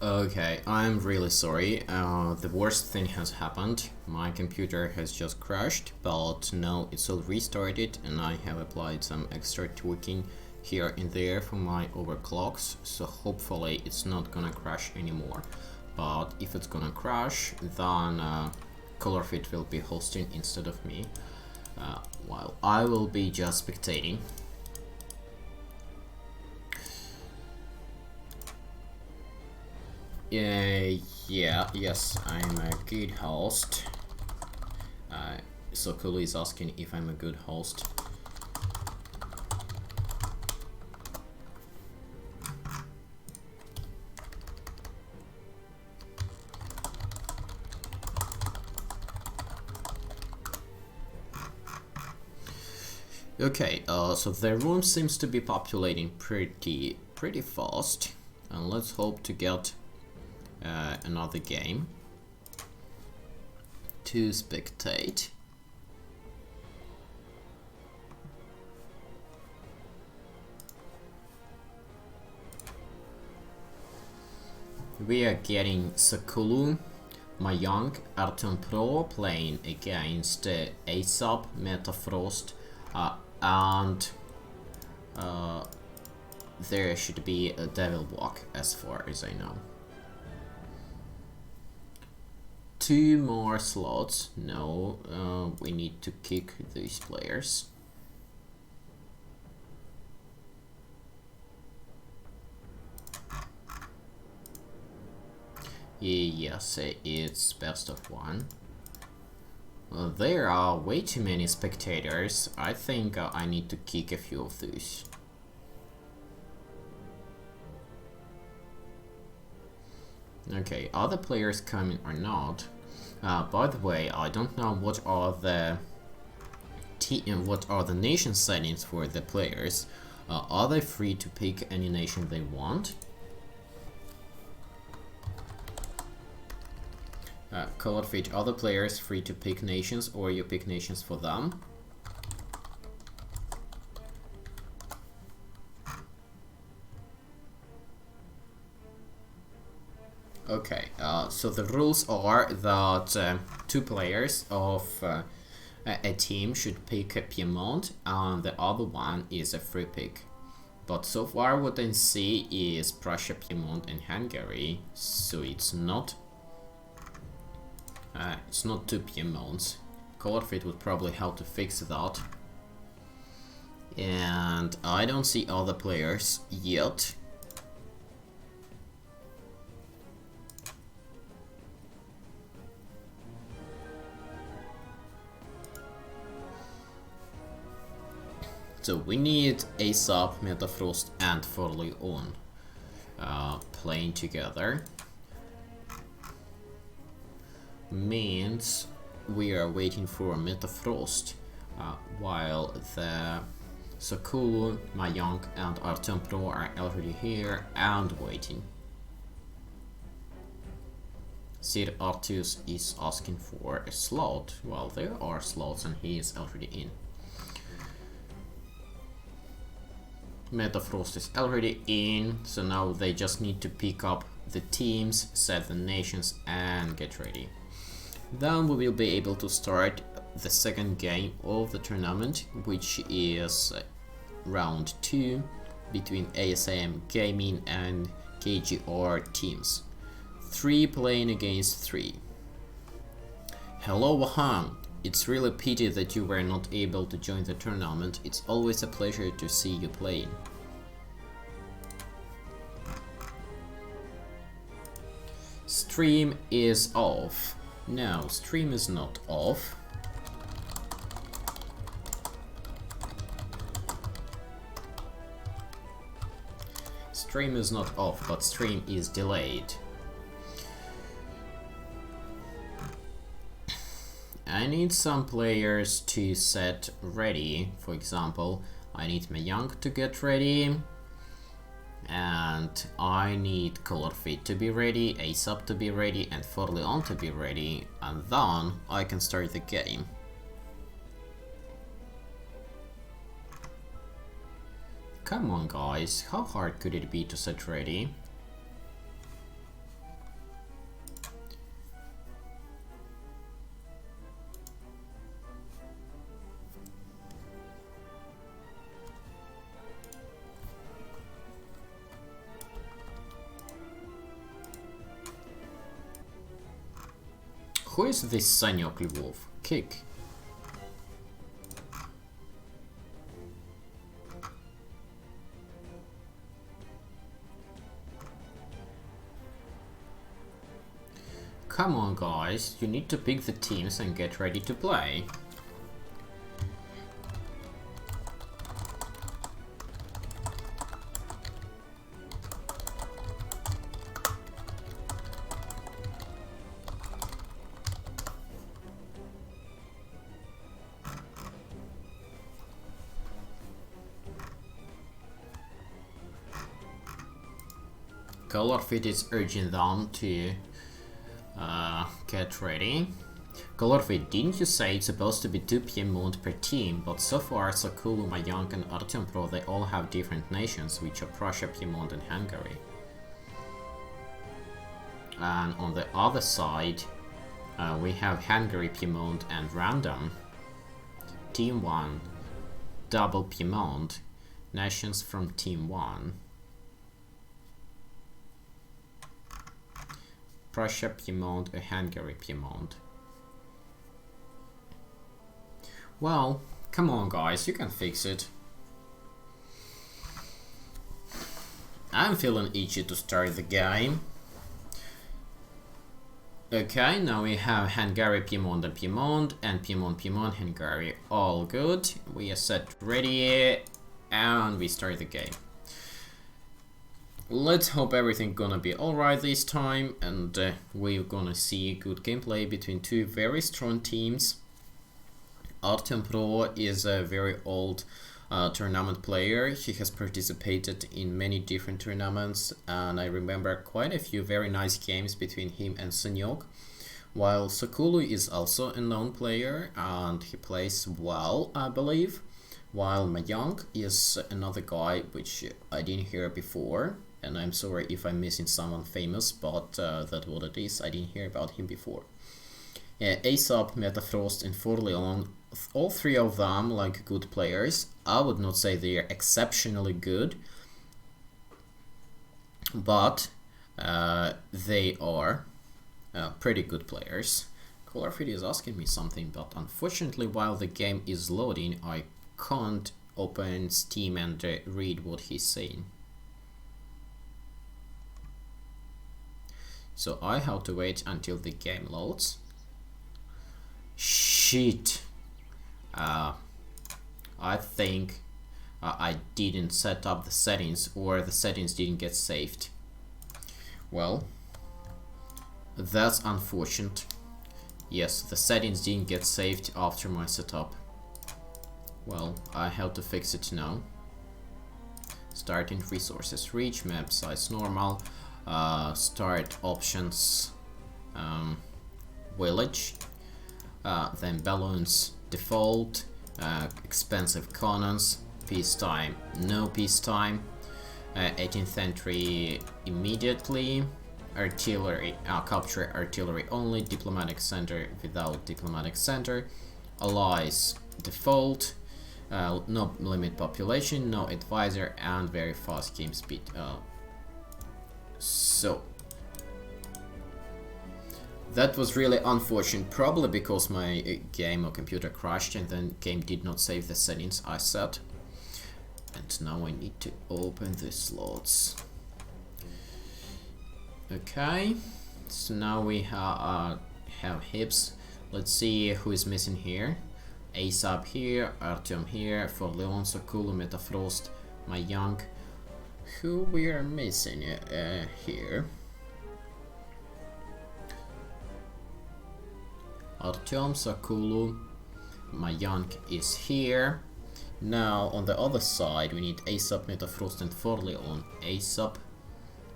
Okay, I'm really sorry. The worst thing has happened. My computer has just crashed, but now it's all restarted and I have applied some extra tweaking here and there for my overclocks, so hopefully it's not gonna crash anymore. But if it's gonna crash, then Colorfit will be hosting instead of me, while I will be just spectating. Yes, I'm a good host. So Kulu is asking if I'm a good host. Okay, so the room seems to be populating pretty fast, and let's hope to get another game to spectate. We are getting Sakulu, Mayang, Artem Pro playing against ASAP, Metafrost, and there should be a Devil Walk as far as I know. 2 more slots. No, we need to kick these players. Yes, it's best of 1. Well, there are way too many spectators. I think I need to kick a few of these. Okay, are the players coming or not? By the way, I don't know what are the nation settings for the players. Are they free to pick any nation they want? Colored Fate, are the players free to pick nations, or you pick nations for them? Okay, so the rules are that 2 players of a team should pick a Piedmont, and the other one is a free pick. But so far what I see is Prussia, Piedmont and Hungary, so it's not 2 Piemonts. Colorfit would probably help to fix that. And I don't see other players yet. So we need ASAP, Metafrost and Forleon playing together. Means we are waiting for Metafrost while the Sakulu, Mayang and Artem Pro are already here and waiting. Sir Artus is asking for a slot. Well, there are slots and he is already in. Metafrost is already in, so now they just need to pick up the teams, set the nations and get ready. Then we will be able to start the second game of the tournament, which is round 2 between ASM Gaming and KGR teams. 3 playing against 3. Hello Wahang, it's really a pity that you were not able to join the tournament. It's always a pleasure to see you playing. Stream is off. No, stream is not off. Stream is not off, but stream is delayed. I need some players to set ready. For example, I need Mayang to get ready. And I need Colorfit to be ready, ASAP to be ready, and Forleon to be ready. And then I can start the game. Come on guys, how hard could it be to set ready? Who is this Sanyok Lvov? Kick. Come on guys, you need to pick the teams and get ready to play. Colorfit is urging them to get ready. Colorfit, didn't you say it's supposed to be 2 Piemont per team, but so far Sokulu, Mayank and Artyom Pro, they all have different nations, which are Prussia, Piemont and Hungary. And on the other side, we have Hungary, Piemont and Random. Team 1, double Piemont, nations from Team 1. Prussia, Piemont, or Hungary, Piemont. Well, come on guys, you can fix it. I'm feeling itchy to start the game. Okay, now we have Hungary, Piemont and Piemont, and Piemont, Piemont, Hungary. All good. We are set ready, and we start the game. Let's hope everything gonna be alright this time, and we're gonna see good gameplay between two very strong teams. Artyom Pro is a very old tournament player. He has participated in many different tournaments, and I remember quite a few very nice games between him and Sanyok. While Sokulu is also a known player, and he plays well, I believe. While Mayank is another guy which I didn't hear before. And I'm sorry if I'm missing someone famous, but that's what it is. I didn't hear about him before. Aesop, Metafrost, and Forleon, all three of them like good players. I would not say they are exceptionally good, but they are pretty good players. Colorfit is asking me something, but unfortunately, while the game is loading, I can't open Steam and read what he's saying. So I have to wait until the game loads. Shit. I think I didn't set up the settings, or the settings didn't get saved. Well, that's unfortunate. Yes, the settings didn't get saved after my setup. Well, I have to fix it now. Starting resources, reach, map size normal. Start options, village, then balloons default, expensive cannons, peacetime, no peacetime, 18th century immediately, artillery, capture artillery only, diplomatic center without diplomatic center, allies default, no limit population, no advisor, and very fast game speed. So that was really unfortunate, probably because my game or computer crashed and then game did not save the settings I set. And now I need to open the slots. Okay, so now we have hips. Let's see who is missing here. Aesop here, Artyom here, Forleon, Sokulu, Metafrost, Mayank. Who we are missing here? Artyom, Sokulu, Mayank is here. Now on the other side we need Aesop, Metafrost and Forleon. Aesop,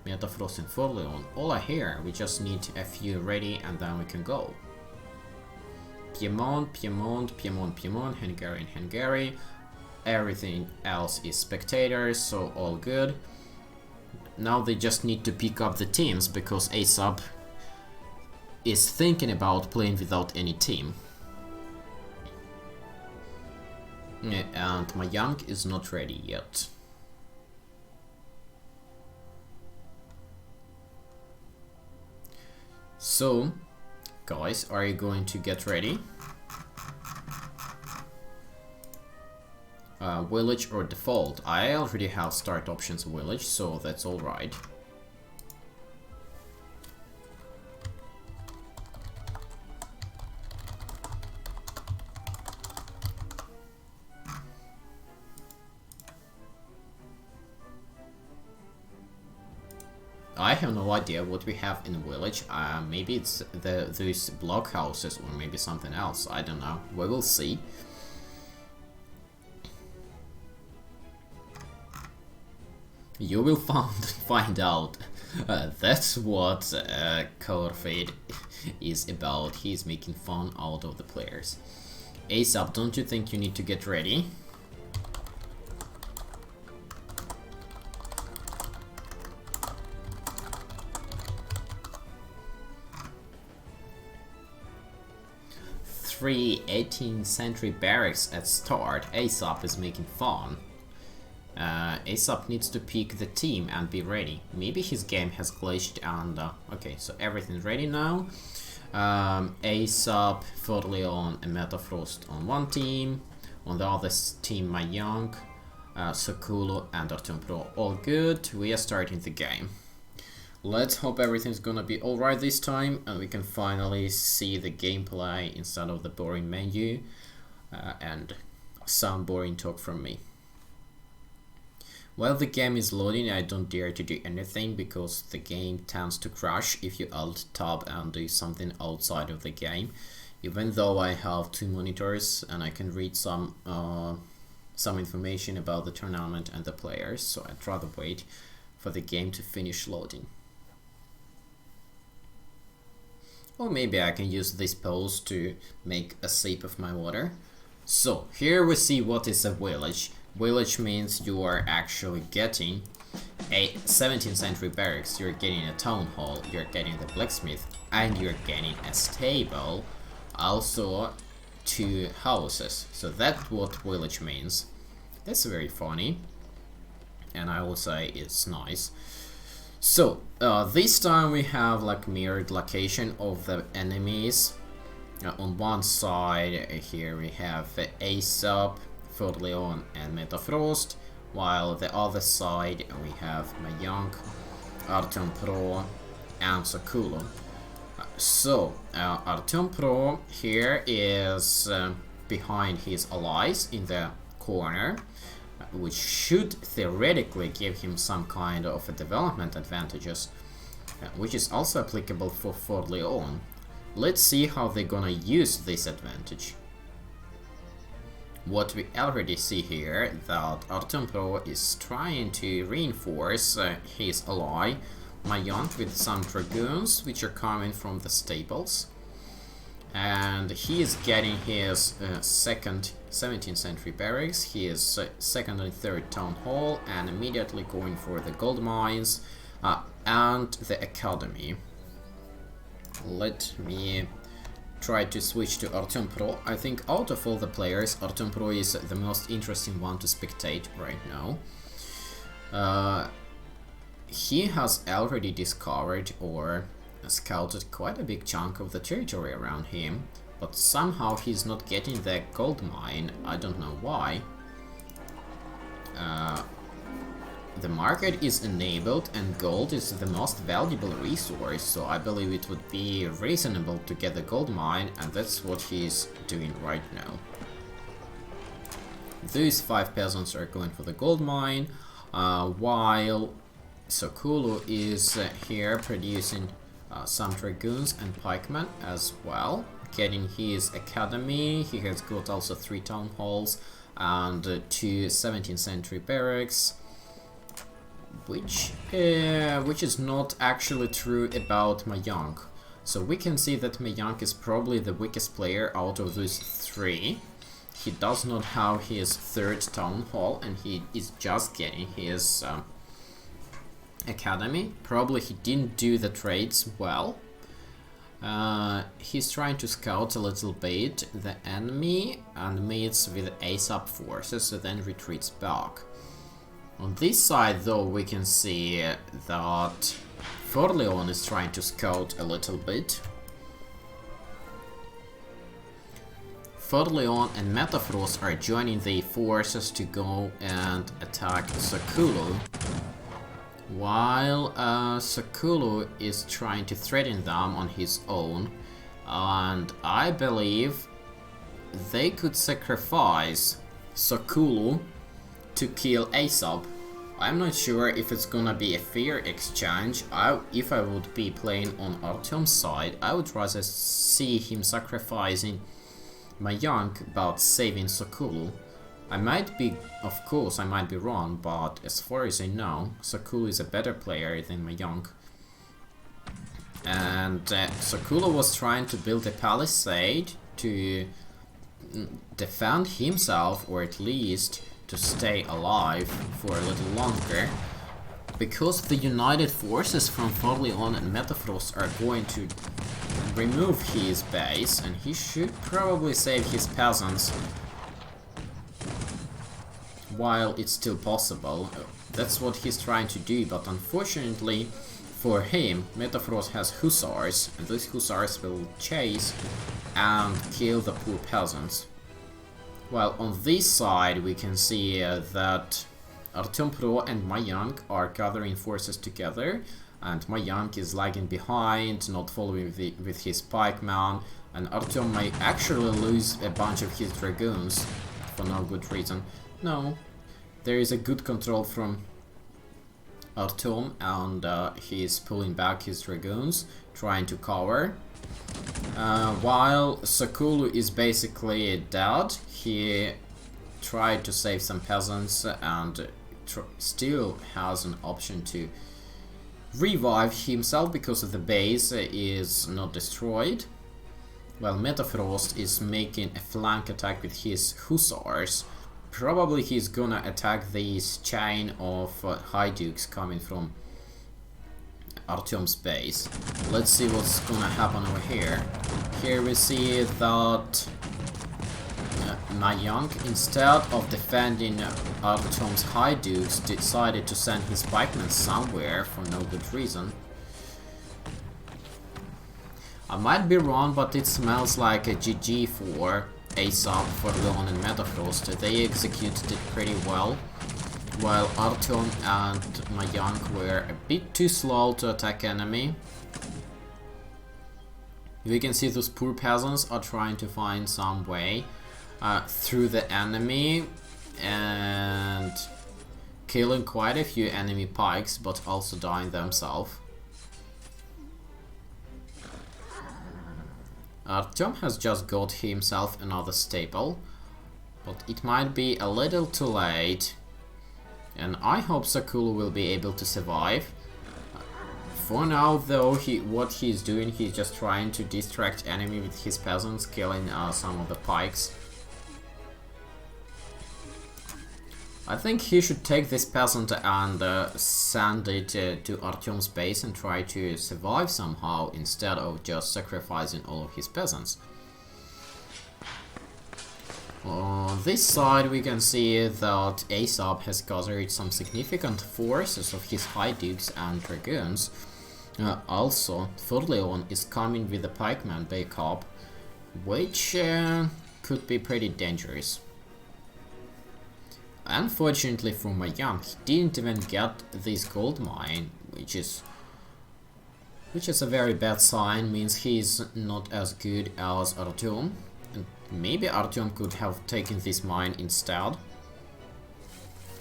Metafrost and Forleon. All are here. We just need a few ready and then we can go. Piemont, Piemont, Piemont, Piemont, Hungary and Hungary. Everything else is spectators, so all good. Now they just need to pick up the teams because Aesop is thinking about playing without any team. And Mayank is not ready yet. So Guys, are you going to get ready? Village or default? I already have start options village, so that's alright. I have no idea what we have in the village. Maybe it's those block houses or maybe something else. I don't know. We will see. You will find out. That's what Forfeit is about. He's making fun out of the players. ASAP, don't you think you need to get ready? Three 18th century barracks at start. ASAP is making fun. ASAP needs to pick the team and be ready. Maybe his game has glitched and... okay, so everything's ready now. ASAP, Forleon and Metafrost on one team. On the other team, Mayang, Sakulo and Artem Pro. All good. We are starting the game. Let's hope everything's gonna be alright this time and we can finally see the gameplay instead of the boring menu and some boring talk from me. While the game is loading, I don't dare to do anything because the game tends to crash if you alt-tab and do something outside of the game. Even though I have two monitors and I can read some information about the tournament and the players, so I'd rather wait for the game to finish loading. Or maybe I can use this pose to make a sip of my water. So, here we see what is a village. Village means you are actually getting a 17th century barracks, you're getting a town hall, you're getting the blacksmith, and you're getting a stable, also 2 houses. So that's what village means. That's very funny, and I would say it's nice. So, this time we have like mirrored location of the enemies. On one side here we have ASAP, Forleon and Metafrost, while the other side we have Mayang, Artem Pro and Sakulo. So, Artem Pro here is behind his allies in the corner, which should theoretically give him some kind of a development advantages, which is also applicable for Forleon. Let's see how they're gonna use this advantage. What we already see here, that Artem Pro is trying to reinforce his ally, Mayant, with some dragoons, which are coming from the stables. And he is getting his second 17th century barracks, his second and third town hall, and immediately going for the gold mines and the academy. Let me try to switch to Artem Pro. I think out of all the players, Artem Pro is the most interesting one to spectate right now. He has already discovered or scouted quite a big chunk of the territory around him, but somehow he's not getting the gold mine. I don't know why. The market is enabled and gold is the most valuable resource, so I believe it would be reasonable to get the gold mine, and that's what he's doing right now. These 5 peasants are going for the gold mine, while Sakulo is here producing some dragoons and pikemen as well, getting his academy. He has got also 3 town halls and 2 17th century barracks, which is not actually true about Mayang. So we can see that Mayang is probably the weakest player out of those 3. He does not have his 3rd town hall and he is just getting his academy. Probably he didn't do the trades well. He's trying to scout a little bit the enemy and meets with ASAP forces, so then retreats back. On this side though we can see that Forleon is trying to scout a little bit. Fodleon and Metafrost are joining the forces to go and attack Sakulu, while Sakulu is trying to threaten them on his own, and I believe they could sacrifice Sakulu to kill Aesop. I'm not sure if it's gonna be a fair exchange. If I would be playing on Artyom's side, I would rather see him sacrificing Mayank but saving Sakulu. I might be, of course, I might be wrong, but as far as I know, Sakulu is a better player than Mayank. And Sakulu was trying to build a palisade to defend himself, or at least to stay alive for a little longer, because the united forces from Fodleon and Metafrost are going to remove his base, and he should probably save his peasants while it's still possible. That's what he's trying to do, but unfortunately for him, Metafrost has hussars, and these hussars will chase and kill the poor peasants. While on this side we can see that Artyom Pro and Mayank are gathering forces together, and Mayank is lagging behind, not following with his pikeman, and Artyom might actually lose a bunch of his dragoons for no good reason. No, there is a good control from Artyom, and he is pulling back his dragoons, trying to cover. While Sakulu is basically dead, he tried to save some peasants and still has an option to revive himself because the base is not destroyed. While Metafrost is making a flank attack with his hussars. Probably he's gonna attack this chain of high dukes coming from Artyom's base. Let's see what's gonna happen over here. Here we see that Mayank, instead of defending Artyom's high dukes, decided to send his pikemen somewhere for no good reason. I might be wrong, but it smells like a GG for Aesop, Fodleon and Metafrost. They executed it pretty well, while Artyom and Mayank were a bit too slow to attack enemy. We can see those poor peasants are trying to find some way through the enemy and killing quite a few enemy pikes, but also dying themselves. Artyom has just got himself another staple, but it might be a little too late, and I hope Sakulu will be able to survive. For now though, what he's doing, he's just trying to distract enemy with his peasants, killing some of the pikes. I think he should take this peasant and send it to Artyom's base and try to survive somehow, instead of just sacrificing all of his peasants. On this side we can see that Aesop has gathered some significant forces of his high dukes and dragoons. Also, Fodleon is coming with a pikeman backup, which could be pretty dangerous. Unfortunately for Mayank, he didn't even get this gold mine, which is a very bad sign, means he's not as good as Artyom. And maybe Artyom could have taken this mine instead.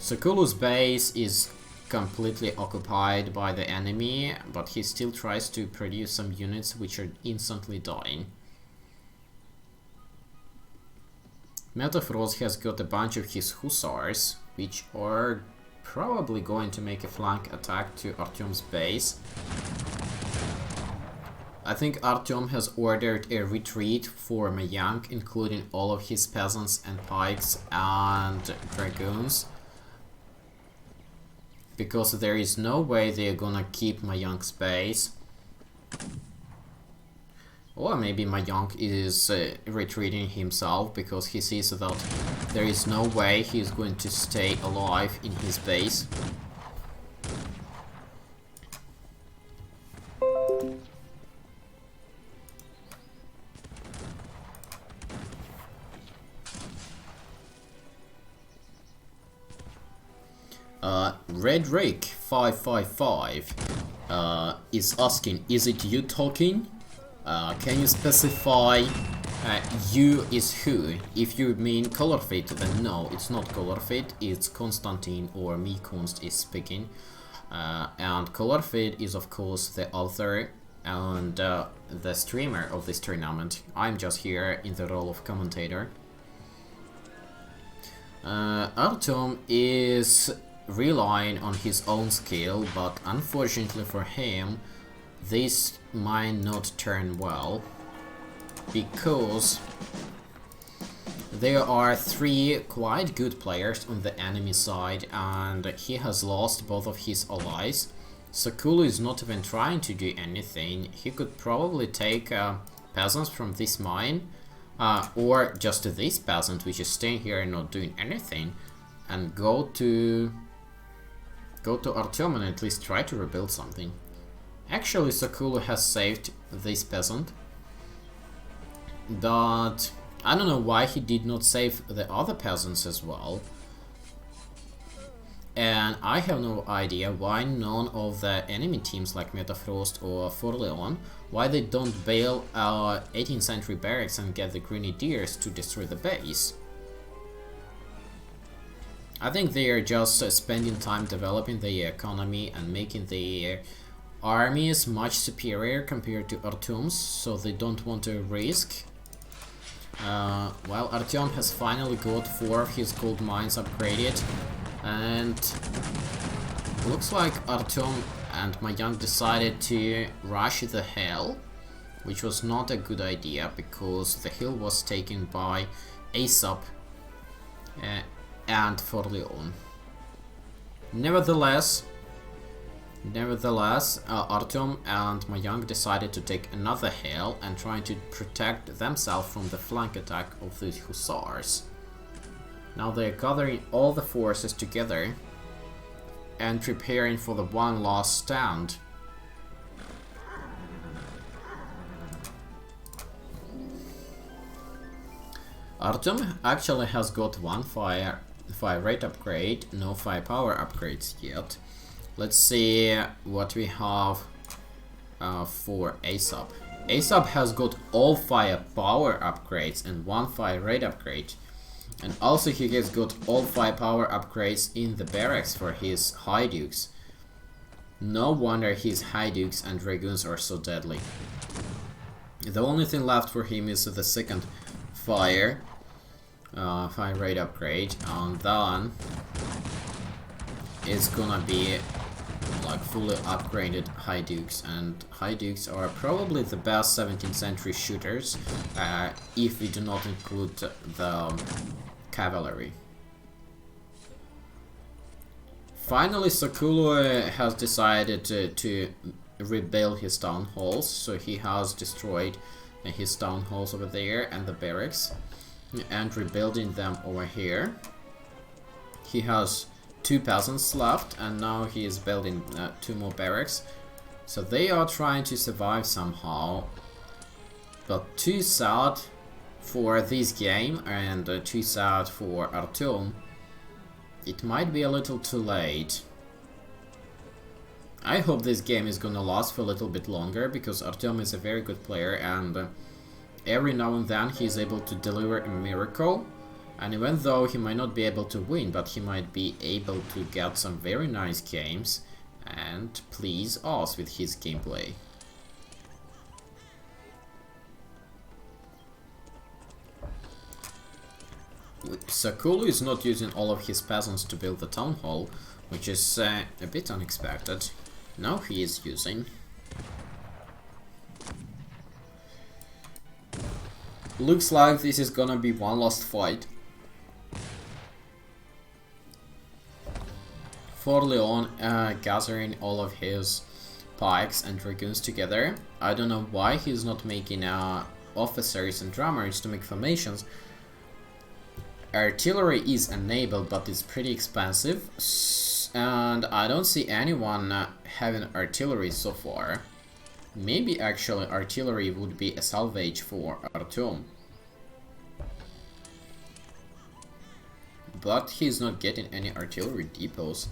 Sakulu's base is completely occupied by the enemy, but he still tries to produce some units which are instantly dying. Metafrost has got a bunch of his hussars, which are probably going to make a flank attack to Artyom's base. I think Artyom has ordered a retreat for Mayank, including all of his peasants and pikes and dragoons, because there is no way they're gonna keep Mayank's base. Or maybe Mayank is retreating himself because he sees that there is no way he's going to stay alive in his base. Red Rick 555 is asking, is it you talking? Can you specify you is who? If you mean Color Fate, then no, it's not Color Fate, it's Konstantin or me Konst is speaking. And Color Fate is of course the author and the streamer of this tournament. I'm just here in the role of commentator. Artyom is relying on his own skill, but unfortunately for him, this might not turn well, because there are 3 quite good players on the enemy side, and he has lost both of his allies. Sakulu is not even trying to do anything. He could probably take peasants from this mine, or just this peasant which is staying here and not doing anything, and go to Artyom and at least try to rebuild something. Actually, Sakulu has saved this peasant, but I don't know why he did not save the other peasants as well. And I have no idea why none of the enemy teams like Metafrost or Forleon, why they don't bail 18th century barracks and get the grenadiers to destroy the base. I think they are just spending time developing the economy and making the armies much superior compared to Artyom's, so they don't want to risk. Well, Artyom has finally got 4 of his gold mines upgraded, and looks like Artyom and Mayang decided to rush the hill, which was not a good idea because the hill was taken by Aesop and Forleon. Nevertheless, Artyom and Mayang decided to take another hill and trying to protect themselves from the flank attack of the hussars. Now they are gathering all the forces together and preparing for the one last stand. Artyom actually has got 1 fire rate upgrade, no firepower upgrades yet. Let's see what we have for Aesop. Aesop has got all firepower upgrades and 1 fire rate upgrade. And also he has got all firepower upgrades in the barracks for his High Dukes. No wonder his High Dukes and Dragoons are so deadly. The only thing left for him is the 2nd fire rate upgrade, and then it's gonna be like fully upgraded High Dukes, and High Dukes are probably the best 17th century shooters if we do not include the cavalry. Finally, Sakulu has decided to rebuild his town halls, so he has destroyed his town halls over there and the barracks and rebuilding them over here. He has 2 peasants left and now he is building 2 more barracks, so they are trying to survive somehow, but too sad for this game and too sad for Artyom. It might be a little too late. I hope this game is gonna last for a little bit longer, because Artyom is a very good player and every now and then he is able to deliver a miracle. And even though he might not be able to win, but he might be able to get some very nice games and please us with his gameplay. Sakulu is not using all of his peasants to build the town hall, which is a bit unexpected. Now he is using. Looks like this is gonna be one last fight. Forleon gathering all of his pikes and dragoons together. I don't know why he's not making officers and drummers to make formations. Artillery is enabled, but it's pretty expensive, and I don't see anyone having artillery so far. Maybe actually artillery would be a salvage for Artyom. But he's not getting any artillery depots.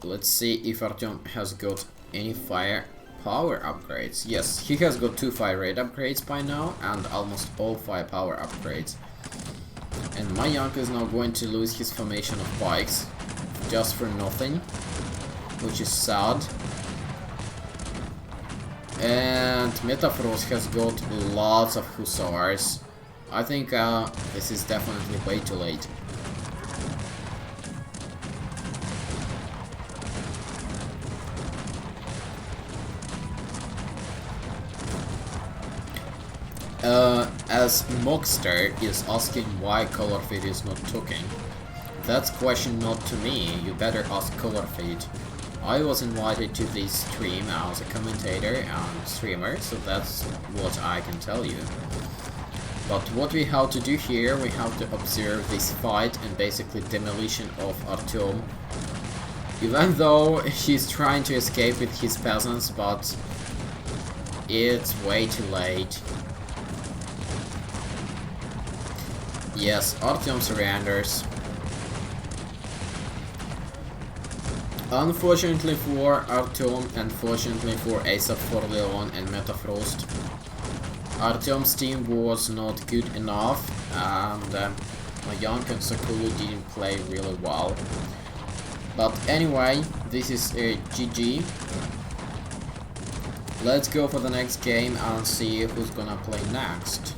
Let's see if Artyom has got any fire power upgrades. Yes, he has got 2 fire rate upgrades by now and almost all firepower upgrades. And my Yank is now going to lose his formation of pikes just for nothing, which is sad. And Metafrost has got lots of Hussars. I think this is definitely way too late. As Mockster is asking why Colorfeed is not talking, that's question not to me, you better ask Colorfeed. I was invited to this stream as a commentator and streamer, so that's what I can tell you. But what we have to do here, we have to observe this fight and basically demolition of Artyom. Even though he's trying to escape with his peasants, but it's way too late. Yes, Artyom surrenders. Unfortunately for Artyom and fortunately for Asap, for Leon and Metafrost, Artyom's team was not good enough and Mayank and Sakulu didn't play really well. But anyway, this is a GG. Let's go for the next game and see who's gonna play next.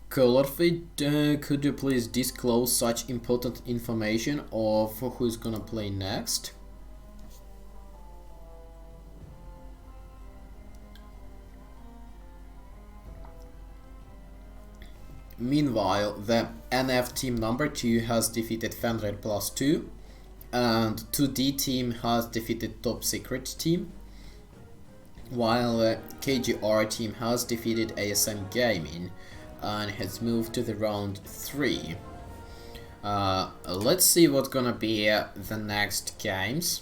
Colorfeed, could you please disclose such important information of who's gonna play next? Meanwhile, the NF team number 2 has defeated Fenrir +2 and 2D team has defeated Top Secret team, while KGR team has defeated ASM Gaming and has moved to the round 3. Let's see what's gonna be the next games.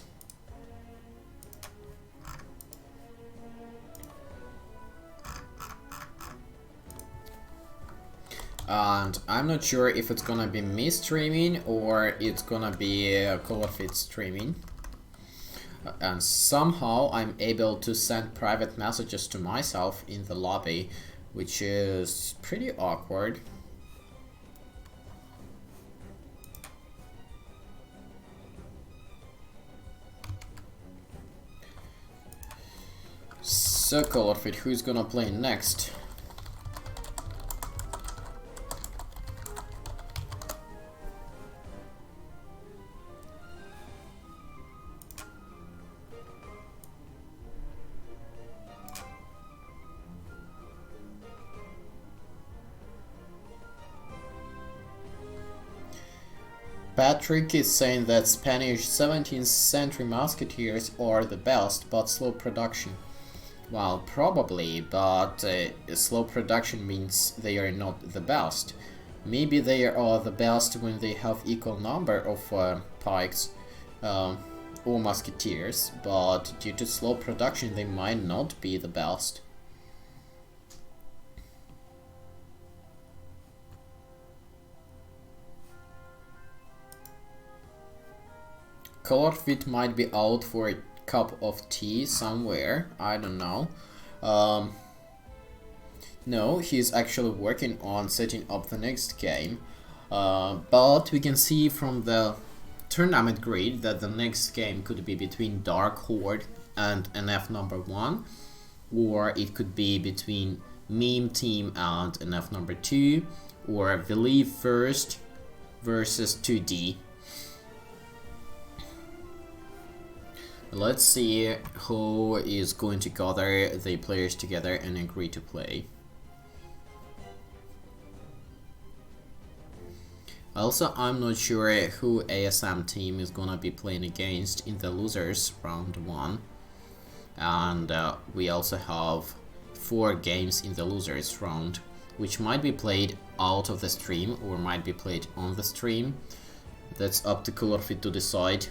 And I'm not sure if it's gonna be me streaming or it's gonna be Colorfeed streaming. And somehow I'm able to send private messages to myself in the lobby, which is pretty awkward. So Colorfeed, who's gonna play next? Patrick is saying that Spanish 17th century musketeers are the best, but slow production. Well, probably, but slow production means they are not the best. Maybe they are the best when they have equal number of pikes or musketeers, but due to slow production they might not be the best. Colorfeed might be out for a cup of tea somewhere, I don't know. No, he's actually working on setting up the next game. But we can see from the tournament grid that the next game could be between Dark Horde and NF number 1, or it could be between Meme Team and NF number 2, or Believe First versus 2D. Let's see who is going to gather the players together and agree to play. Also, I'm not sure who ASM team is gonna be playing against in the losers round 1. And we also have 4 games in the losers round, which might be played out of the stream or might be played on the stream. That's up to Colorfeed to decide.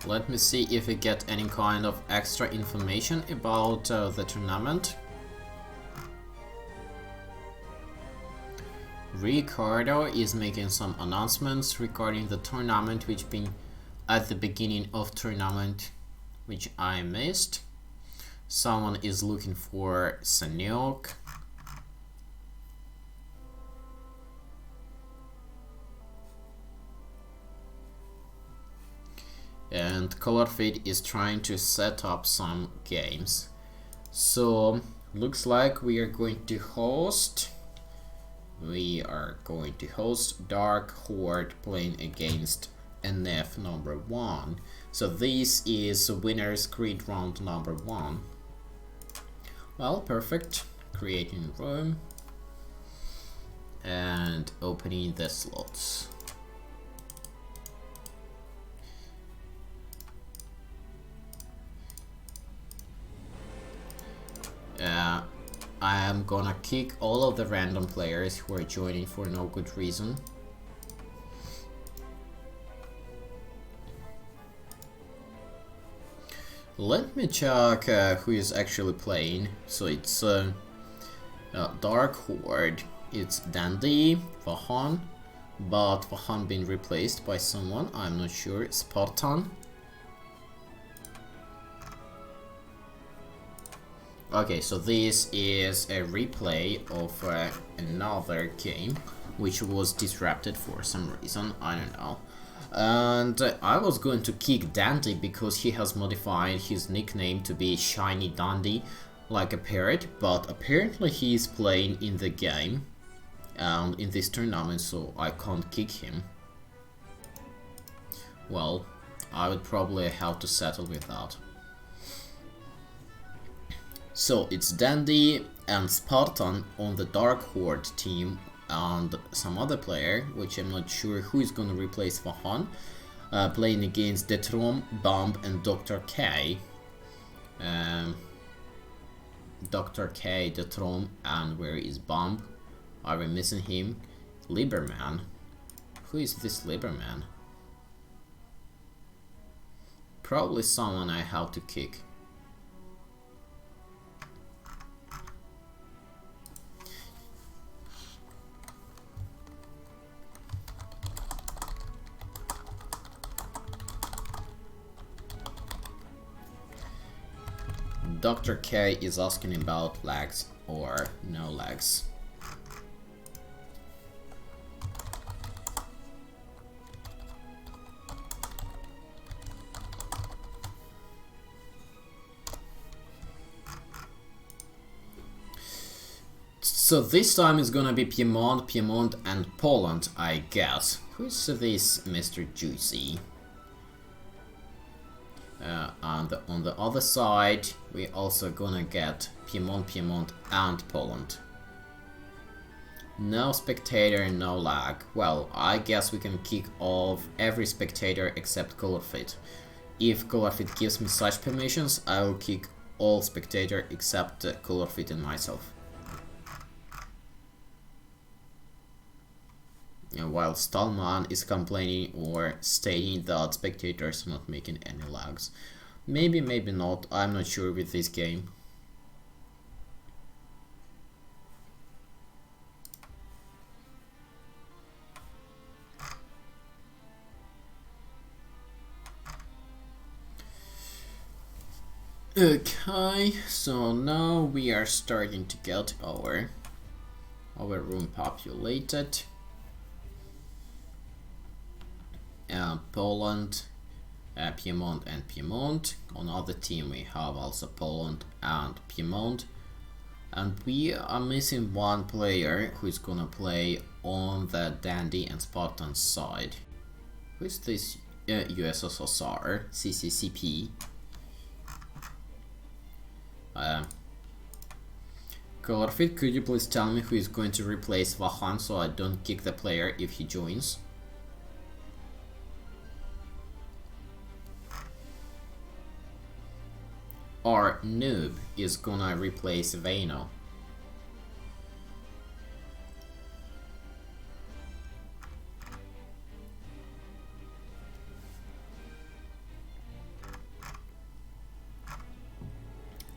Let me see if we get any kind of extra information about the tournament. Ricardo is making some announcements regarding the tournament which been at the beginning of tournament, which I missed. Someone is looking for Sanyok. And Colorfit is trying to set up some games. So looks like we are going to host Dark Horde playing against NF number 1. So this is Winners Creed round number 1. Well, perfect. Creating room and opening the slots. I am gonna kick all of the random players who are joining for no good reason. Let me check who is actually playing. So it's Dark Horde. It's Dandy, Vahan, but Vahan been replaced by someone, I'm not sure. Spartan. Okay, so this is a replay of another game which was disrupted for some reason, I don't know. And I was going to kick Dandy because he has modified his nickname to be Shiny Dandy, like a parrot, but apparently he is playing in the game and in this tournament, so I can't kick him. Well, I would probably have to settle with that. So it's Dandy and Spartan on the Dark Horde team and some other player, which I'm not sure who is going to replace Vahan, playing against Detrom, Bomb and Dr. K. Dr. K, Detrom, and where is Bomb? Are we missing him? Liberman. Who is this Liberman? Probably someone I have to kick. Dr. K is asking about lags or no lags. So this time it's gonna be Piedmont and Poland, I guess. Who's this Mr. Juicy? And on the other side, we also gonna get Piedmont and Poland. No spectator, no lag. Well, I guess we can kick off every spectator except Colorfit. If Colorfit gives me such permissions, I will kick all spectator except Colorfit and myself. While Stallman is complaining or stating that spectators are not making any lags. Maybe, maybe not, I'm not sure with this game. Okay, so now we are starting to get our room populated. Poland, Piedmont and Piedmont. On other team we have also Poland and Piedmont. And we are missing one player who is gonna play on the Dandy and Spartan side. Who is this USSR, CCCP? Colorfit, could you please tell me who is going to replace Vahan so I don't kick the player if he joins? Or Noob is gonna replace Vano.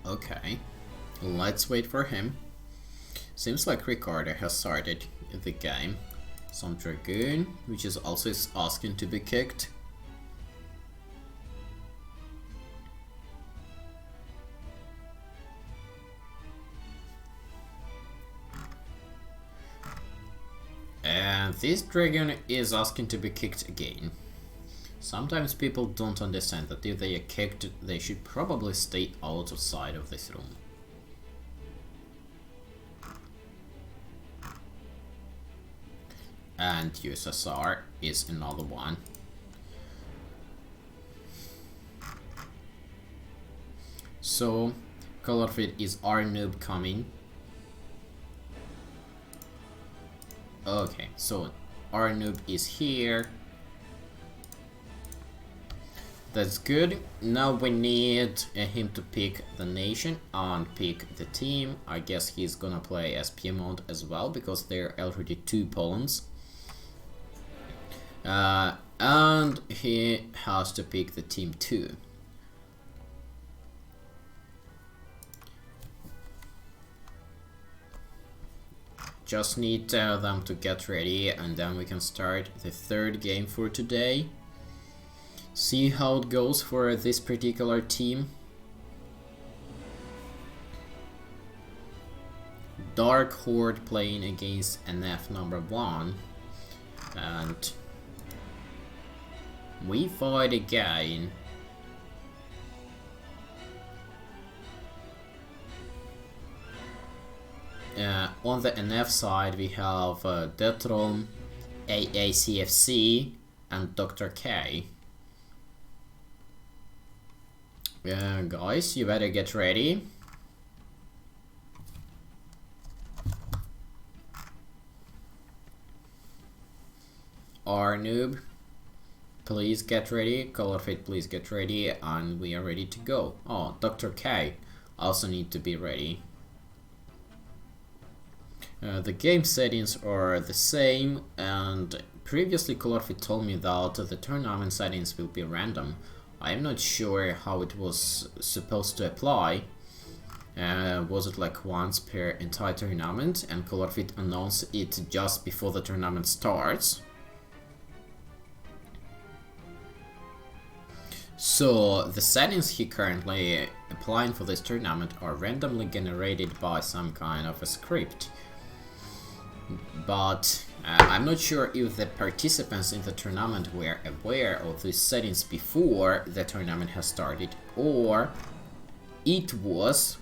Okay, let's wait for him. Seems like Ricardo has started the game. Some Dragoon, which is also asking to be kicked. And this Dragon is asking to be kicked again. Sometimes people don't understand that if they are kicked, they should probably stay outside of this room. And USSR is another one. So, Colorfit is our noob coming. Okay, so our noob is here. That's good. Now we need him to pick the nation and pick the team. I guess he's gonna play as Piedmont as well, because there are already 2 Polands. And he has to pick the team too. Just need them to get ready, and then we can start the 3rd game for today. See how it goes for this particular team. Dark Horde playing against NF number 1, and we fight again. On the NF side we have Detrom, AACFC and Dr. K. Guys, you better get ready. Our noob, please get ready. Colorfit, please get ready, and we are ready to go. Oh, Dr. K also need to be ready. The game settings are the same, and previously Colorfit told me that the tournament settings will be random. I am not sure how it was supposed to apply. Was it like once per entire tournament, and Colorfit announced it just before the tournament starts? So the settings he currently applying for this tournament are randomly generated by some kind of a script. But I'm not sure if the participants in the tournament were aware of these settings before the tournament has started, or it was...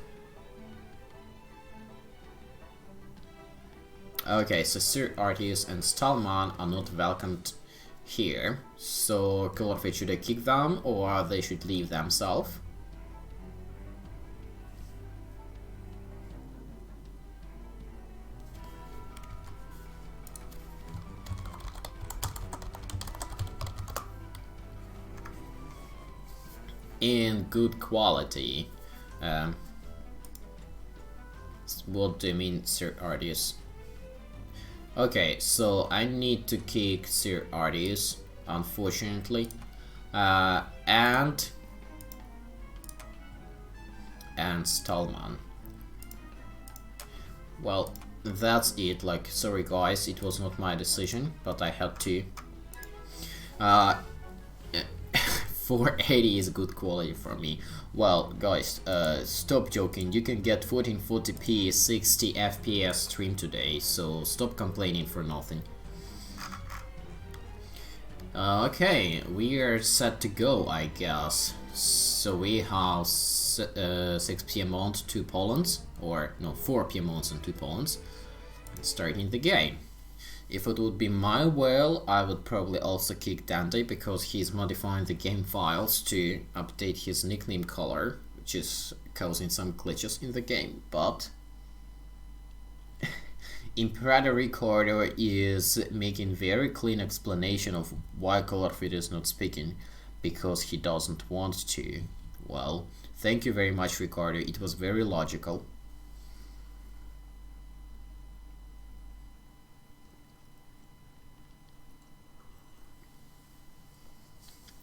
Okay, so Sir Artis and Stallman are not welcomed here, so Colorfit, should I kick them or they should leave themselves? In good quality. What do you mean, Sir Artis? Okay, so I need to kick Sir Artis, unfortunately, and Stallman. Well, that's it. Like, sorry guys, it was not my decision, but I had to. 480 is good quality for me. Well, guys, stop joking. You can get 1440p 60 FPS stream today, so stop complaining for nothing. Okay, we are set to go, I guess. So we have 6 Piedmont, 2 Polands, or no, 4 Piemonts and 2 Polands, starting the game. If it would be my will, I would probably also kick Dante, because he's modifying the game files to update his nickname color, which is causing some glitches in the game, but Imperator Ricardo is making very clean explanation of why Colorfit is not speaking, because he doesn't want to. Well, thank you very much, Ricardo, it was very logical.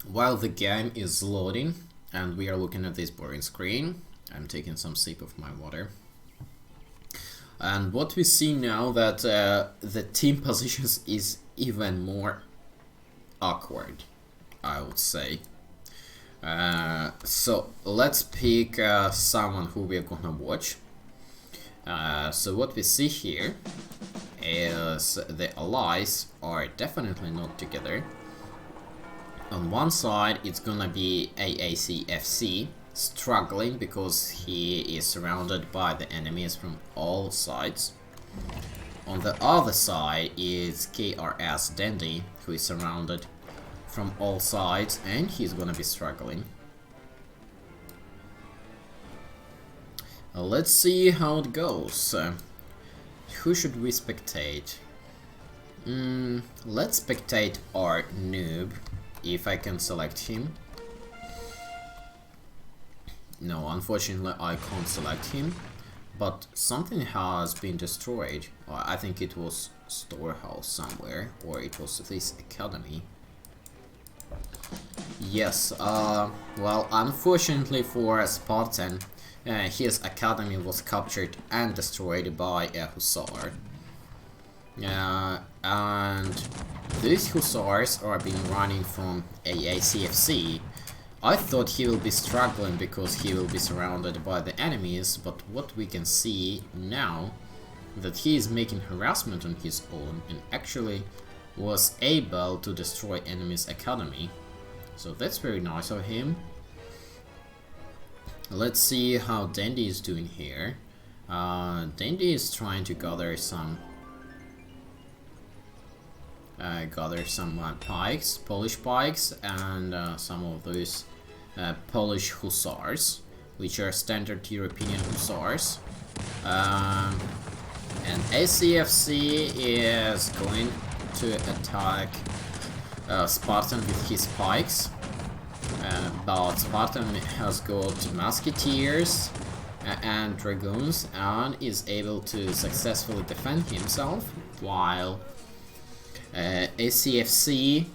While the game is loading and we are looking at this boring screen, I'm taking some sip of my water. And what we see now that the team positions is even more awkward, I would say. So let's pick someone who we're gonna watch. So what we see here is the allies are definitely not together. On one side it's gonna be AACFC struggling because he is surrounded by the enemies from all sides. On the other side is KRS Dandy, who is surrounded from all sides and he's gonna be struggling. Let's see how it goes. Who should we spectate? Let's spectate our noob, if I can select him. No, unfortunately I can't select him, but something has been destroyed. I think it was storehouse somewhere, or it was this academy. Yes, well, unfortunately for Spartan, his academy was captured and destroyed by a hussar. And these hussars are being running from AACFC. I thought he will be struggling because he will be surrounded by the enemies, but what we can see now that he is making harassment on his own and actually was able to destroy enemy's academy. So that's very nice of him. Let's see how Dandy is doing here. Dandy is trying to gather some pikes, Polish pikes, and some of those Polish hussars, which are standard European hussars. And ACFC is going to attack Spartan with his pikes, but Spartan has got musketeers and dragoons and is able to successfully defend himself, while ACFC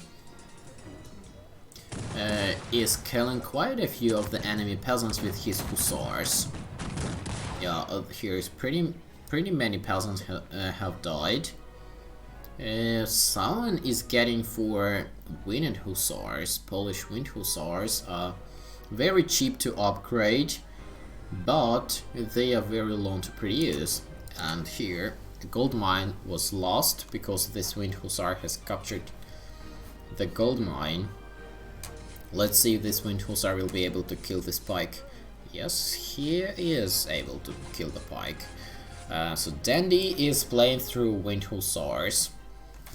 is killing quite a few of the enemy peasants with his hussars. Yeah, here's pretty many peasants have died. Someone is getting for wind hussars, Polish wind hussars, very cheap to upgrade, but they are very long to produce. And here the gold mine was lost because this wind hussar has captured the gold mine. Let's see if this wind hussar will be able to kill this pike. Yes, he is able to kill the pike. So Dandy is playing through wind hussars.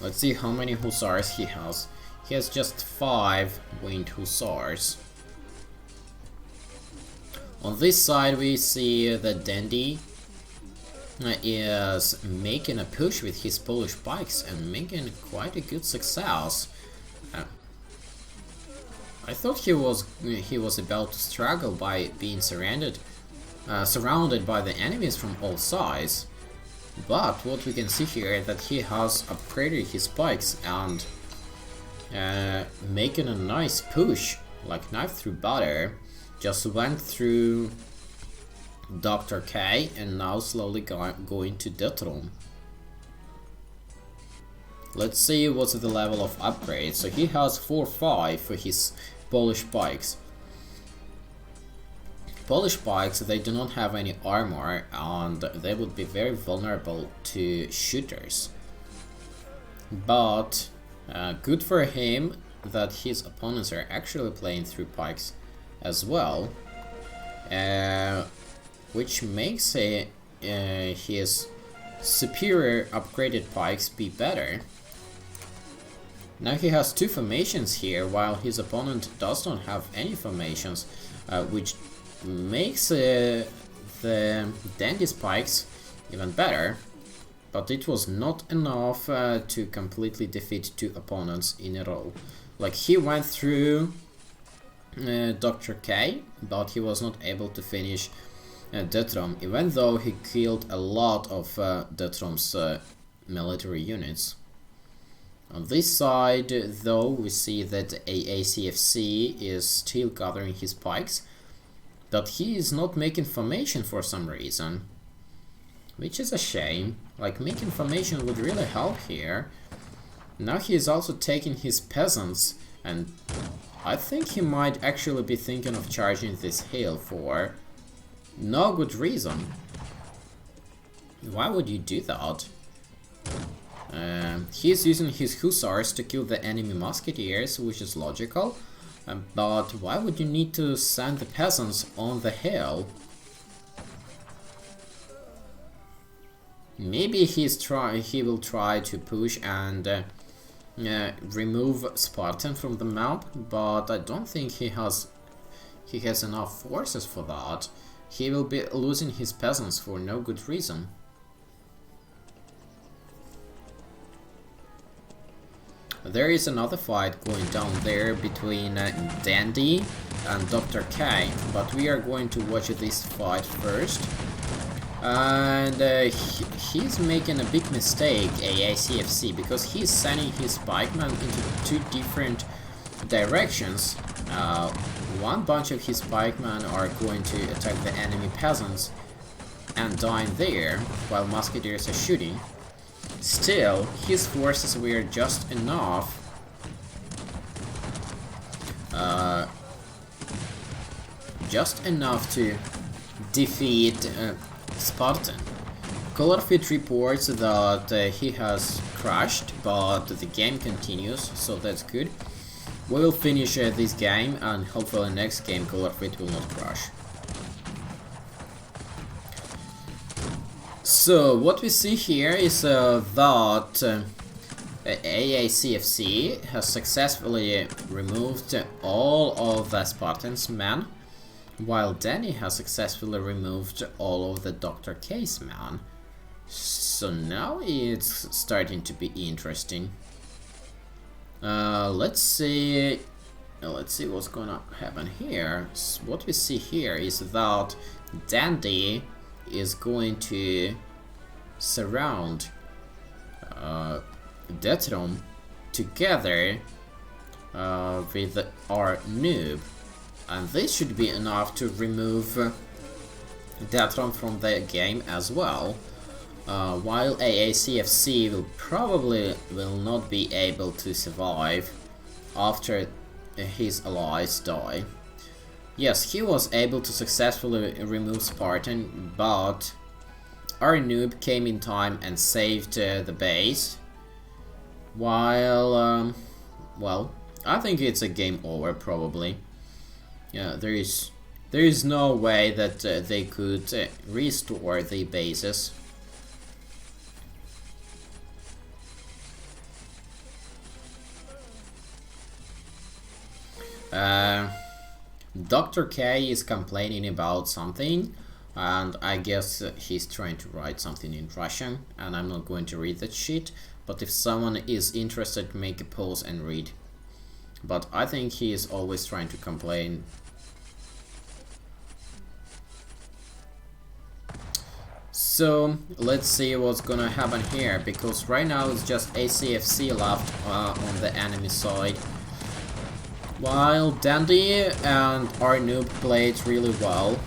Let's see how many hussars he has. He has just 5 wind hussars. On this side we see that Dandy is making a push with his Polish pikes and making quite a good success. I thought he was about to struggle by being surrounded by the enemies from all sides. But what we can see here is that he has upgraded his pikes and making a nice push, like knife through butter. Just went through Dr. K and now slowly going to Detrom. Let's see what's the level of upgrade. So he has 4-5 for his Polish pikes. Polish pikes, they do not have any armor and they would be very vulnerable to shooters. But good for him that his opponents are actually playing through pikes as well, which makes his superior upgraded pikes be better. Now he has 2 formations here, while his opponent does not have any formations, which makes the Dandy spikes even better, but it was not enough to completely defeat 2 opponents in a row. Like, he went through Dr. K, but he was not able to finish Detrom, even though he killed a lot of Detrom's military units. On this side, though, we see that AACFC is still gathering his pikes, But he is not making formation for some reason, which is a shame. Like, making formation would really help here. Now he is also taking his peasants, and I think he might actually be thinking of charging this hill for no good reason. Why would you do that? He is using his hussars to kill the enemy musketeers, which is logical. But why would you need to send the peasants on the hill? Maybe he will try to push and remove Spartan from the map, but I don't think he has enough forces for that. He will be losing his peasants for no good reason. There is another fight going down there between Dandy and Dr. K, but we are going to watch this fight first. And he's making a big mistake, AACFC, because he's sending his pikemen into two different directions. One bunch of his pikemen are going to attack the enemy peasants and dying there, while musketeers are shooting. Still, his forces were just enough to defeat Spartan. Colorfit reports that he has crashed, but the game continues, so that's good. We will finish this game, and hopefully next game Colorfit will not crash. So what we see here is that AACFC has successfully removed all of the Spartans' men, while Danny has successfully removed all of the Dr. K's men. So now it's starting to be interesting. Let's see what's gonna happen here. So what we see here is that Dandy is going to surround Detrom together with our noob, and this should be enough to remove Detrom from the game as well, while AACFC will probably not be able to survive after his allies die. Yes, he was able to successfully remove Spartan, but our noob came in time and saved the base. While, well, I think it's a game over probably. Yeah, there is no way that they could restore the bases. Dr. K is complaining about something, and I guess he's trying to write something in Russian, and I'm not going to read that shit, but if someone is interested, make a pause and read. But I think he is always trying to complain. So let's see what's gonna happen here, because right now it's just ACFC left on the enemy side. While Dandy and our noob played really well.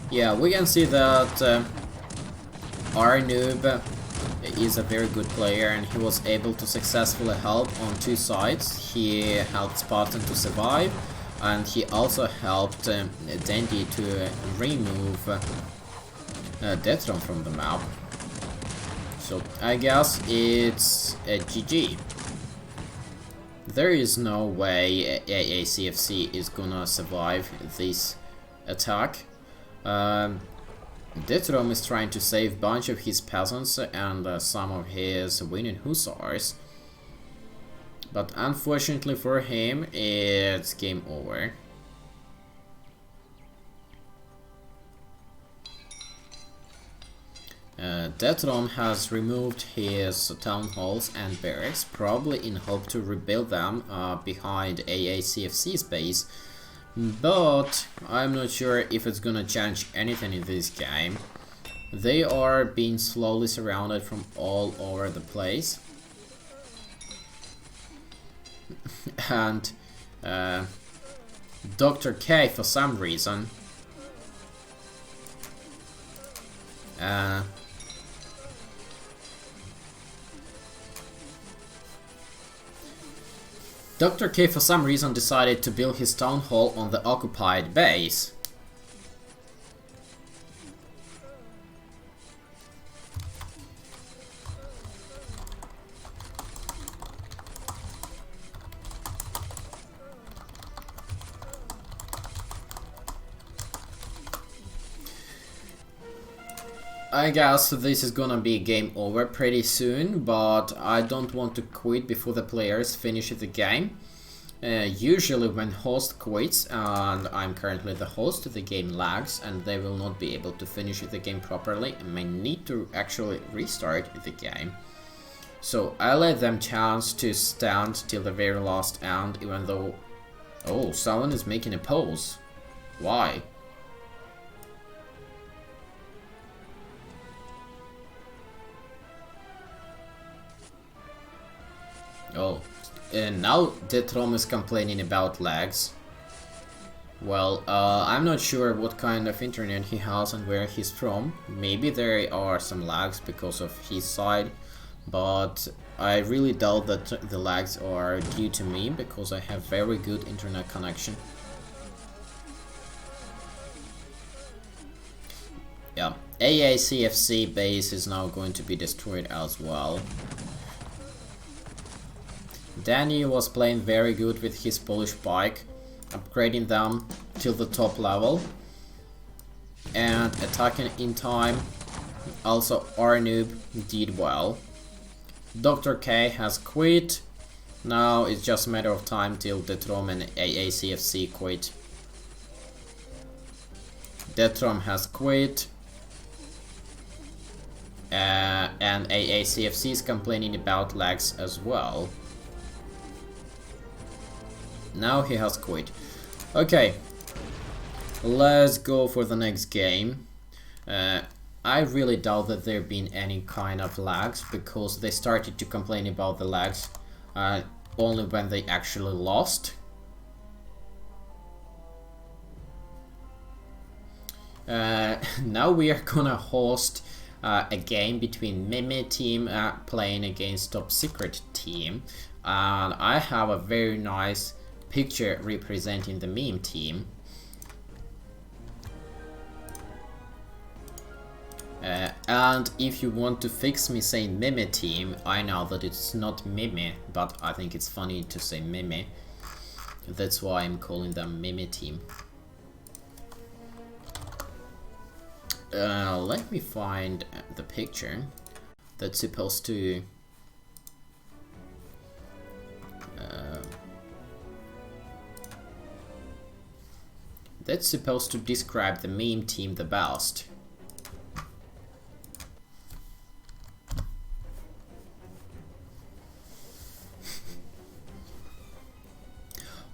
Yeah, we can see that our noob is a very good player, and he was able to successfully help on two sides. He helped Spartan to survive, and he also helped Dandy to remove Detrom from the map. So I guess it's a GG. There is no way AACFC is gonna survive this attack. Detrom is trying to save a bunch of his peasants and some of his winning hussars. But unfortunately for him, it's game over. Detrom has removed his town halls and barracks, probably in hope to rebuild them behind AACFC's base, but I'm not sure if it's gonna change anything in this game. They are being slowly surrounded from all over the place. and Dr. K for some reason Dr. K for some reason decided to build his town hall on the occupied base. I guess this is gonna be game over pretty soon, but I don't want to quit before the players finish the game. Usually when host quits, and I'm currently the host, the game lags and they will not be able to finish the game properly and may need to actually restart the game. So I let them chance to stand till the very last end, even though... Oh, someone is making a pose. Why? Oh, and now Detrom is complaining about lags. Well, I'm not sure what kind of internet he has and where he's from. Maybe there are some lags because of his side, but I really doubt that the lags are due to me because I have very good internet connection. Yeah, AACFC base is now going to be destroyed as well. Danny was playing very good with his Polish bike, upgrading them till the top level and attacking in time. Also Arnoob did well. Dr. K has quit. Now it's just a matter of time till Detrom and AACFC quit. Detrom has quit. And AACFC is complaining about lags as well. Now he has quit. Okay, let's go for the next game. I really doubt that there been any kind of lags because they started to complain about the lags only when they actually lost. Now we are gonna host a game between Meme team playing against Top Secret team, and I have a very nice picture representing the meme team. And if you want to fix me saying Meme team, I know that it's not Meme, but I think it's funny to say Meme. That's why I'm calling them Meme team. Let me find the picture that's supposed to describe the meme team the best.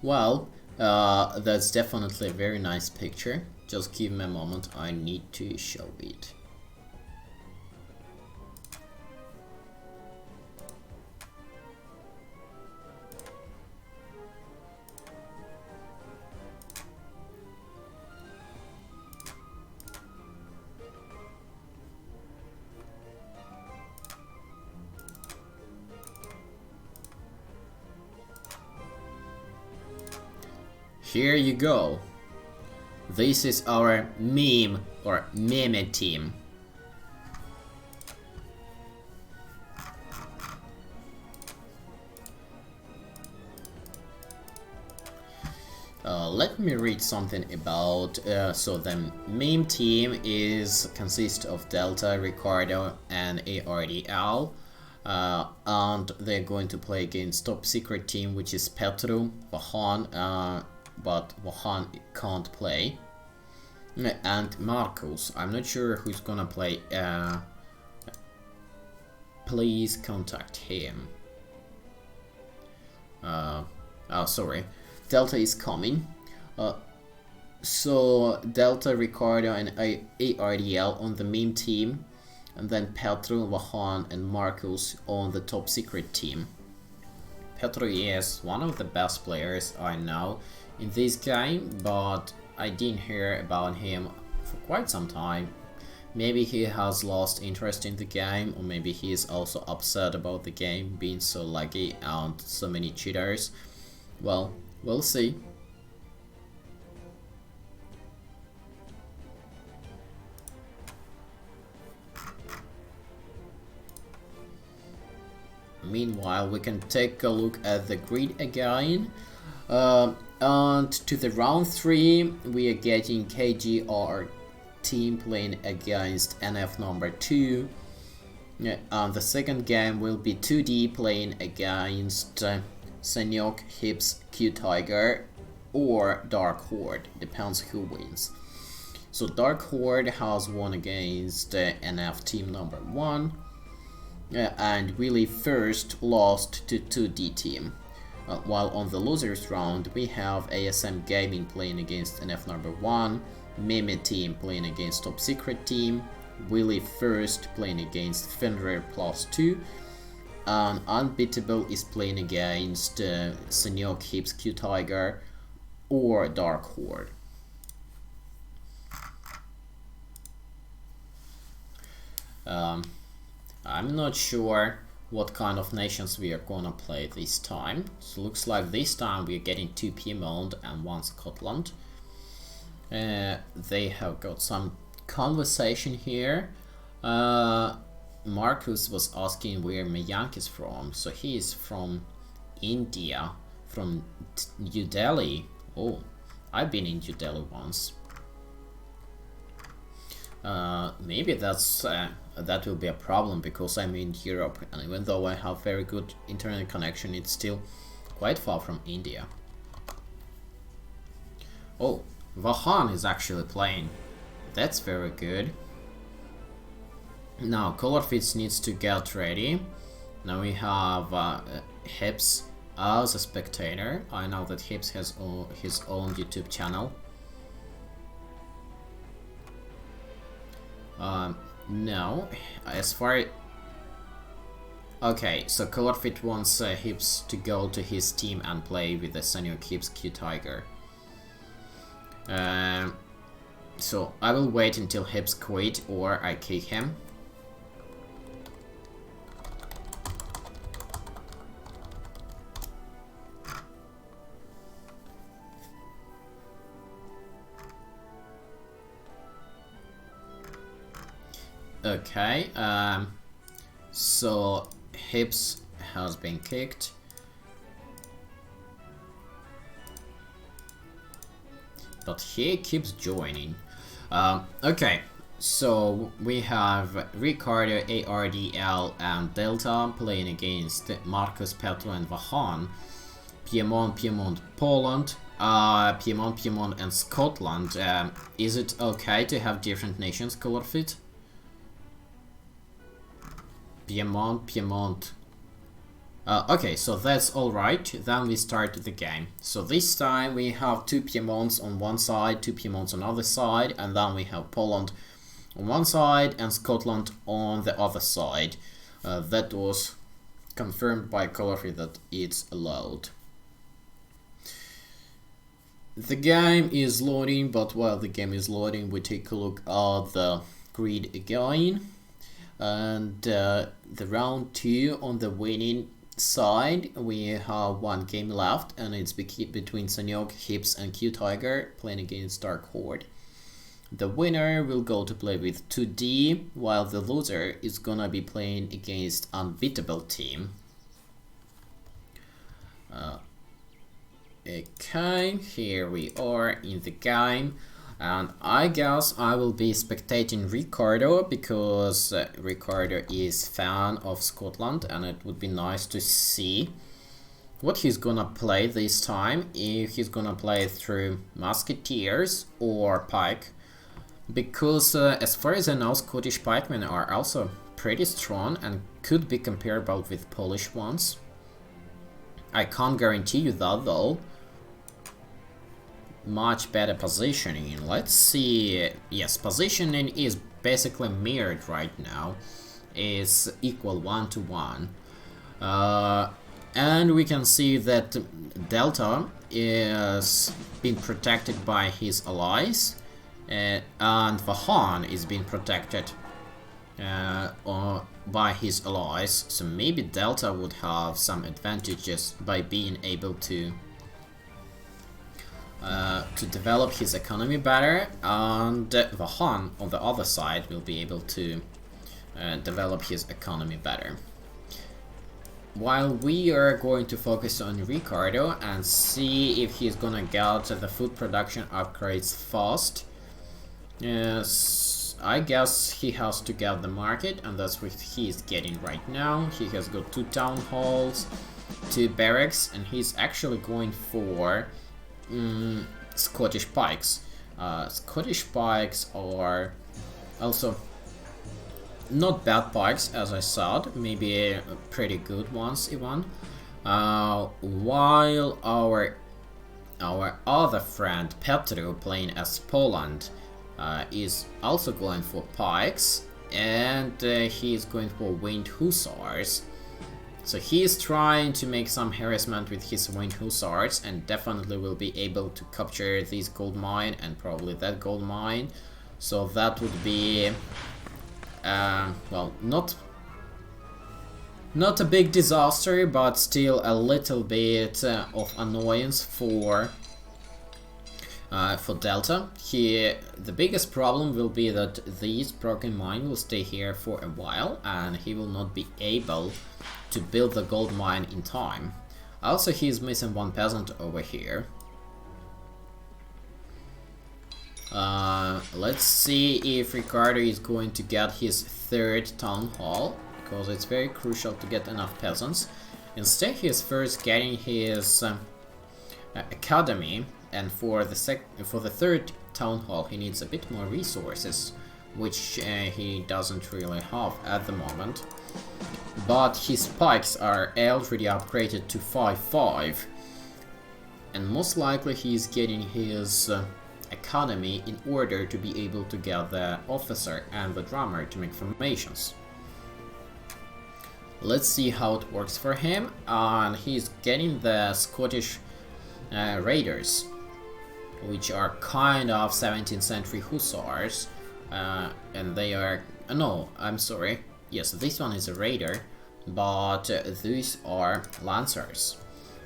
Well, that's definitely a very nice picture. Just give me a moment, I need to show it. Here you go. This is our meme or meme team. Let me read something about. So the meme team consists of Delta, Ricardo, and ARDL. And they're going to play against Top Secret team, which is Petru, Vahan, but Vahan can't play, and Marcus. I'm not sure who's gonna play. Please contact him. Oh, sorry. Delta is coming. So Delta, Ricardo, and ARDL on the meme team, and then Petru, Vahan, and Marcus on the Top Secret team. Petro is one of the best players I know in this game, but I didn't hear about him for quite some time. Maybe he has lost interest in the game, or maybe he is also upset about the game being so laggy and so many cheaters. Well, we'll see. Meanwhile, we can take a look at the grid again. And to the round 3, we are getting KGR team playing against NF number 2. And the second game will be 2D playing against Senyok, Hips, Q Tiger, or Dark Horde. Depends who wins. So Dark Horde has won against NF team number 1. And Willy first lost to 2D team. While on the losers round we have ASM Gaming playing against NF number 1, Meme team playing against Top Secret team, Willy first playing against Fenrir plus 2, and Unbeatable is playing against Senyok, Hips, Q Tiger, or Dark Horde. I'm not sure what kind of nations we are gonna play this time. So looks like this time we are getting 2 Piedmont and 1 Scotland. They have got some conversation here. Marcus was asking where Mayank is from. So he is from India, from New Delhi. Oh, I've been in New Delhi once. Maybe that will be a problem because I'm in Europe, and even though I have very good internet connection, it's still quite far from India. Oh, Vahan is actually playing. That's very good. Now Colorfits needs to get ready. Now we have Hips as a spectator. I know that Hips has his own YouTube channel. No, as far... Okay, so Colorfit wants Hips to go to his team and play with the Senyok Hips Q Tiger. So I will wait until Hips quit or I kick him. Okay, so Hips has been kicked. But he keeps joining. Okay, so we have Ricardo, ARDL, and Delta playing against Marcus, Petro, and Vahan. Piedmont, Poland. Piedmont, and Scotland. Is it okay to have different nations color fit? Piedmont. Okay, so that's alright. Then we start the game. So this time we have 2 Piemonts on one side, 2 Piemonts on the other side, and then we have Poland on one side and Scotland on the other side. That was confirmed by Colorfit that it's allowed. The game is loading, but while the game is loading, we take a look at the grid again. And the round 2 on the winning side, we have 1 game left, and it's between Senyok, Hips, and Q Tiger playing against Dark Horde. The winner will go to play with 2D, while the loser is gonna be playing against Unbeatable team. Okay, here we are in the game. And I guess I will be spectating Ricardo because Ricardo is fan of Scotland, and it would be nice to see what he's gonna play this time, if he's gonna play through Musketeers or Pike, because as far as I know, Scottish pikemen are also pretty strong and could be comparable with Polish ones. I can't guarantee you that though. Much better positioning. Let's see. Yes, positioning is basically mirrored right now. It's equal 1-to-1. And And we can see that Delta is being protected by his allies, and Vahan is being protected by his allies. So maybe Delta would have some advantages by being able to develop his economy better, and Vahan on the other side will be able to develop his economy better. While we are going to focus on Ricardo and see if he's gonna get the food production upgrades fast. Yes, I guess he has to get the market, and that's what he's getting right now. He has got 2 town halls, 2 barracks, and he's actually going for Scottish pikes. Scottish pikes are also not bad pikes, as I said, maybe pretty good ones even. While our other friend Petro, playing as Poland, is also going for pikes, and he's going for Winged Hussars. So he is trying to make some harassment with his Winged Hussars, and definitely will be able to capture this gold mine and probably that gold mine. So that would be well, not a big disaster, but still a little bit of annoyance for Delta. The biggest problem will be that this broken mine will stay here for a while, and he will not be able to build the gold mine in time. Also, he's missing 1 peasant over here. Let's see if Ricardo is going to get his 3rd town hall, because it's very crucial to get enough peasants. Instead, he is first getting his academy, and for the 3rd town hall he needs a bit more resources, which he doesn't really have at the moment. But his pikes are already upgraded to 5-5, and most likely he's getting his academy in order to be able to get the officer and the drummer to make formations. Let's see how it works for him, and he's getting the Scottish raiders, which are kind of 17th century hussars, and they are no, I'm sorry, yes, this one is a raider, but these are lancers.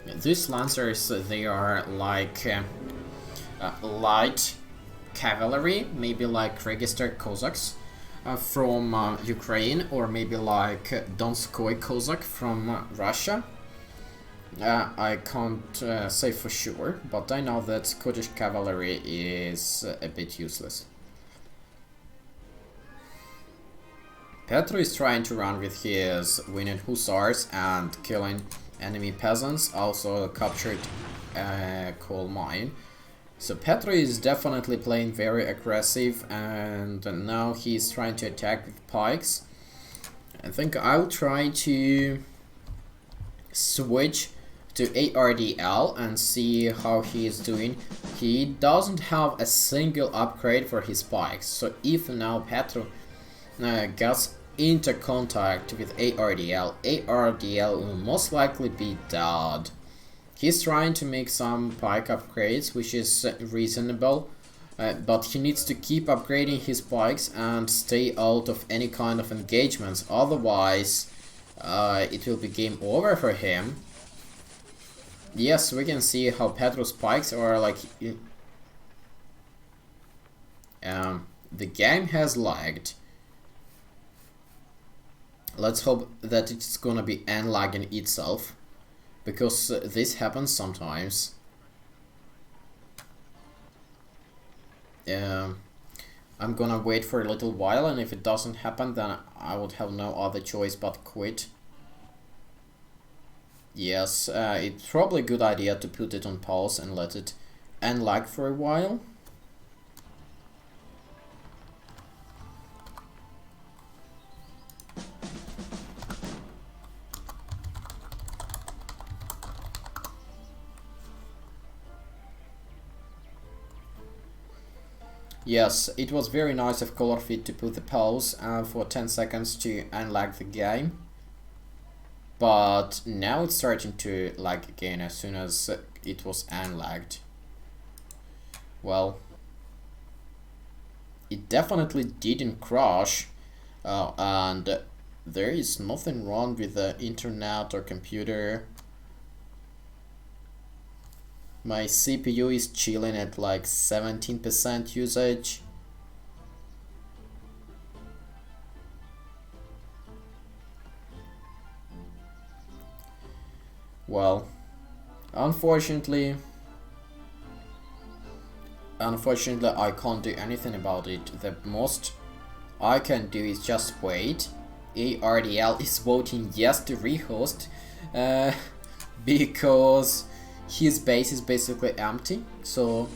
These lancers, they are like light cavalry, maybe like registered Cossacks from Ukraine, or maybe like Donskoy Cossack from Russia. I can't say for sure, but I know that Scottish cavalry is a bit useless. Petro is trying to run with his Winged Hussars and killing enemy peasants, also captured coal mine. So Petro is definitely playing very aggressive, and now he's trying to attack with pikes. I think I'll try to switch to ARDL and see how he is doing. He doesn't have a single upgrade for his pikes, so if now Petro gets into contact with ARDL, ARDL will most likely be dead. He's trying to make some pike upgrades, which is reasonable, but he needs to keep upgrading his pikes and stay out of any kind of engagements, otherwise it will be game over for him. Yes, we can see how Petro's pikes are like... the game has lagged. Let's hope that it's gonna be unlagging itself, because this happens sometimes. I'm gonna wait for a little while, and if it doesn't happen, then I would have no other choice but quit. Yes, it's probably a good idea to put it on pause and let it unlag for a while. Yes, it was very nice of Colorfit to put the pause for 10 seconds to unlag the game. but now it's starting to lag again as soon as it was unlagged. Well, it definitely didn't crash, and there is nothing wrong with the internet or computer. My CPU is chilling at like 17% usage. Well, unfortunately I can't do anything about it. The most I can do is just wait. ARDL is voting yes to rehost, because his base is basically empty. So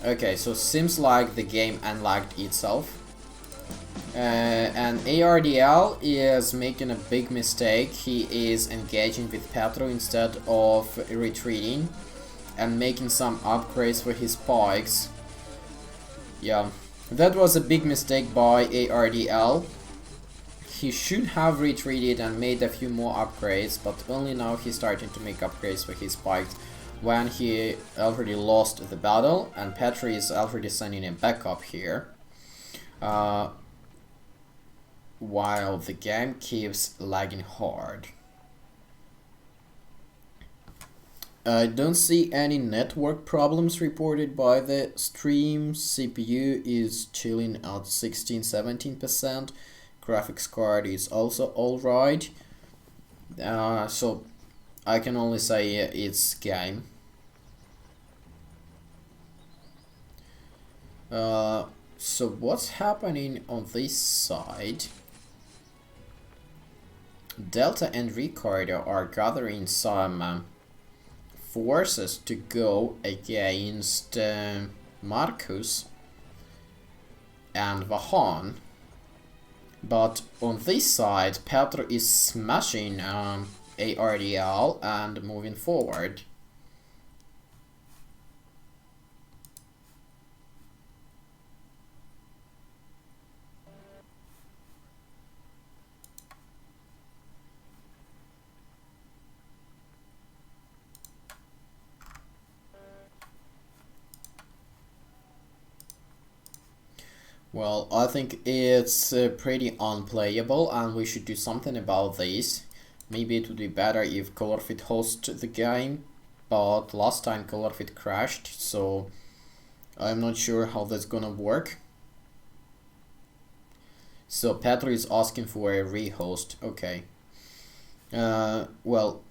okay, so seems like the game unlocked itself. And ARDL is making a big mistake. He is engaging with Petro instead of retreating and making some upgrades for his spikes. Yeah, that was a big mistake by ARDL. He should have retreated and made a few more upgrades, but only now he's starting to make upgrades for his spikes when he already lost the battle, and Petro is already sending a backup here. While the game keeps lagging hard. I don't see any network problems reported by the stream. CPU is chilling at 16-17%. Graphics card is also alright. So I can only say it's game. So what's happening on this side? Delta and Ricardo are gathering some forces to go against Marcus and Vahan, but on this side Petro is smashing ARDL and moving forward. Well, I think it's pretty unplayable and we should do something about this. Maybe it would be better if Colorfit hosts the game, but last time Colorfit crashed, so I'm not sure how that's gonna work. So Petro is asking for a rehost. Okay. Well,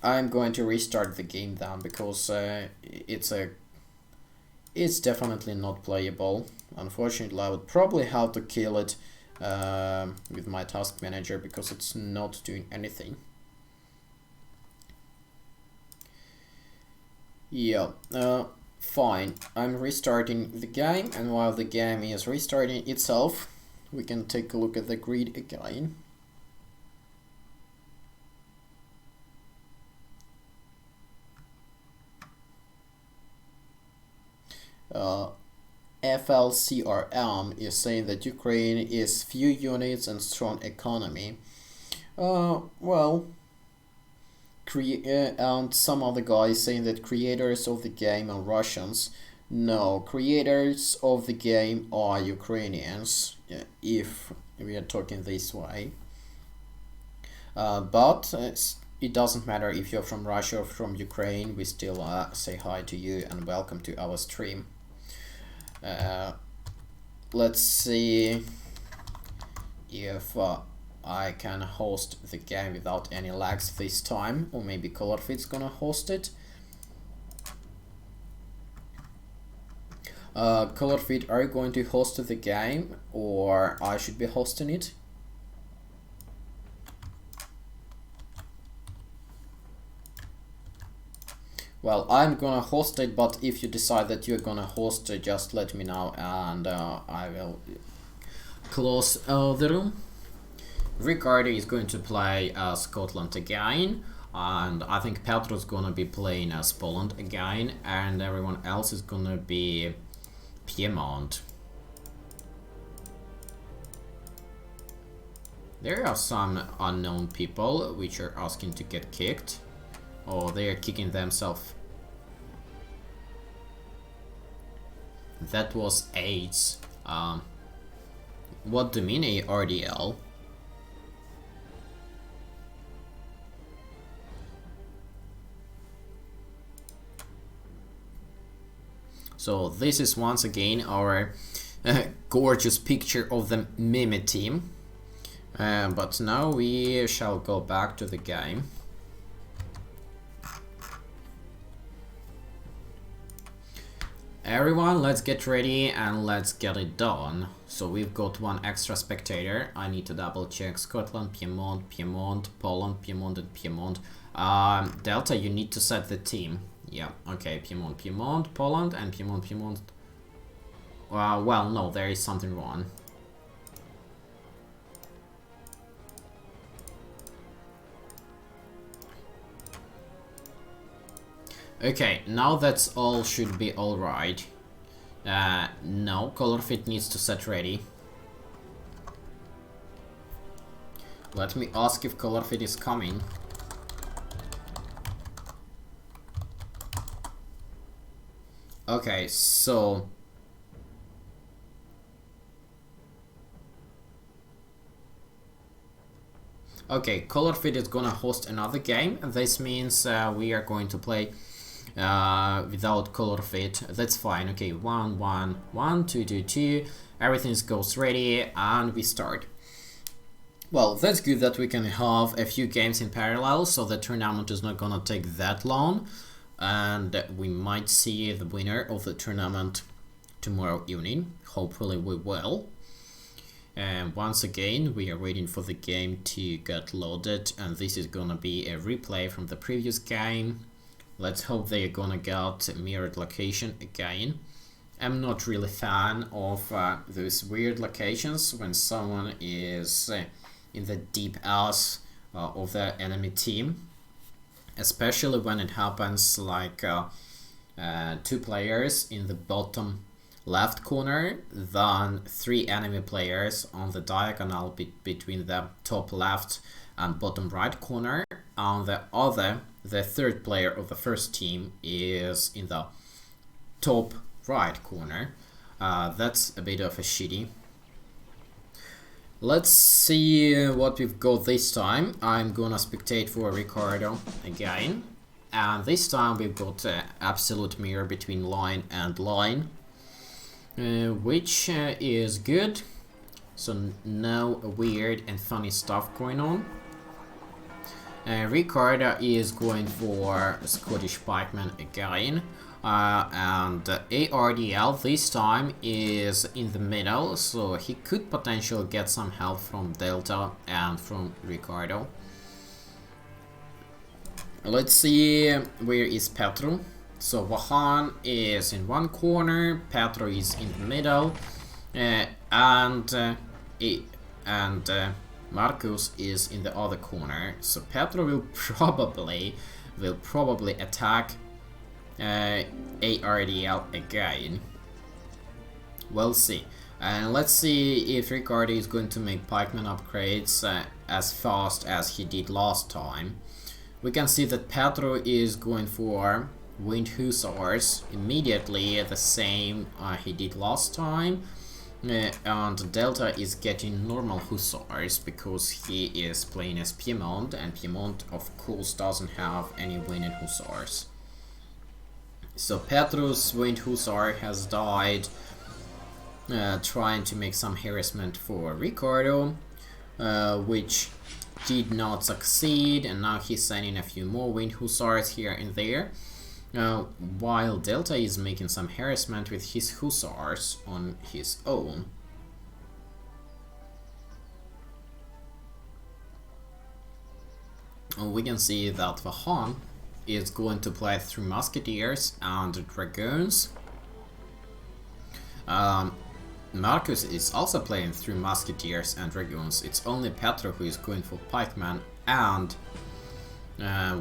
I'm going to restart the game then, because it's definitely not playable. Unfortunately, I would probably have to kill it with my task manager because it's not doing anything. Yeah, fine. I'm restarting the game, and while the game is restarting itself, we can take a look at the grid again. FLCRM is saying that Ukraine is few units and strong economy. Well, and some other guys saying that creators of the game are Russians. No, creators of the game are Ukrainians, if we are talking this way. But it doesn't matter if you're from Russia or from Ukraine, we still say hi to you and welcome to our stream. Let's see if I can host the game without any lags this time, or maybe Colorfit's gonna host it. Colorfit, are you going to host the game, or I should be hosting it? Well, I'm gonna host it, but if you decide that you're gonna host it, just let me know and I will close the room. Ricardo is going to play Scotland again, and I think Petro's gonna be playing as Poland again, and everyone else is gonna be Piedmont. There are some unknown people which are asking to get kicked. Or they are kicking themselves. That was AIDS. What do you mean ARDL? So this is once again our gorgeous picture of the meme team. But now we shall go back to the game. Everyone, let's get ready and let's get it done. So we've got one extra spectator. I need to double check Scotland, Piedmont, Poland, Piedmont and Piedmont. Delta, you need to set the team. Yeah, okay, Piedmont, Poland and Piedmont. Well, no, there is something wrong. Okay, now that's all should be alright. No, color fit needs to set ready. Let me ask if color fit is coming. Okay, so... Okay, color fit is gonna host another game. This means we are going to play without color fit. That's fine. Okay, 1 1 1 2 2 2. Everything goes ready and we start. Well, that's good that we can have a few games in parallel, so the tournament is not gonna take that long, and we might see the winner of the tournament tomorrow evening. Hopefully we will. And once again, we are waiting for the game to get loaded, and this is gonna be a replay from the previous game. Let's hope they're gonna get mirrored location again. I'm not really a fan of those weird locations when someone is in the deep ass of the enemy team. Especially when it happens like 2 players in the bottom left corner, then 3 enemy players on the diagonal between the top left and bottom right corner, and the third player of the first team is in the top right corner. That's a bit of a shitty. Let's see what we've got this time. I'm gonna spectate for Ricardo again, and this time we've got absolute mirror between line and line, which is good. So no weird and funny stuff going on. Ricardo is going for Scottish Pikeman again, and ARDL this time is in the middle, so he could potentially get some help from Delta and from Ricardo. Let's see, where is Petro? So Vahan is in one corner, Petro is in the middle, and Marcus is in the other corner. So Petro will probably attack ARDL again. We'll see. And let's see if Ricardo is going to make pikeman upgrades as fast as he did last time. We can see that Petro is going for Wind Hussars immediately, the same he did last time. And Delta is getting normal Hussars because he is playing as Piedmont, and Piedmont of course doesn't have any Winged Hussars. So Petro's Wind Hussar has died trying to make some harassment for Ricardo, which did not succeed, and now he's sending a few more Wind Hussars here and there. While Delta is making some harassment with his Hussars on his own. We can see that Vahan is going to play through Musketeers and Dragoons. Marcus is also playing through Musketeers and Dragoons. It's only Petro who is going for Pikeman and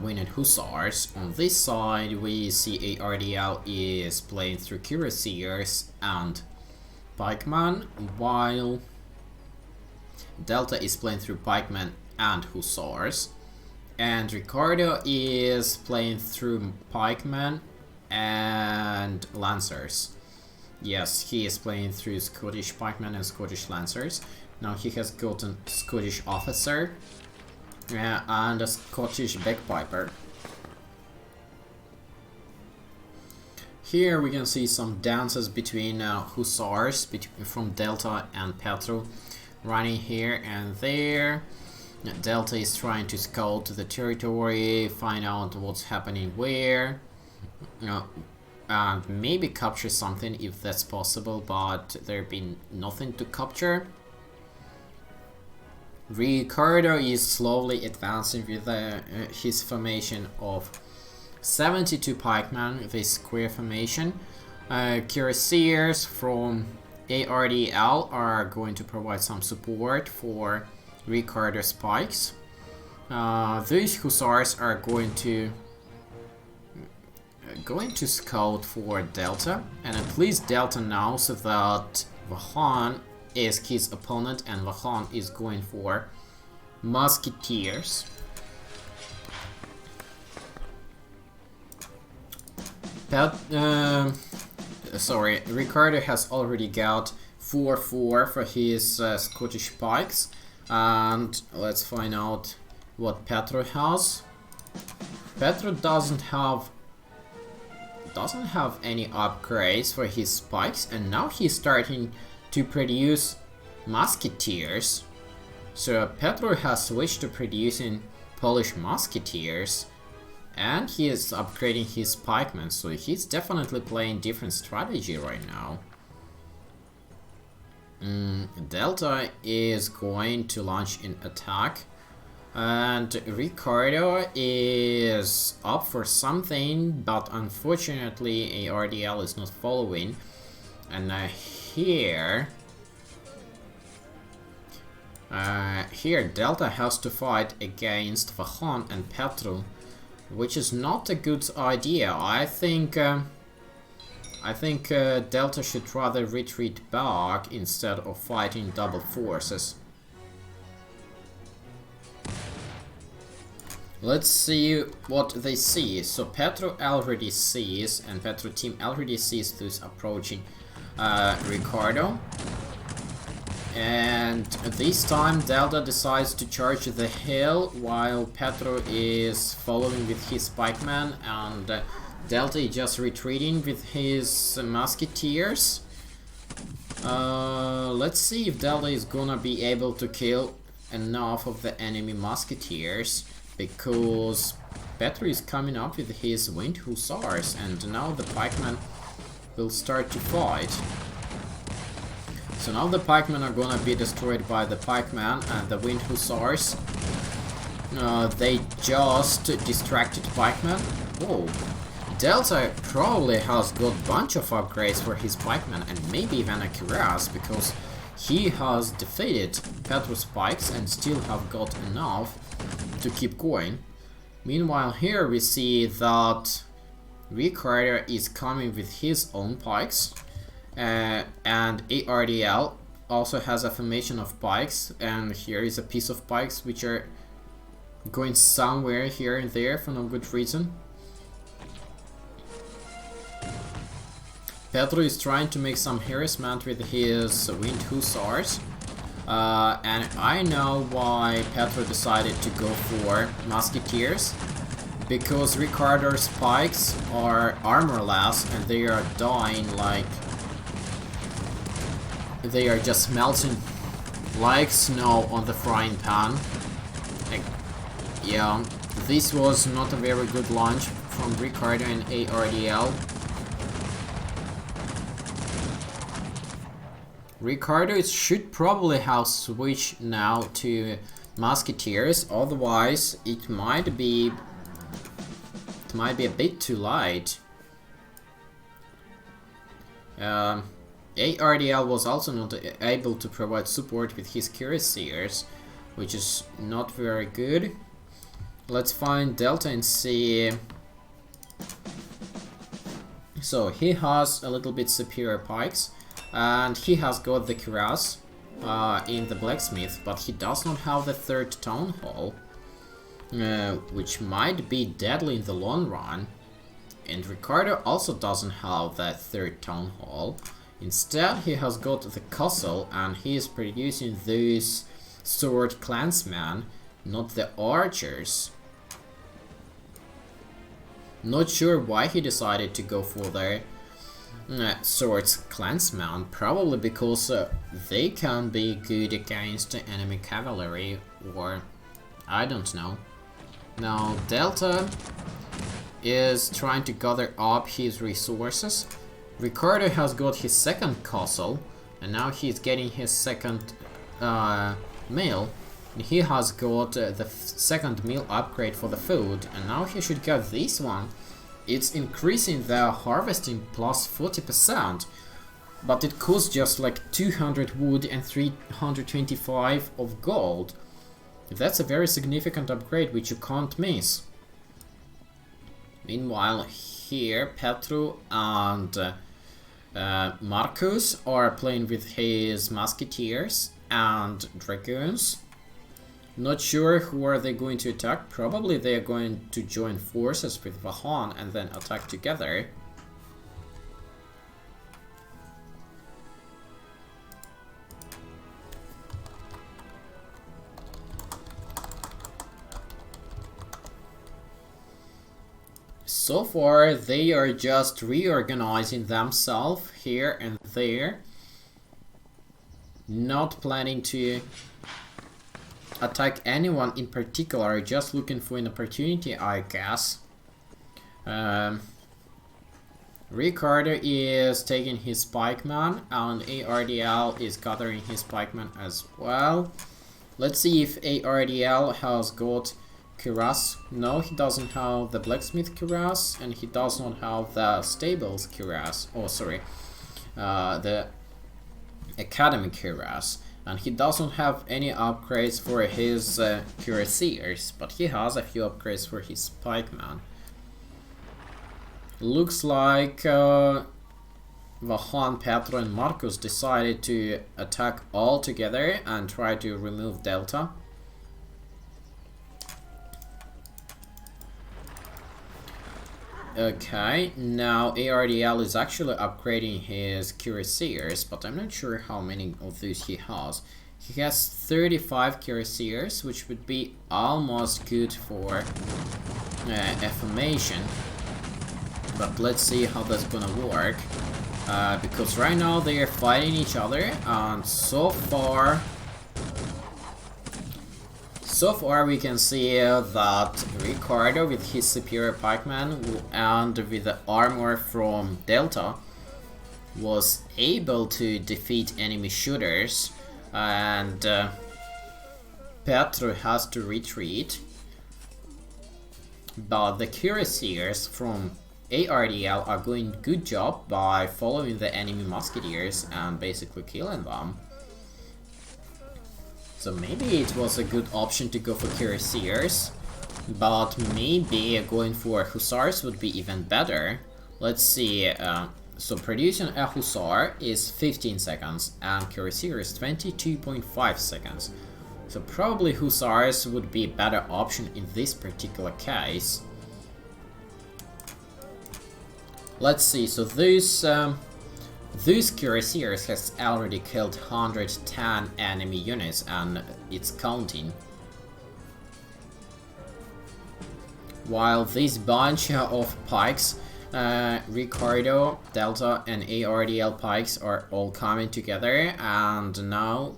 Winged Hussars. On this side we see ARDL is playing through Cuirassiers and Pikeman, while Delta is playing through pikemen and hussars, and Ricardo is playing through pikemen and lancers. Yes, he is playing through Scottish pikemen and Scottish lancers. Now he has got a Scottish officer and a Scottish bagpiper. Here we can see some dances between hussars from Delta and Petro, running here and there. Delta is trying to scout the territory, find out what's happening where, and maybe capture something if that's possible, but there been nothing to capture. Ricardo is slowly advancing with his formation of 72 pikemen, this square formation. Corsairs from ARDL are going to provide some support for Ricardo's pikes. These hussars are going to scout for Delta, and at least Delta knows that Vahan is his opponent and Vahan is going for musketeers. Ricardo has already got 4-4 for his Scottish pikes, and let's find out what Petro has. Petro doesn't have any upgrades for his pikes, and now he's starting to produce musketeers. So Petro has switched to producing Polish musketeers, and he is upgrading his pikemen, so he's definitely playing different strategy right now. Delta is going to launch an attack, and Ricardo is up for something, but unfortunately ARDL is not following. And here Delta has to fight against Vahan and Petro, which is not a good idea. I think Delta should rather retreat back instead of fighting double forces. Let's see what they see. So Petro already sees, and Petro team already sees this approaching Ricardo. And this time Delta decides to charge the hill while Petro is following with his pikemen, and Delta is just retreating with his musketeers. Let's see if Delta is gonna be able to kill enough of the enemy musketeers, because Petro is coming up with his wind hussars, and now the pikemen will start to fight. So now the pikemen are gonna be destroyed by the pikemen and the wind hussars. They just distracted pikemen. Whoa. Delta probably has got a bunch of upgrades for his pikemen, and maybe even a cuirass, because he has defeated Petro's pikes and still have got enough to keep going. Meanwhile, here we see that Ricardo is coming with his own pikes, and ARDL also has a formation of pikes, and here is a piece of pikes which are going somewhere here and there for no good reason. Petro is trying to make some harassment with his wind hussars, and I know why Petro decided to go for musketeers, because Ricardo's pikes are armorless and they are dying like... they are just melting like snow on the frying pan. Like, yeah, this was not a very good launch from Ricardo and ARDL. Ricardo should probably have switched now to musketeers, otherwise it might be a bit too late. ARDL was also not able to provide support with his cuirassiers, which is not very good. Let's find Delta and see. So he has a little bit superior pikes, and he has got the cuirass. in the blacksmith, but he does not have the third town hall, which might be deadly in the long run. And Ricardo also doesn't have that third town hall. Instead, he has got the castle, and he is producing those sword clansmen, not the archers. Not sure why he decided to go for the swords clansmen. Probably because they can be good against enemy cavalry, or I don't know. Now Delta is trying to gather up his resources. Ricardo has got his second castle, and now he's getting his second meal. He has got the second meal upgrade for the food, and now he should get this one. It's increasing the harvesting plus 40%, but it costs just like 200 wood and 325 of gold. That's a very significant upgrade which you can't miss. Meanwhile, here Petru and Marcus are playing with his musketeers and dragoons. Not sure who are they going to attack. Probably they are going to join forces with Vahan and then attack together. So far, they are just reorganizing themselves here and there. Not planning to attack anyone in particular, just looking for an opportunity, I guess. Ricardo is taking his pikeman, and ARDL is gathering his pikeman as well. Let's see if ARDL has got cuirass. No, he doesn't have the blacksmith cuirass, and he does not have the stables cuirass. Oh, sorry, the academy cuirass. And he doesn't have any upgrades for his cuirassiers, but he has a few upgrades for his pikeman. Looks like Vahan, Petro and Marcus decided to attack all together and try to remove Delta. Okay, now ARDL is actually upgrading his cuirassiers, but I'm not sure how many of those he has. He has 35 cuirassiers, which would be almost good for affirmation. But let's see how that's gonna work. Because right now they are fighting each other, and so far we can see that Ricardo with his superior pikeman and with the armor from Delta was able to defeat enemy shooters, and Petro has to retreat. But the cuirassiers from ARDL are doing a good job by following the enemy musketeers and basically killing them. So maybe it was a good option to go for cuirassiers, but maybe going for hussars would be even better. Let's see, so producing a hussar is 15 seconds and cuirassier is 22.5 seconds. So probably hussars would be a better option in this particular case. Let's see, so those cuirassiers has already killed 110 enemy units, and it's counting. While this bunch of pikes, Ricardo, Delta and ARDL pikes are all coming together, and now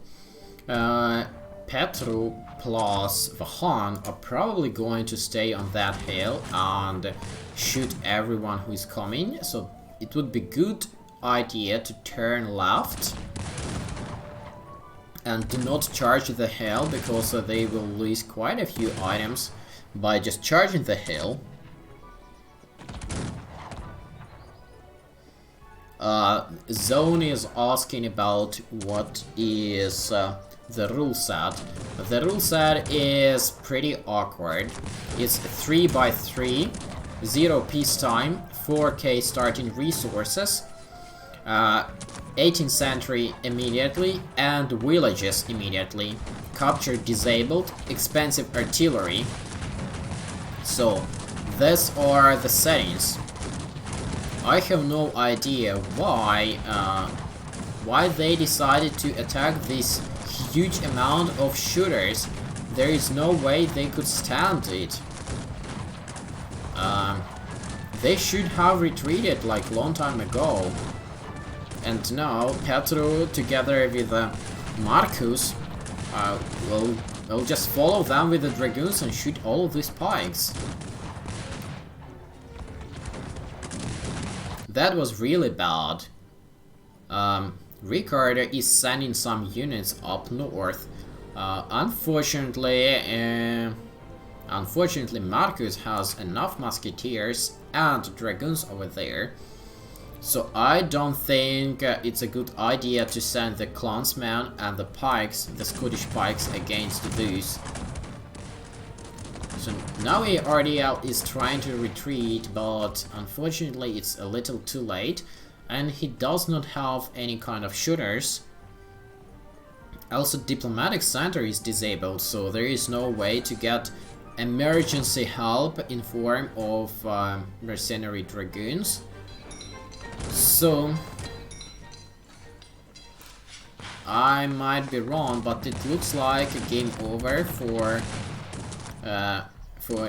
Petru plus Vahan are probably going to stay on that hill and shoot everyone who is coming. So it would be good idea to turn left and do not charge the hill, because they will lose quite a few items by just charging the hill. Zone is asking about what is the rule set. The rule set is pretty awkward. It's 3x3, 0 peacetime, 4k starting resources, 18th century immediately, and villages immediately. Capture disabled, expensive artillery. So, these are the settings. I have no idea why they decided to attack this huge amount of shooters. There is no way they could stand it. They should have retreated like long time ago. And now Petro, together with Marcus, will just follow them with the dragoons and shoot all of these pikes. That was really bad. Ricardo is sending some units up north. Unfortunately, Marcus has enough musketeers and dragoons over there. So I don't think it's a good idea to send the clansmen and the pikes, the Scottish pikes, against these. So now ARDL is trying to retreat, but unfortunately it's a little too late, and he does not have any kind of shooters. Also, diplomatic center is disabled, so there is no way to get emergency help in form of mercenary dragoons. So I might be wrong, but it looks like a game over for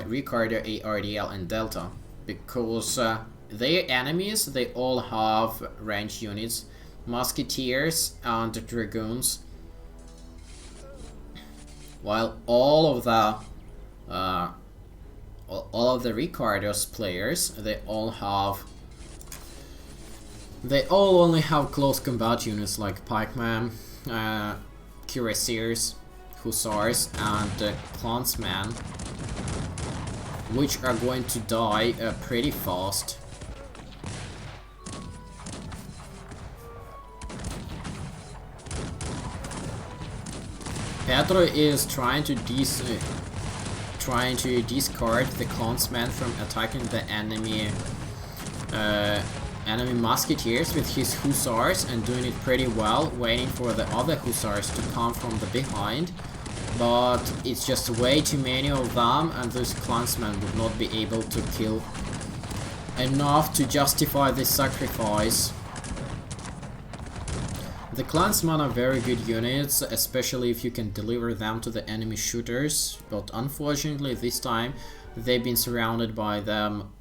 Ricardo, ARDL, and Delta, because their enemies, they all have ranged units, musketeers and dragoons, while all of the Ricardo's players, they all only have close combat units like pikemen, cuirassiers, hussars, and clansmen, which are going to die pretty fast. Pedro is trying to discard the clansmen from attacking the enemy musketeers with his hussars, and doing it pretty well, waiting for the other hussars to come from the behind. But it's just way too many of them, and those clansmen would not be able to kill enough to justify this sacrifice. The clansmen are very good units, especially if you can deliver them to the enemy shooters, but unfortunately this time they've been surrounded by them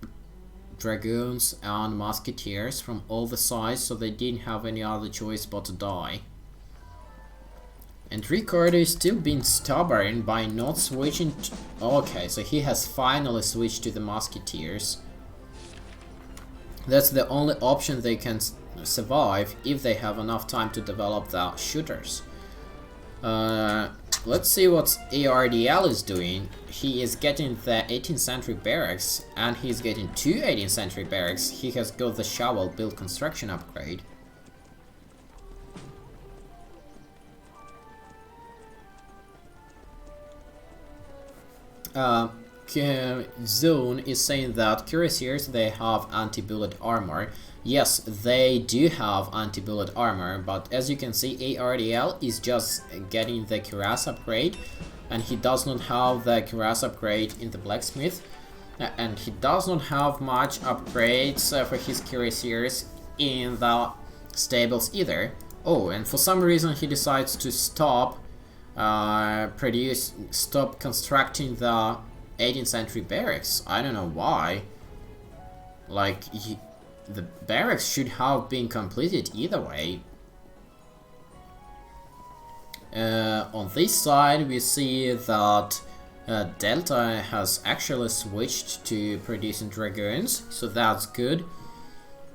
dragoons and musketeers from all the sides, so they didn't have any other choice but to die. And Ricardo is still being stubborn by not switching okay, so he has finally switched to the musketeers. That's the only option they can survive if they have enough time to develop the shooters. Let's see what ARDL is doing. He is getting the 18th century barracks, and he's getting 2 18th century barracks. He has got the shovel build construction upgrade. Zone is saying that cuirassiers, they have anti-bullet armor. Yes, they do have anti-bullet armor, but as you can see, ARDL is just getting the cuirass upgrade, and he does not have the cuirass upgrade in the blacksmith, and he does not have much upgrades for his cuirassiers in the stables either. Oh, and for some reason he decides to stop constructing the 18th century barracks. I don't know why. Like, the barracks should have been completed either way. On this side we see that Delta has actually switched to producing dragoons, so that's good.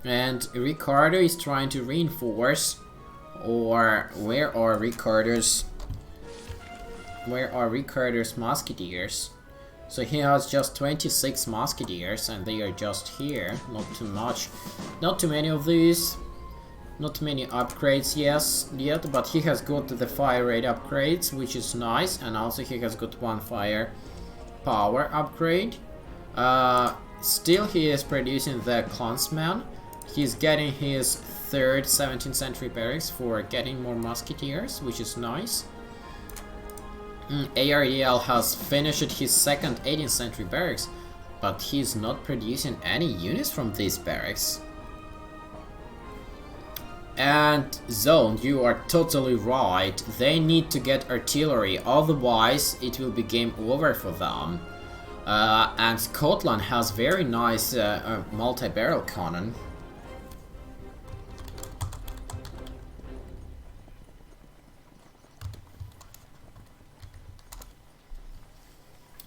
And Ricardo is trying to reinforce, or where are Ricardo's musketeers? So he has just 26 musketeers, and they are just here. Not too much, not too many of these, not too many upgrades yet, but he has got the fire rate upgrades, which is nice, and also he has got 1 fire power upgrade. Still he is producing the clansmen, He's getting his third 17th century barracks for getting more musketeers, which is nice. ARDL has finished his second 18th century barracks, but he's not producing any units from these barracks. And Zone, you are totally right. They need to get artillery, otherwise it will be game over for them. And Scotland has very nice multi-barrel cannon.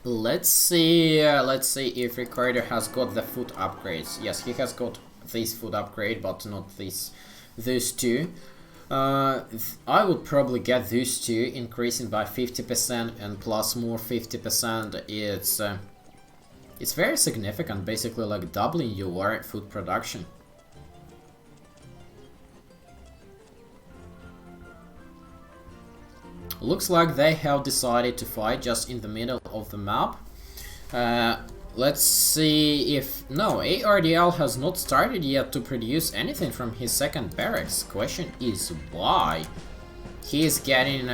Let's see if Ricardo has got the foot upgrades. Yes, he has got this foot upgrade, but not these two. I would probably get these two, increasing by 50% and plus more 50%. It's very significant, basically like doubling your food production. Looks like they have decided to fight just in the middle of the map. Let's see if... No, ARDL has not started yet to produce anything from his second barracks. Question is why? He is getting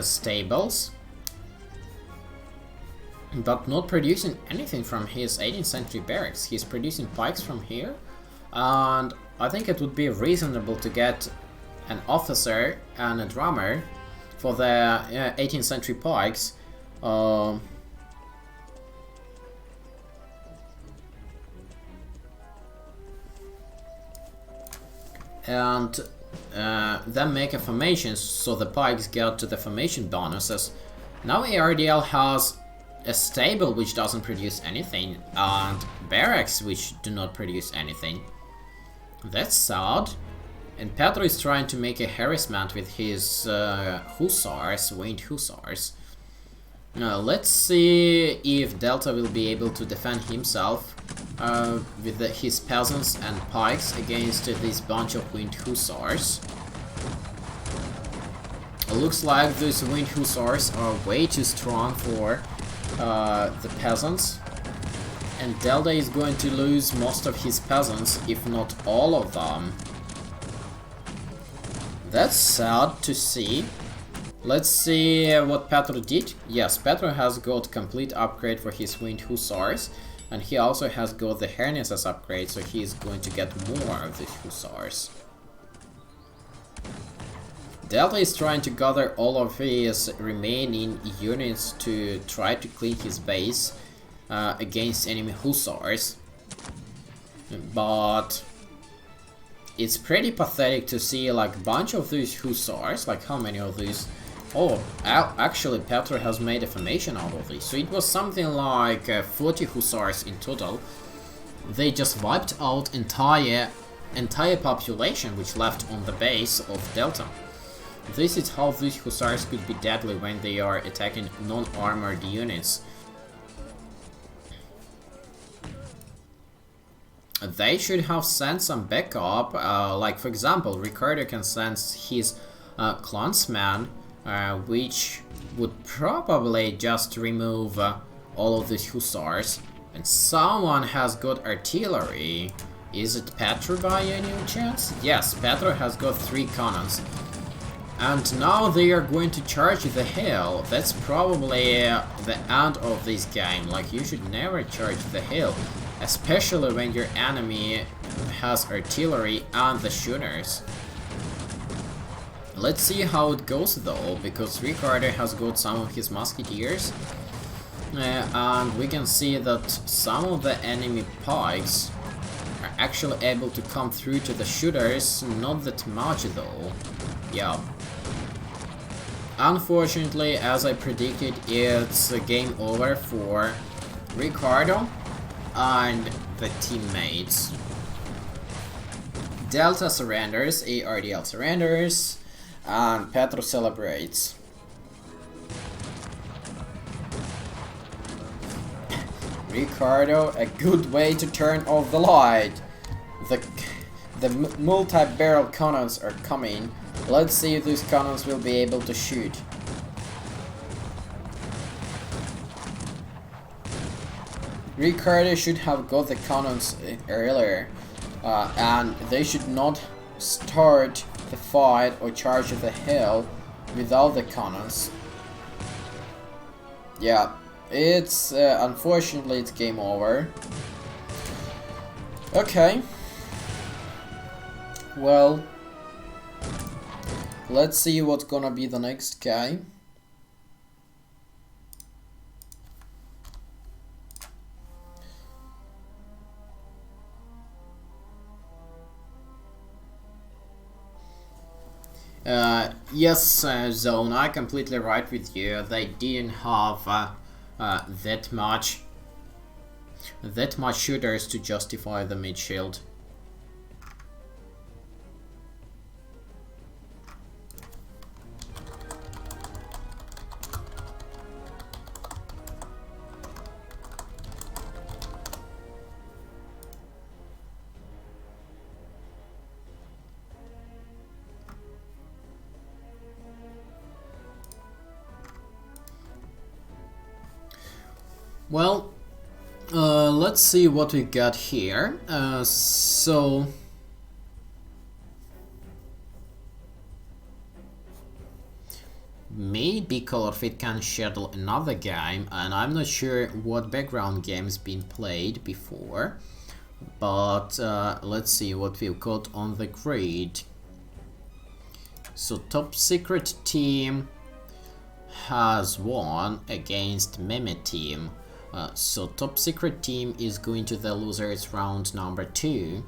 stables, but not producing anything from his 18th century barracks. He's producing pikes from here, and I think it would be reasonable to get an officer and a drummer for the 18th century pikes. And then make a formation so the pikes get to the formation bonuses. Now ARDL has a stable which doesn't produce anything and barracks which do not produce anything. That's sad. And Petro is trying to make a harassment with his hussars, winged hussars. Let's see if Delta will be able to defend himself with his peasants and pikes against this bunch of winged hussars. Looks like these winged hussars are way too strong for the peasants. And Delta is going to lose most of his peasants, if not all of them. That's sad to see. Let's see what Petro did. Yes, Petro has got complete upgrade for his winged hussars, and he also has got the harnesses upgrade, so he is going to get more of these hussars. Delta is trying to gather all of his remaining units to try to clean his base against enemy hussars, but it's pretty pathetic to see like a bunch of these hussars. Like how many of these? Oh, actually Petro has made a formation out of these, so it was something like 40 hussars in total. They just wiped out entire population which left on the base of Delta. This is how these hussars could be deadly when they are attacking non-armored units. They should have sent some backup, like for example, Ricardo can send his clansman, which would probably just remove all of these hussars. And someone has got artillery. Is it Petro by any chance? Yes, Petro has got 3 cannons. And now they are going to charge the hill. That's probably the end of this game. Like, you should never charge the hill, especially when your enemy has artillery and the shooters. Let's see how it goes though, because Ricardo has got some of his musketeers. And we can see that some of the enemy pikes are actually able to come through to the shooters, not that much though. Yeah. Unfortunately, as I predicted, it's a game over for Ricardo and the teammates. Delta surrenders, ARDL surrenders, and Petro celebrates. Ricardo, a good way to turn off the light. The multi-barrel cannons are coming. Let's see if these cannons will be able to shoot. Ricardo should have got the cannons earlier. and they should not start the fight or charge the hill without the cannons. Yeah, it's unfortunately it's game over. Okay. Well, let's see what's gonna be the next game. Yes, Zone, I completely right with you. They didn't have that much shooters to justify the mid shield. Well, let's see what we got here. So maybe Colorfit can schedule another game, and I'm not sure what background games been played before, but let's see what we've got on the grid. So Top Secret team has won against Meme team. So Top Secret team is going to the losers round number 2.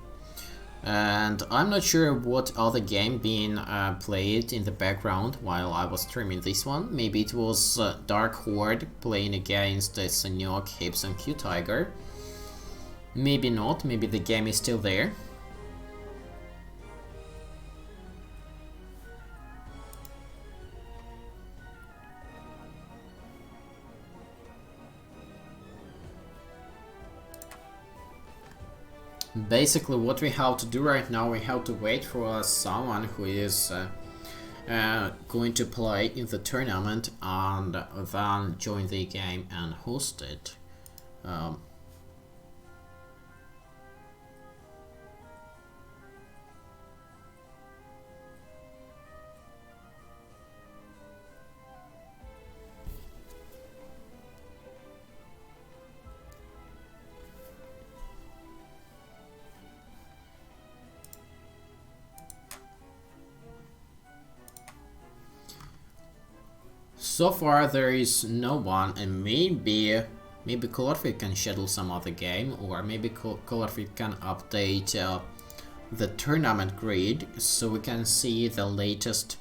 And I'm not sure what other game being played in the background while I was streaming this one. Maybe it was Dark Horde playing against Sanyok, Hips and Q-Tiger. Maybe not, maybe the game is still there. Basically what we have to do right now, we have to wait for someone who is going to play in the tournament and then join the game and host it. So far there is no one, and maybe Colorfit can schedule some other game, or maybe Colorfit can update the tournament grid so we can see the latest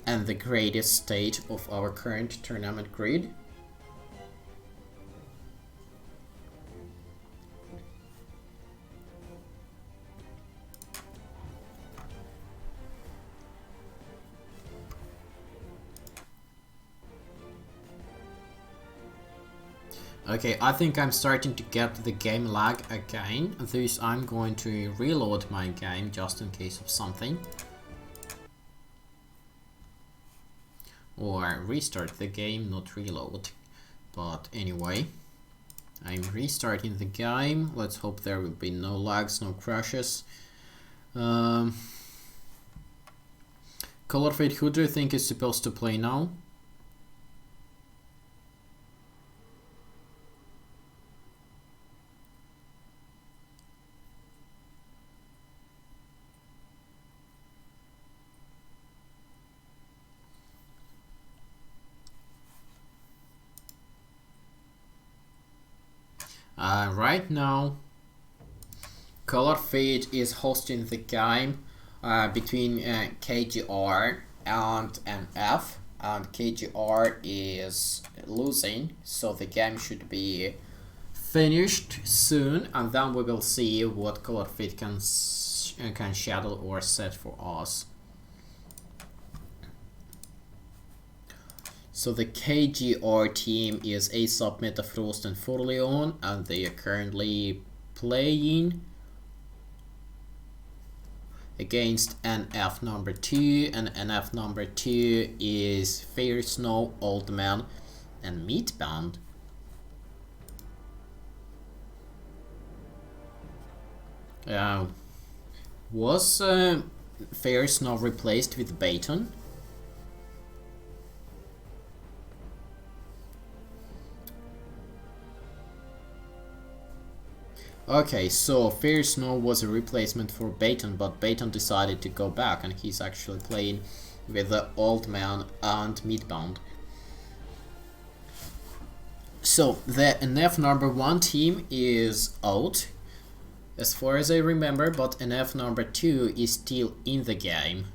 and the greatest state of our current tournament grid. Okay, I think I'm starting to get the game lag again, thus I'm going to reload my game just in case of something. Or restart the game, not reload. But anyway, I'm restarting the game. Let's hope there will be no lags, no crashes. Colorfit, who do you think is supposed to play now? Right now, Colorfit is hosting the game between KGR and NF, and KGR is losing, so the game should be finished soon, and then we will see what Colorfit can schedule or set for us. So the KGR team is Aesop, Metafrost and Forleon, and they are currently playing against NF number 2, and NF number 2 is Fair Snow, Old Man and Meatband. Was Fair Snow replaced with Baton? Okay, so Fair Snow was a replacement for Baton, but Baton decided to go back, and he's actually playing with the Old Man and Midbound. So the NF number 1 team is out, as far as I remember, but NF number 2 is still in the game.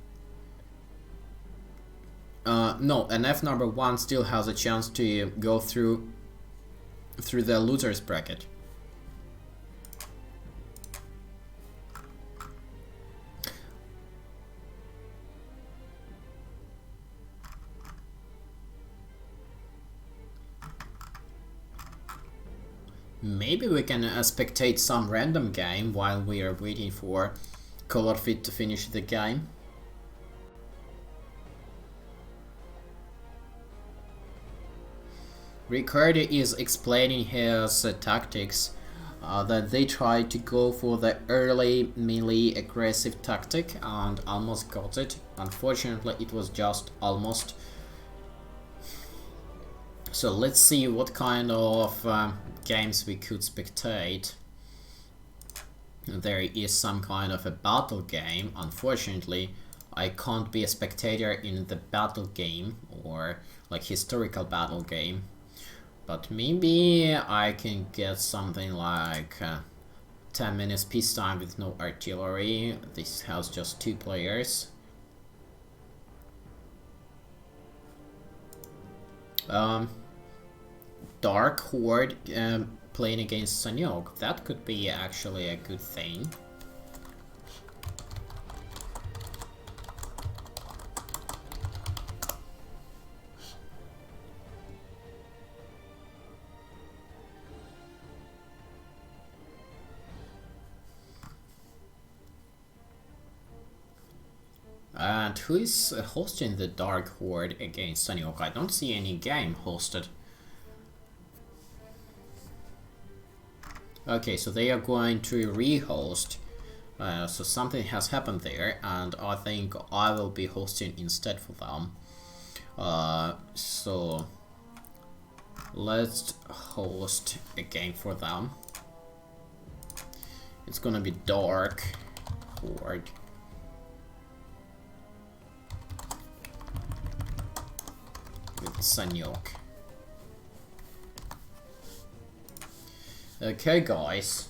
No, NF number 1 still has a chance to go through the losers bracket. Maybe we can spectate some random game while we are waiting for Colorfit to finish the game. Ricardo is explaining his tactics, that they tried to go for the early melee aggressive tactic and almost got it. Unfortunately, it was just almost. So let's see what kind of games we could spectate. There is some kind of a battle game. Unfortunately, I can't be a spectator in the battle game or like historical battle game. But maybe I can get something like 10 minutes peacetime with no artillery. This has just 2 players. Dark Horde playing against Sanyok. That could be actually a good thing. And who is hosting the Dark Horde against Sanyok? I don't see any game hosted. Okay, so they are going to rehost. So something has happened there, and I think I will be hosting instead for them. So let's host a game for them. It's gonna be Dark Horde. With Sanyok. Okay guys,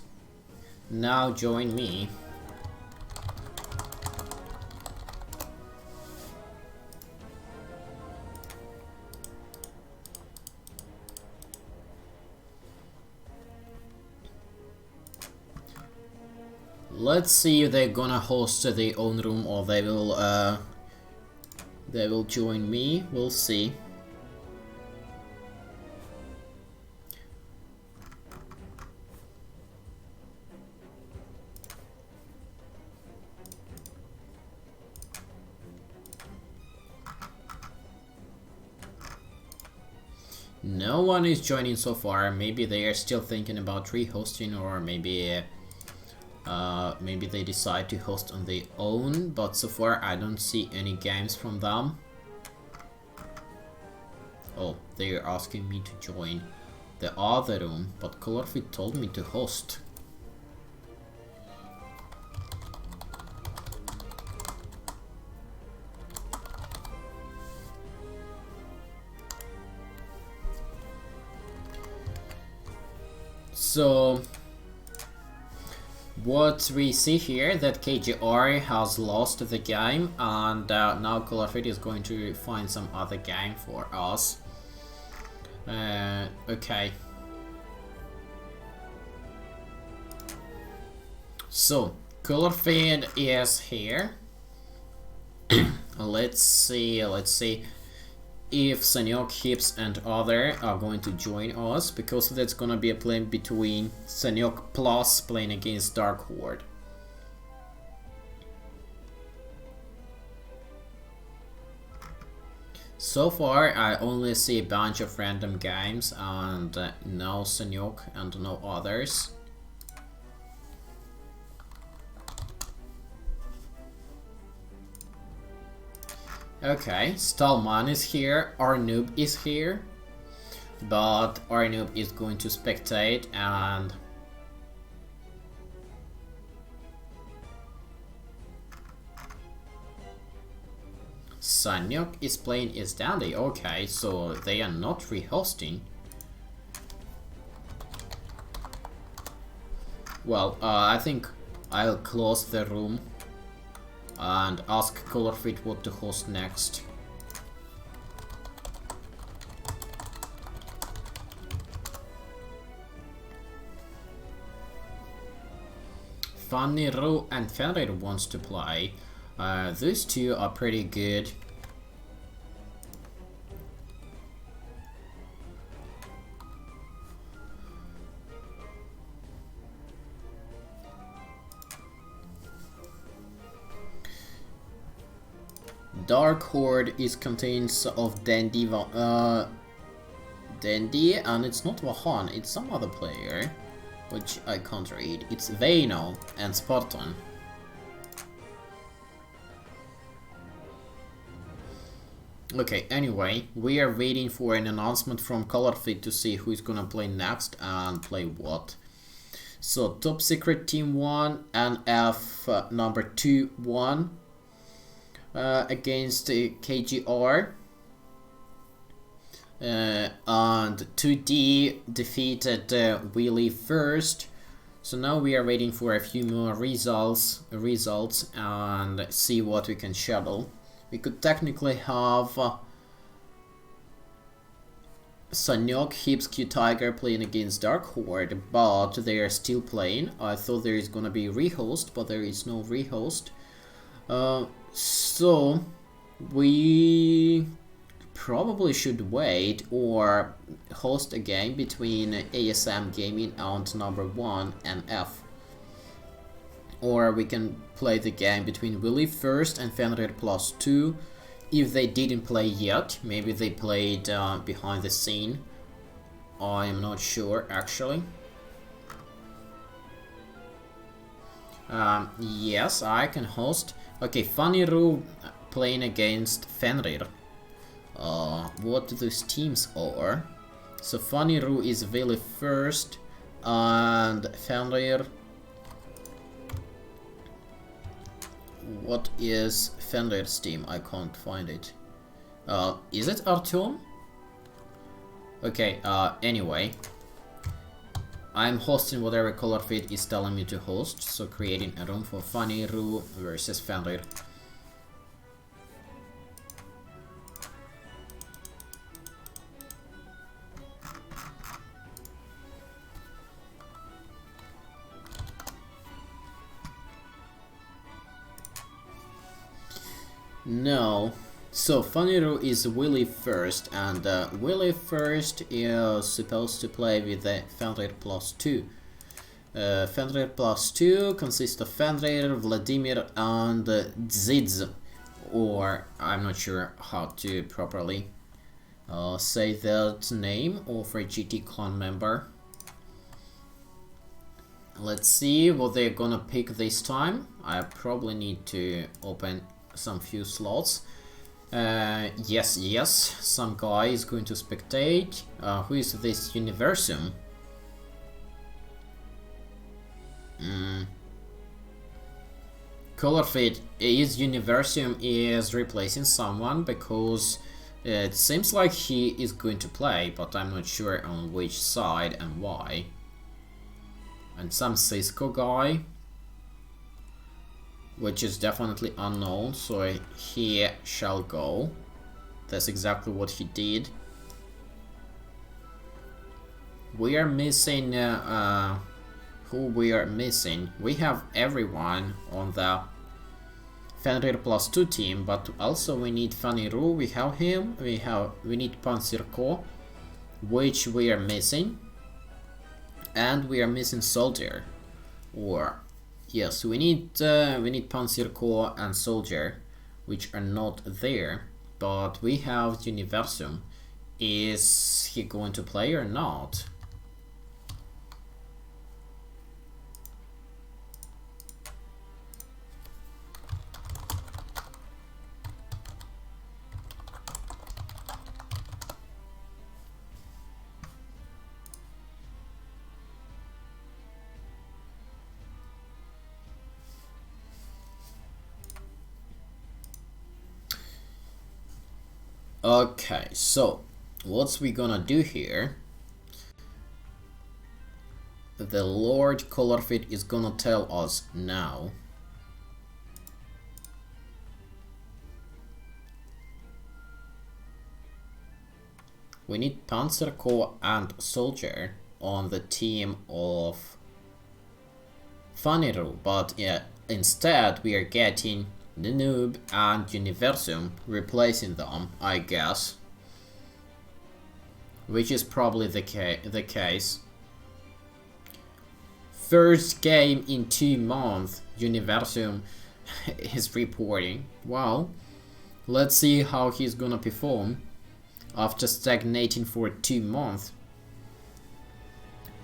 now join me. Let's see if they're gonna host their own room or they will join me. We'll see. No one is joining so far. Maybe they are still thinking about rehosting, or maybe maybe they decide to host on their own, but so far I don't see any games from them. Oh, they are asking me to join the other room, but Colorfit told me to host. So what we see here, that KGR has lost the game, and now Colorfit is going to find some other game for us. Okay. So Colorfit is here. Let's see if Sanyok, Hips and other are going to join us, because that's gonna be a play between Sanyok plus playing against Dark Horde. So far I only see a bunch of random games and no Sanyok and no others. Okay, Stallman is here, Arnub is here, but Arnub is going to spectate and Sanyok is playing is Dandy. Okay, so they are not rehosting. Well, I think I'll close the room and ask Colorfit what to host next. Fanny Ru and Fenrir wants to play. These two are pretty good. Dark Horde is contains of Dandy, Dandy, and it's not Vahan, it's some other player, which I can't read. It's Vano and Spartan. Okay, anyway, we are waiting for an announcement from Colorfit to see who is gonna play next and play what. So, Top Secret Team 1 and F number 2-1 against KGR. And 2D defeated Willy first. So now we are waiting for a few more results and see what we can schedule. We could technically have Sanyok, Hips, Q Tiger playing against Dark Horde, but they are still playing. I thought there is gonna be rehost, but there is no rehost. So we probably should wait or host a game between ASM Gaming and number 1 and F. Or we can play the game between Willy first and Fenrir plus 2. If they didn't play yet, maybe they played behind the scene. I am not sure actually. Yes, I can host. Okay, Faniru playing against Fenrir. What those teams are. So Faniru is Willy first and Fenrir. What is Fenrir's team? I can't find it. Is it Artyom? Okay, anyway. I'm hosting whatever Colorfit is telling me to host, so creating a room for Faniru versus Fenrir. No. So Faniru is Willy first, and Willy first is supposed to play with the Fenrir plus 2. Fenrir plus 2 consists of Fenrir, Vladimir, and Dzidz, or I'm not sure how to properly say that name of a GT clan member. Let's see what they're gonna pick this time. I probably need to open some few slots. Yes, some guy is going to spectate. Who is this Universum? Colorfit is Universum is replacing someone because it seems like he is going to play, but I'm not sure on which side and why. And some Cisco guy, which is definitely unknown, so he shall go. That's exactly what he did. We are missing who we are missing. We have everyone on the Fenrir plus 2 team, but also we need Faniru, we have him, we need Pansirko, which we are missing. And we are missing Soldier. Or yes, we need Pansirko and Soldier, which are not there, but we have Universum. Is he going to play or not? Okay, so what's we gonna do here? The Lord Colorfit is gonna tell us now. We need Panzer Corps and Soldier on the team of Faniru, but yeah, instead we are getting the Noob and Universum replacing them, I guess. Which is probably the case. First game in 2 months, Universum is reporting. Wow. Let's see how he's gonna perform after stagnating for 2 months.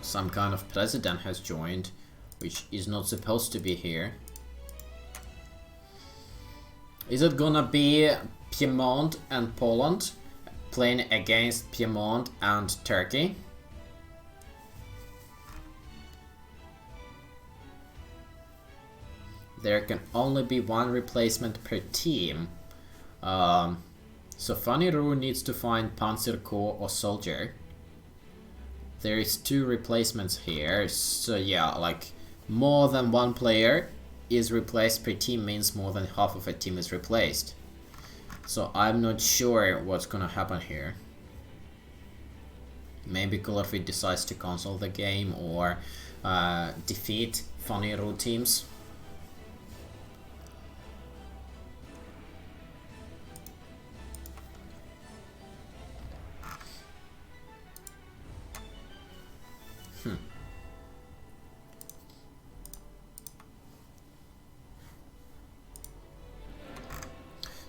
Some kind of president has joined, which is not supposed to be here. Is it gonna be Piedmont and Poland playing against Piedmont and Turkey? There can only be 1 replacement per team. So Faniru needs to find Panzer Corps or Soldier. There is 2 replacements here, so yeah, like more than 1 player is replaced per team means more than half of a team is replaced. So I'm not sure what's gonna happen here. Maybe Colorfit decides to cancel the game or defeat Faniru teams.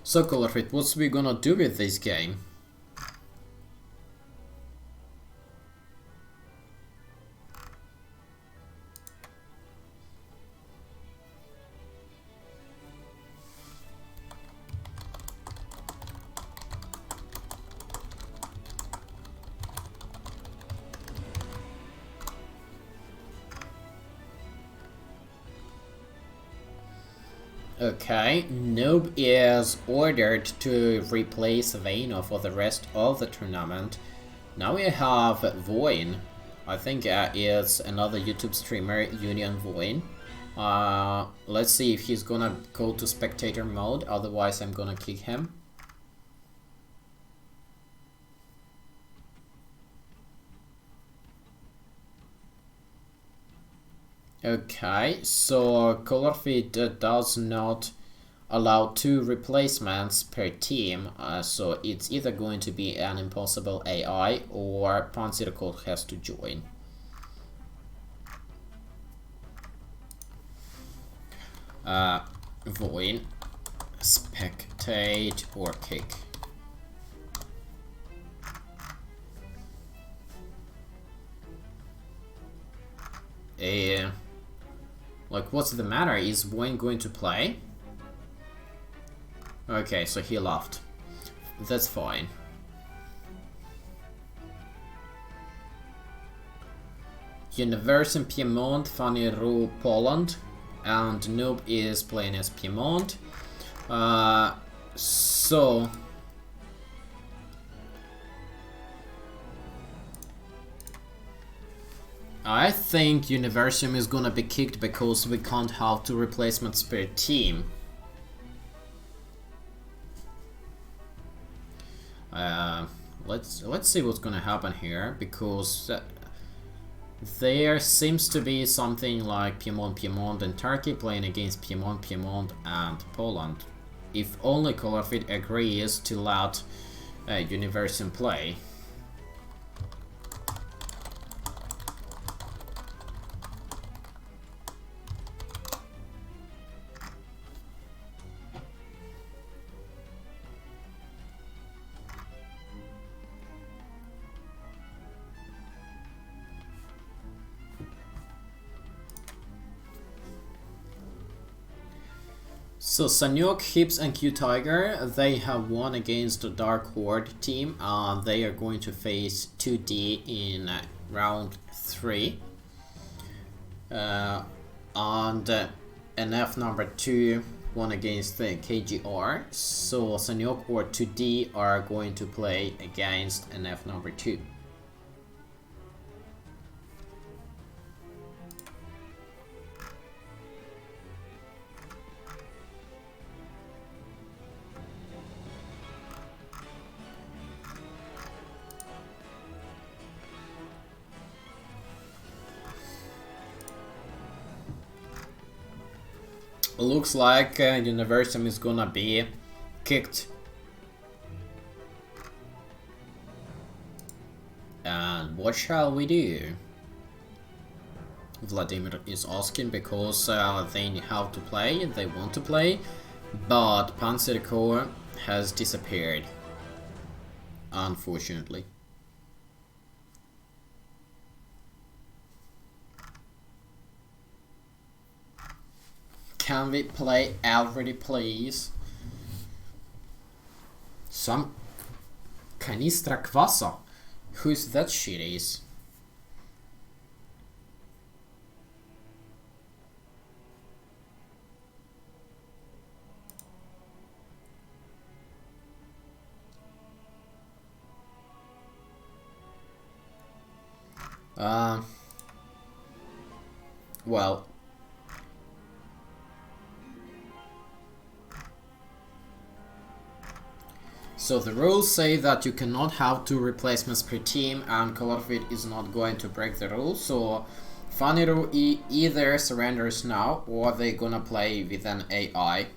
So Colorfit, what's we gonna do with this game? Okay, Noob is ordered to replace Vayno for the rest of the tournament. Now we have Voin. I think it's another YouTube streamer, Union Voin. Let's see if he's gonna go to spectator mode, otherwise I'm gonna kick him. Okay, so Colorfit does not allow 2 replacements per team, so it's either going to be an impossible AI or Panzer Corps has to join. Void, spectate or kick. Like, what's the matter? Is Wayne going to play? Okay, so he left. That's fine. Universum Piedmont, Faniru Poland, and Noob is playing as Piedmont. So I think Universum is gonna be kicked because we can't have 2 replacements per team. Let's see what's gonna happen here, because there seems to be something like Piedmont and Turkey playing against Piedmont and Poland. If only Colorfit agrees to let Universum play. So Sanyok, Hips and Q Tiger, they have won against the Dark Horde team. They are going to face 2D in round 3. And NF number 2 one against the KGR. So Sanyok or 2D are going to play against NF number 2. Looks like Universum is gonna be kicked. And what shall we do? Vladimir is asking because they have to play, they want to play, but Panzer Corps has disappeared, unfortunately. Can we play already, please? Some Kanistra Kvasa. Who's that shit is? Well, so the rules say that you cannot have 2 replacements per team, and Colorfit is not going to break the rules. So Faniru either surrenders now or they're gonna play with an AI.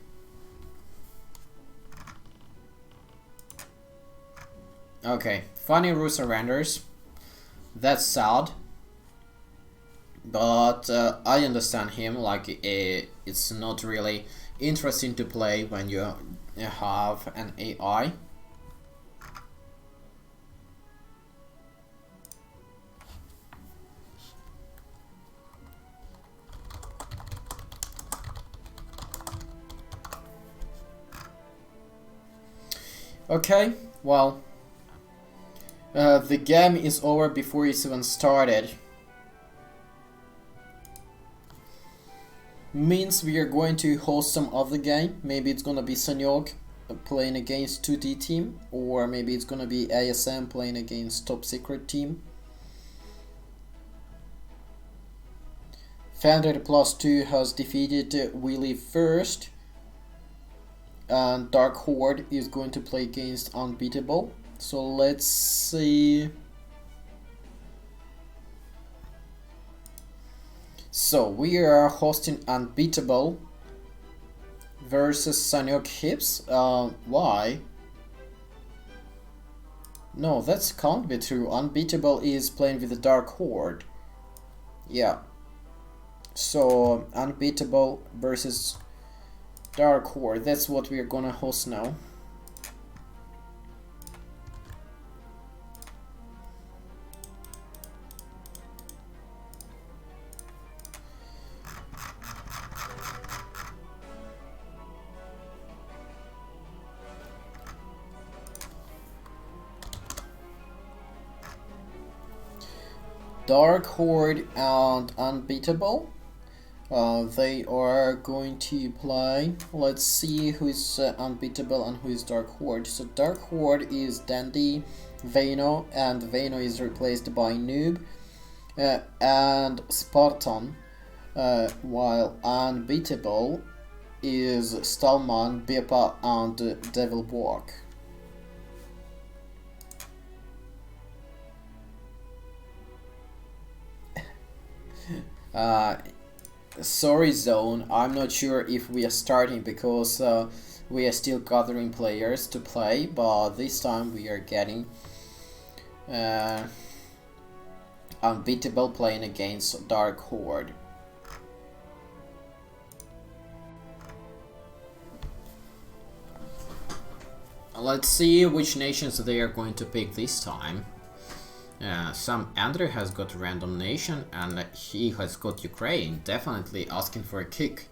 Okay, Faniru surrenders. That's sad, but I understand him. Like it's not really interesting to play when you have an AI. Okay, well, the game is over before it's even started. Means we are going to host some other game. Maybe it's gonna be Sanyog playing against 2D team, or maybe it's gonna be ASM playing against Top Secret team. Fender Plus 2 has defeated Willy first, and Dark Horde is going to play against Unbeatable. So let's see. So we are hosting Unbeatable versus Sanyok Hips. Why? No, that can't be true. Unbeatable is playing with the Dark Horde. Yeah. So Unbeatable versus Dark Horde. That's what we're gonna host now. Dark Horde and Unbeatable. They are going to play. Let's see who is Unbeatable and who is Dark Horde. So Dark Horde is Dandy, Vano, and Vano is replaced by Noob and Spartan, while Unbeatable is Stallman, Bepa, and Devil Borg. Sorry Zone, I'm not sure if we are starting because we are still gathering players to play, but this time we are getting Unbeatable playing against Dark Horde. Let's see which nations they are going to pick this time. Some Andrew has got random nation and he has got Ukraine, definitely asking for a kick.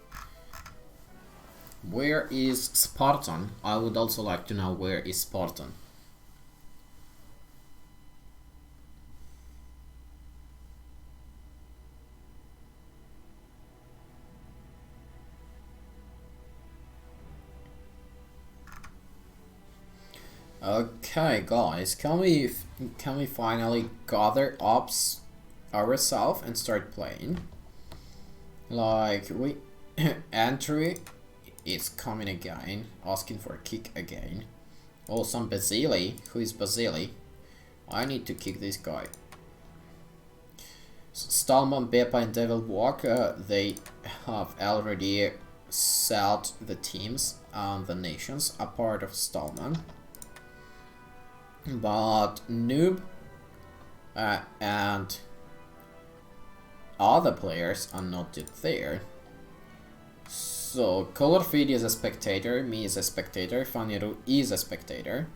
Where is Spartan? I would also like to know where is Spartan. Okay, guys, can we finally gather up ourselves and start playing? Like, we entry is coming again, asking for a kick again. Oh, some Basili. Who is Basili? I need to kick this guy. Stallman, Beppa and Devil Walk, they have already set the teams and the nations a part of Stallman. But Noob and other players are not yet there. So Color Feed is a spectator, me is a spectator, Faniru is a spectator.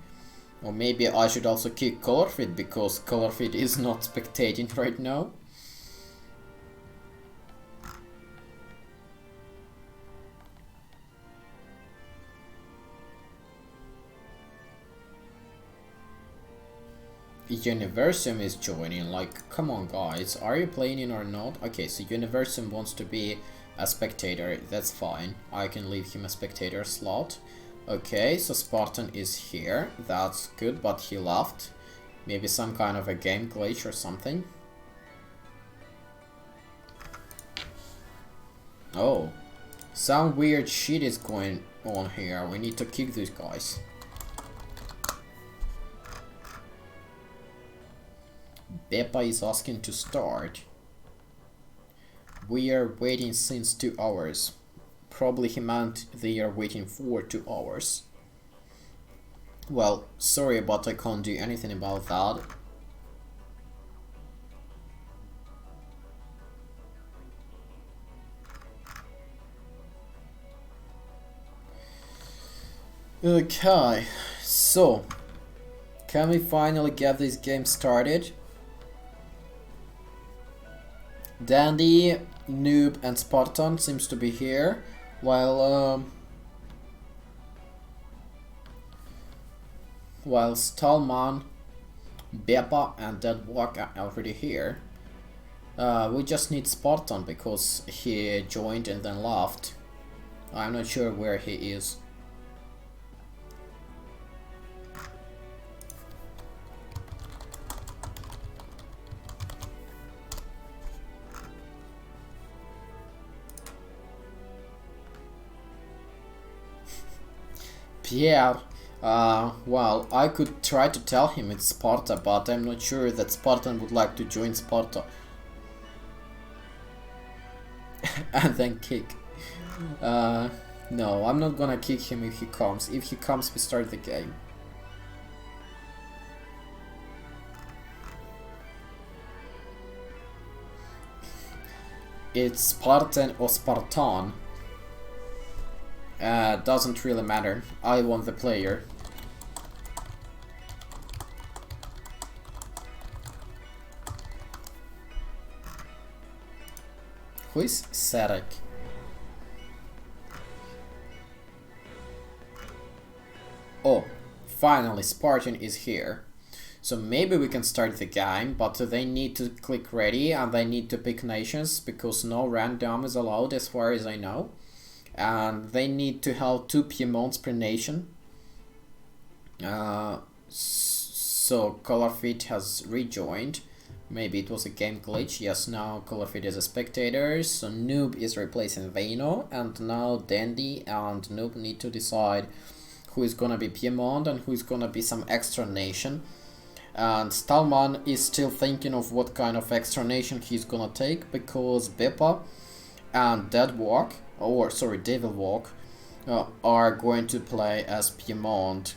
Or maybe I should also kick Color Feed because Color Feed is not spectating right now. Universum is joining, like, come on guys, are you playing in or not? Okay, so Universum wants to be a spectator, that's fine, I can leave him a spectator slot. Okay, so Spartan is here, that's good, but he left. Maybe some kind of a game glitch or something. Oh, some weird shit is going on here, we need to kick these guys. Beppa is asking to start. We are waiting since 2 hours. Probably he meant they are waiting for 2 hours. Well, sorry, but I can't do anything about that. Okay, so can we finally get this game started? Dandy, Noob and Spartan seems to be here, while Stallman, Beppa and Deadwalk are already here. We just need Spartan because he joined and then left. I'm not sure where he is. Pierre, well, I could try to tell him it's Sparta, but I'm not sure that Spartan would like to join Sparta. And then kick. No, I'm not gonna kick him if he comes. If he comes, we start the game. It's Spartan or Spartan. Doesn't really matter. I want the player. Who is Sarek? Oh, finally Spartan is here. So maybe we can start the game, but they need to click ready and they need to pick nations because no random is allowed as far as I know. And they need to have 2 Piemonts per nation. So Colorfit has rejoined. Maybe it was a game glitch. Yes, now Colorfit is a spectator. So Noob is replacing Vano. And now Dandy and Noob need to decide who is gonna be Piemont and who is gonna be some extra nation. And Stallman is still thinking of what kind of extra nation he's gonna take because Beppa and Deadwalk, or sorry, Devil Walk, are going to play as Piemont.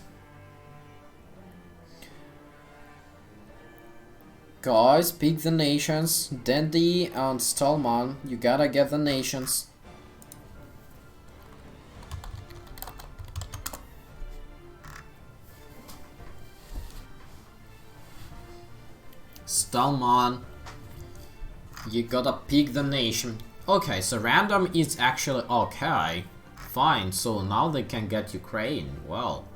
Guys, pick the nations. Dandy and Stallman, you gotta get the nations. Stallman, you gotta pick the nation. Okay, so random is actually okay. Fine, so now they can get Ukraine. Well,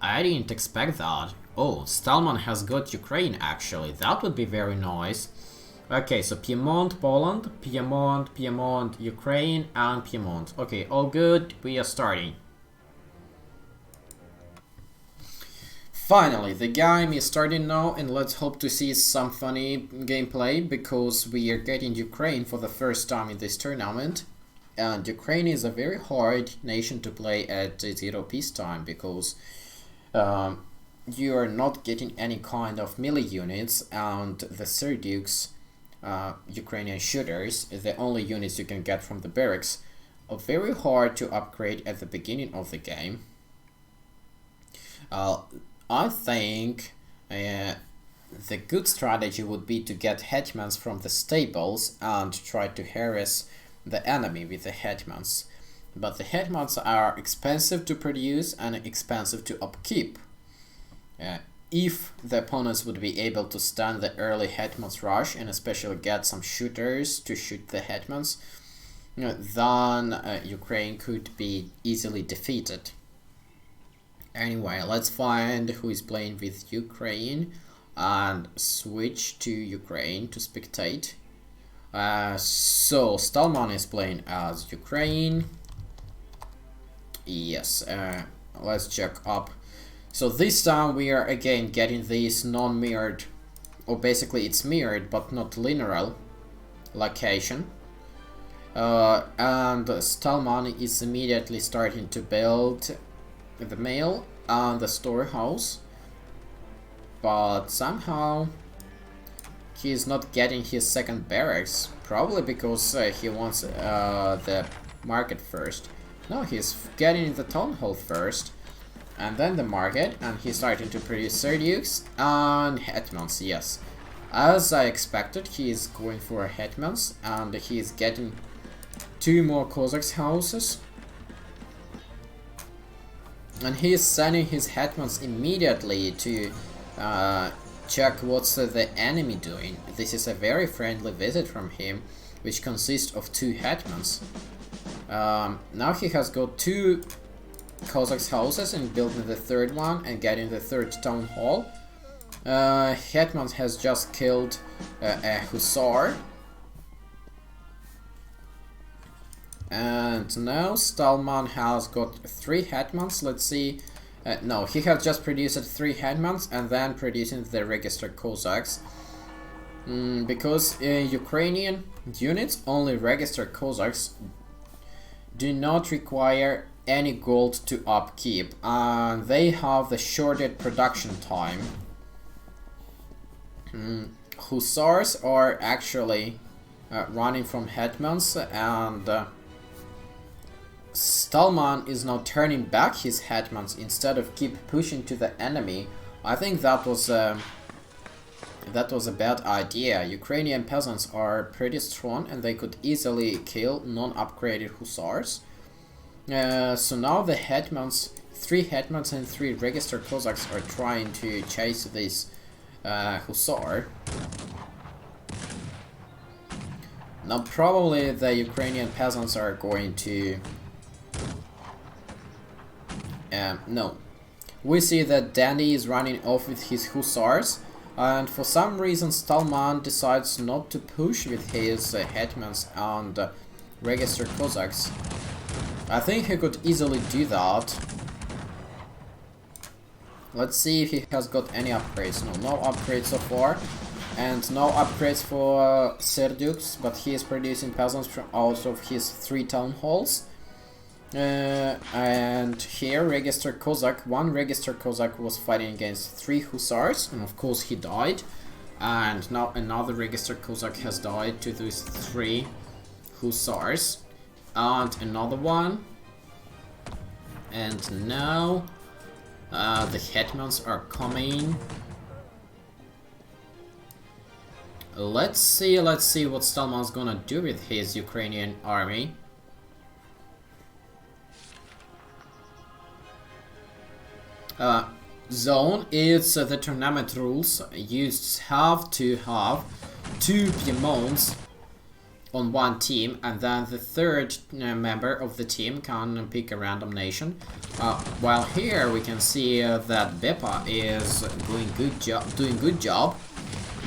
I didn't expect that. Oh, Stallman has got Ukraine actually. That would be very nice. Okay, so Piemont, Poland, Piemont, Piemont, Ukraine, and Piemont. Okay, all good. We are starting. Finally, the game is starting now, and let's hope to see some funny gameplay, because we are getting Ukraine for the first time in this tournament. And Ukraine is a very hard nation to play at 0 peacetime, because you are not getting any kind of melee units, and the Serdukes, Ukrainian shooters, the only units you can get from the barracks, are very hard to upgrade at the beginning of the game. I think the good strategy would be to get hetmans from the stables and try to harass the enemy with the hetmans. But the hetmans are expensive to produce and expensive to upkeep. If the opponents would be able to stand the early hetmans rush and especially get some shooters to shoot the hetmans, then Ukraine could be easily defeated. Anyway, let's find who is playing with Ukraine and switch to Ukraine to spectate. So Stallman is playing as Ukraine. Yes, let's check up. So this time we are again getting this non-mirrored, or basically it's mirrored but not linear location. And Stallman is immediately starting to build the mail and the storehouse, but somehow he is not getting his second barracks, probably because he wants the market first. No, he's getting the town hall first, and then the market, and he's starting to produce Serdukes and hetmans. Yes, as I expected, he is going for hetmans, and he is getting 2 more Cossacks houses. And he is sending his hetmans immediately to check what's the enemy doing. This is a very friendly visit from him, which consists of 2 hetmans. Now he has got 2 Cossacks houses and building the 3rd one and getting the 3rd town hall. Hetman has just killed a hussar. And now Stallman has got 3 hetmans. Let's see. No, he has just produced 3 hetmans and then producing the registered Cossacks. Because Ukrainian units, only registered Cossacks, do not require any gold to upkeep. And they have the shorted production time. Hussars are actually running from hetmans, and Stallman is now turning back his hetmans instead of keep pushing to the enemy. I think that was a bad idea. Ukrainian peasants are pretty strong and they could easily kill non-upgraded hussars. So now the hetmans, 3 hetmans and 3 registered Cossacks are trying to chase this hussar. Now probably the Ukrainian peasants are going to... no. We see that Dandy is running off with his hussars, and for some reason Stallman decides not to push with his hetmans and registered Cossacks. I think he could easily do that. Let's see if he has got any upgrades. No upgrades so far. And no upgrades for Serdukes, but he is producing peasants from out of his 3 town halls. And here, registered Cossack, 1 registered Cossack was fighting against 3 hussars, and of course he died. And now another registered Cossack has died to these 3 hussars. And another one. And now the hetmans are coming. Let's see what Stallman's gonna do with his Ukrainian army. Zone is the tournament rules. You have to have 2 Piemonts on 1 team, and then the 3rd member of the team can pick a random nation. While here we can see that Bepa is doing good job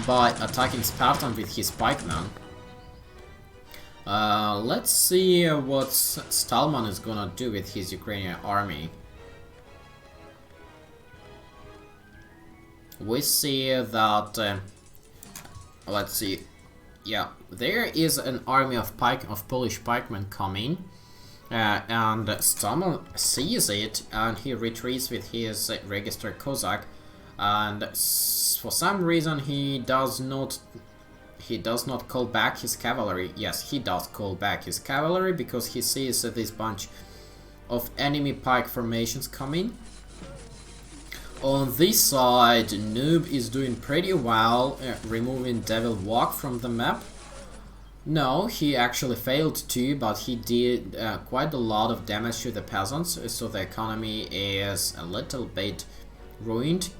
by attacking Spartan with his pikeman. Let's see what Stallman is gonna do with his Ukrainian army. we see that, let's see, yeah, there is an army of Polish pikemen coming, and someone sees it and he retreats with his registered Cossack, and for some reason he does not call back his cavalry. Yes, he does call back his cavalry because he sees this bunch of enemy pike formations coming. On this side, Noob is doing pretty well, removing Devil Walk from the map. No, he actually failed to, but he did quite a lot of damage to the peasants, so the economy is a little bit ruined.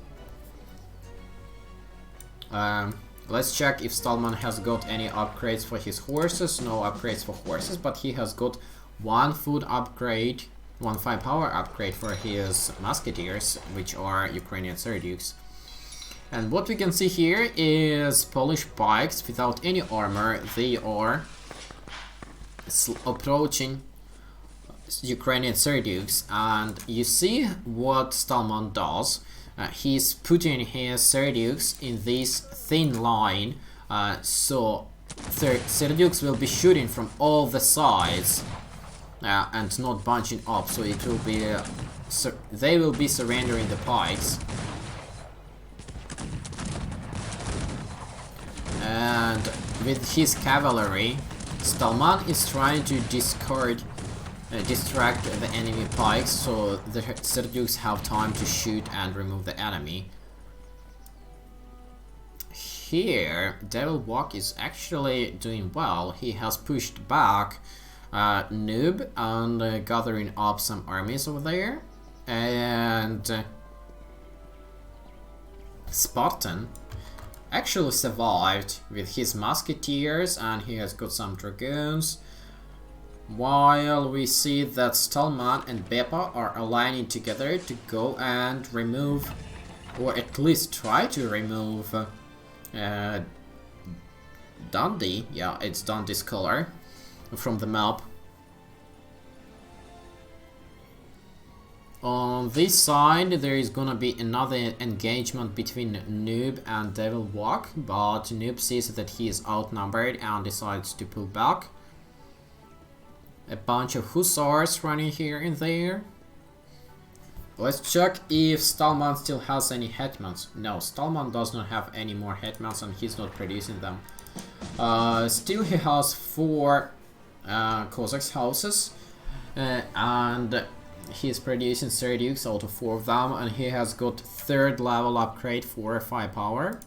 Let's check if Stallman has got any upgrades for his horses. No upgrades for horses, but he has got one food upgrade, one firepower upgrade for his musketeers, which are Ukrainian Serdukes. And what we can see here is Polish pikes without any armor. They are approaching Ukrainian Serdukes, and you see what Stallman does. He's putting his Serdukes in this thin line, so the Serdukes will be shooting from all the sides and not bunching up, so it will be they will be surrendering the pikes. And with his cavalry, Stallman is trying to distract the enemy pikes, so the Serdukes have time to shoot and remove the enemy. Here, Devil Walk is actually doing well. He has pushed back Noob and gathering up some armies over there. And Spartan actually survived with his musketeers, and he has got some dragoons. While we see that Stallman and Bepa are aligning together to go and remove, or at least try to remove, Dundee. Yeah, it's Dundee's color from the map. On this side, there is gonna be another engagement between Noob and Devil Walk, but Noob sees that he is outnumbered and decides to pull back. A bunch of hussars running here and there. Let's check if Stallman still has any hetmans. No, Stallman does not have any more hetmans and he's not producing them. Still he has 4 Cossacks houses, and he's producing Serdukes out of 4 of them, and he has got 3rd level upgrade for firepower.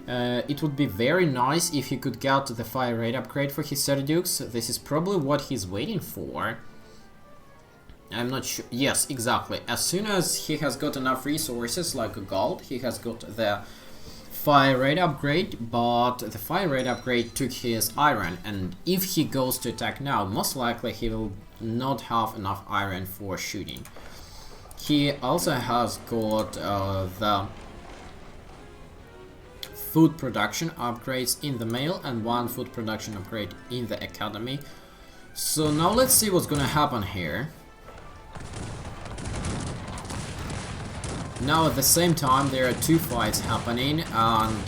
It would be very nice if he could get the fire rate upgrade for his Serdukes. This is probably what he's waiting for. I'm not sure. Yes, exactly. As soon as he has got enough resources like gold, he has got the fire rate upgrade, but the fire rate upgrade took his iron, and if he goes to attack now, most likely he will not have enough iron for shooting. He also has got the food production upgrades in the mail and 1 food production upgrade in the academy. So now let's see what's gonna happen here. Now at the same time there are 2 fights happening, and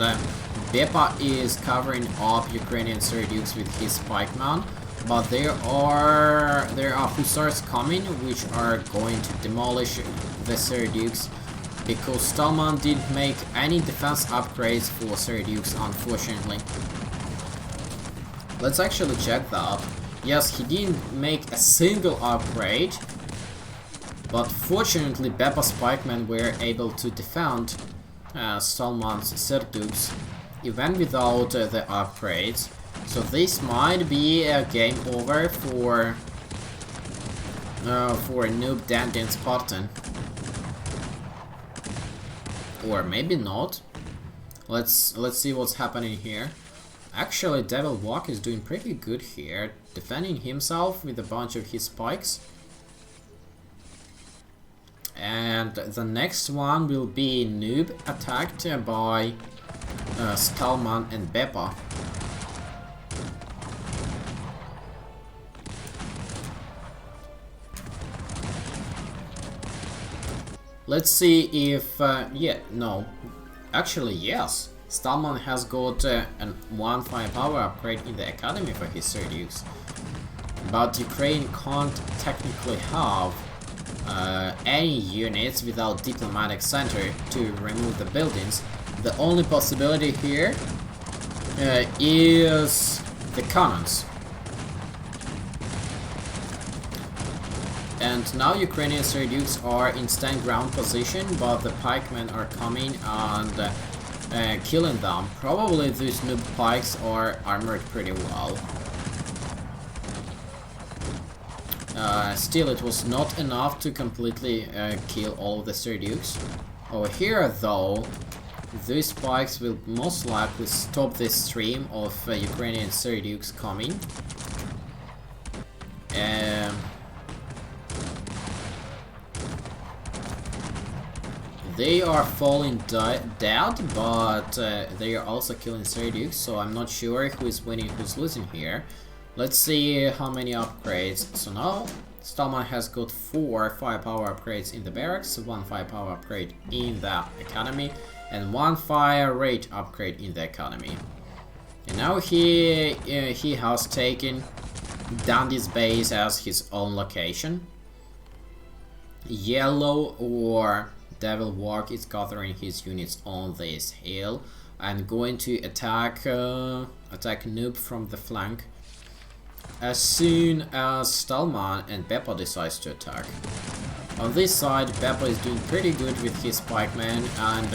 Bepa is covering up Ukrainian Serdukes with his pikeman, but there are hussars coming which are going to demolish the Serdukes, because Stallman didn't make any defense upgrades for Serdukes, unfortunately. Let's actually check that. Yes, he didn't make a single upgrade, but fortunately Bepa's pikemen were able to defend Stallman's Serdukes even without the upgrades. So this might be a game over for Noob, Dandy and Spartan. Or maybe not. Let's see what's happening here. Actually, Devil Walk is doing pretty good here, defending himself with a bunch of his spikes. And the next one will be Noob attacked by Stallman and Bepa. Let's see if... yeah, no. Actually, yes. Stallman has got one firepower upgrade in the academy for his Sir Dukes. But Ukraine can't technically have any units without diplomatic center to remove the buildings. The only possibility here is the cannons. And now Ukrainian Sir Dukes are in stand ground position, but the pikemen are coming and killing them. Probably these noob pikes are armored pretty well. Still, it was not enough to completely kill all of the Sir Dukes. Over here, though, these pikes will most likely stop this stream of Ukrainian Sir Dukes coming. They are falling dead, but they are also killing Sir Dukes, so I'm not sure who is winning, who's losing here. Let's see how many upgrades. So now Stallman has got 4 firepower upgrades in the barracks, 1 firepower upgrade in the academy, and 1 fire rate upgrade in the academy. And now he has taken Dandy's base as his own location. Yellow or Devil Walk is gathering his units on this hill and going to attack Noob from the flank as soon as Stallman and Beppo decides to attack. On this side, Beppo is doing pretty good with his pikemen and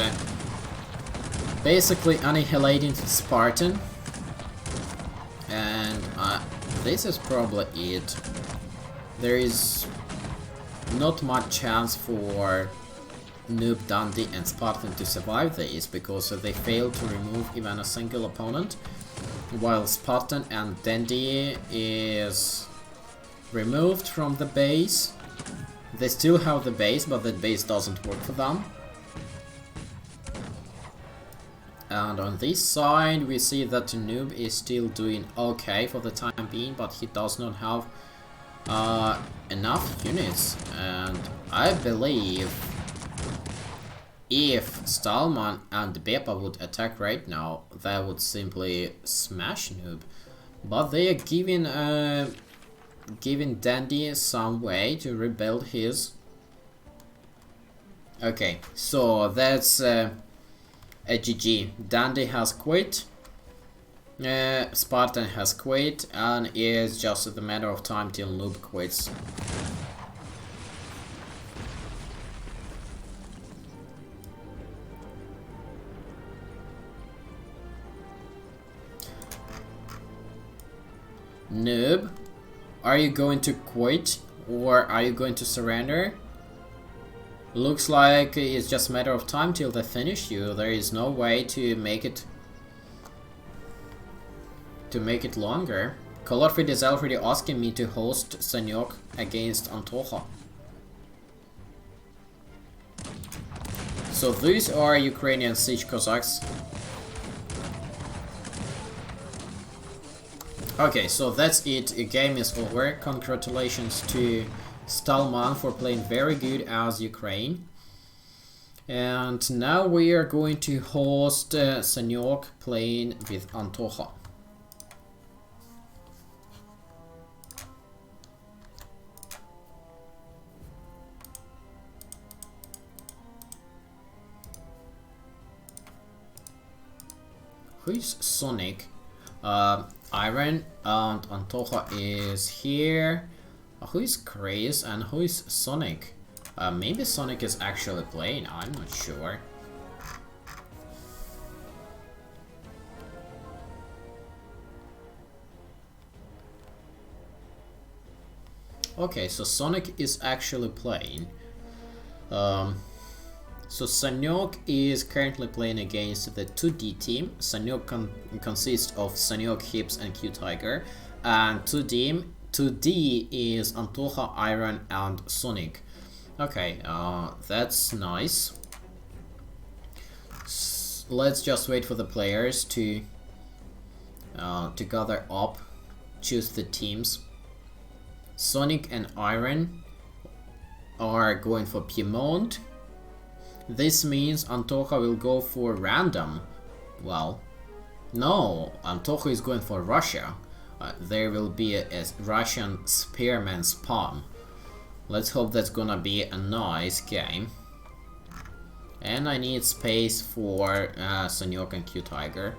basically annihilating the Spartan. And this is probably it. There is not much chance for Noob, Dandy and Spartan to survive this, because they failed to remove even a single opponent, while Spartan and Dandy is removed from the base. They still have the base, but that base doesn't work for them. And on this side we see that Noob is still doing okay for the time being, but he does not have enough units, and I believe if Stallman and Beppo would attack right now, they would simply smash Noob. But they are giving Dandy some way to rebuild his. Okay, so that's a GG. Dandy has quit, Spartan has quit, and it's just a matter of time till Noob quits. Noob, are you going to quit or are you going to surrender? Looks like it's just a matter of time till they finish you. There is no way to make it longer. Colorfit is already asking me to host Sanyok against Antoha. So these are Ukrainian siege Cossacks. Okay, so that's it. The game is over. Congratulations to Stallman for playing very good as Ukraine. And now we are going to host Sanyok playing with Antoha. Who is Sonic? Iron and Antoha is here. Who is Chris and who is Sonic? Maybe Sonic is actually playing, I'm not sure. Okay, so Sonic is actually playing. So Sanyok is currently playing against the 2D team. Sanyok consists of Sanyok, Hips and Q Tiger, and 2D is Antoha, Iron and Sonic. Okay, that's nice. Let's just wait for the players to gather up, choose the teams. Sonic and Iron are going for Piedmont, This means Antoha will go for random. Well, no, Antoha is going for Russia. There will be a Russian spearman spam. Let's hope that's gonna be a nice game. And I need space for Sanyok and Q Tiger,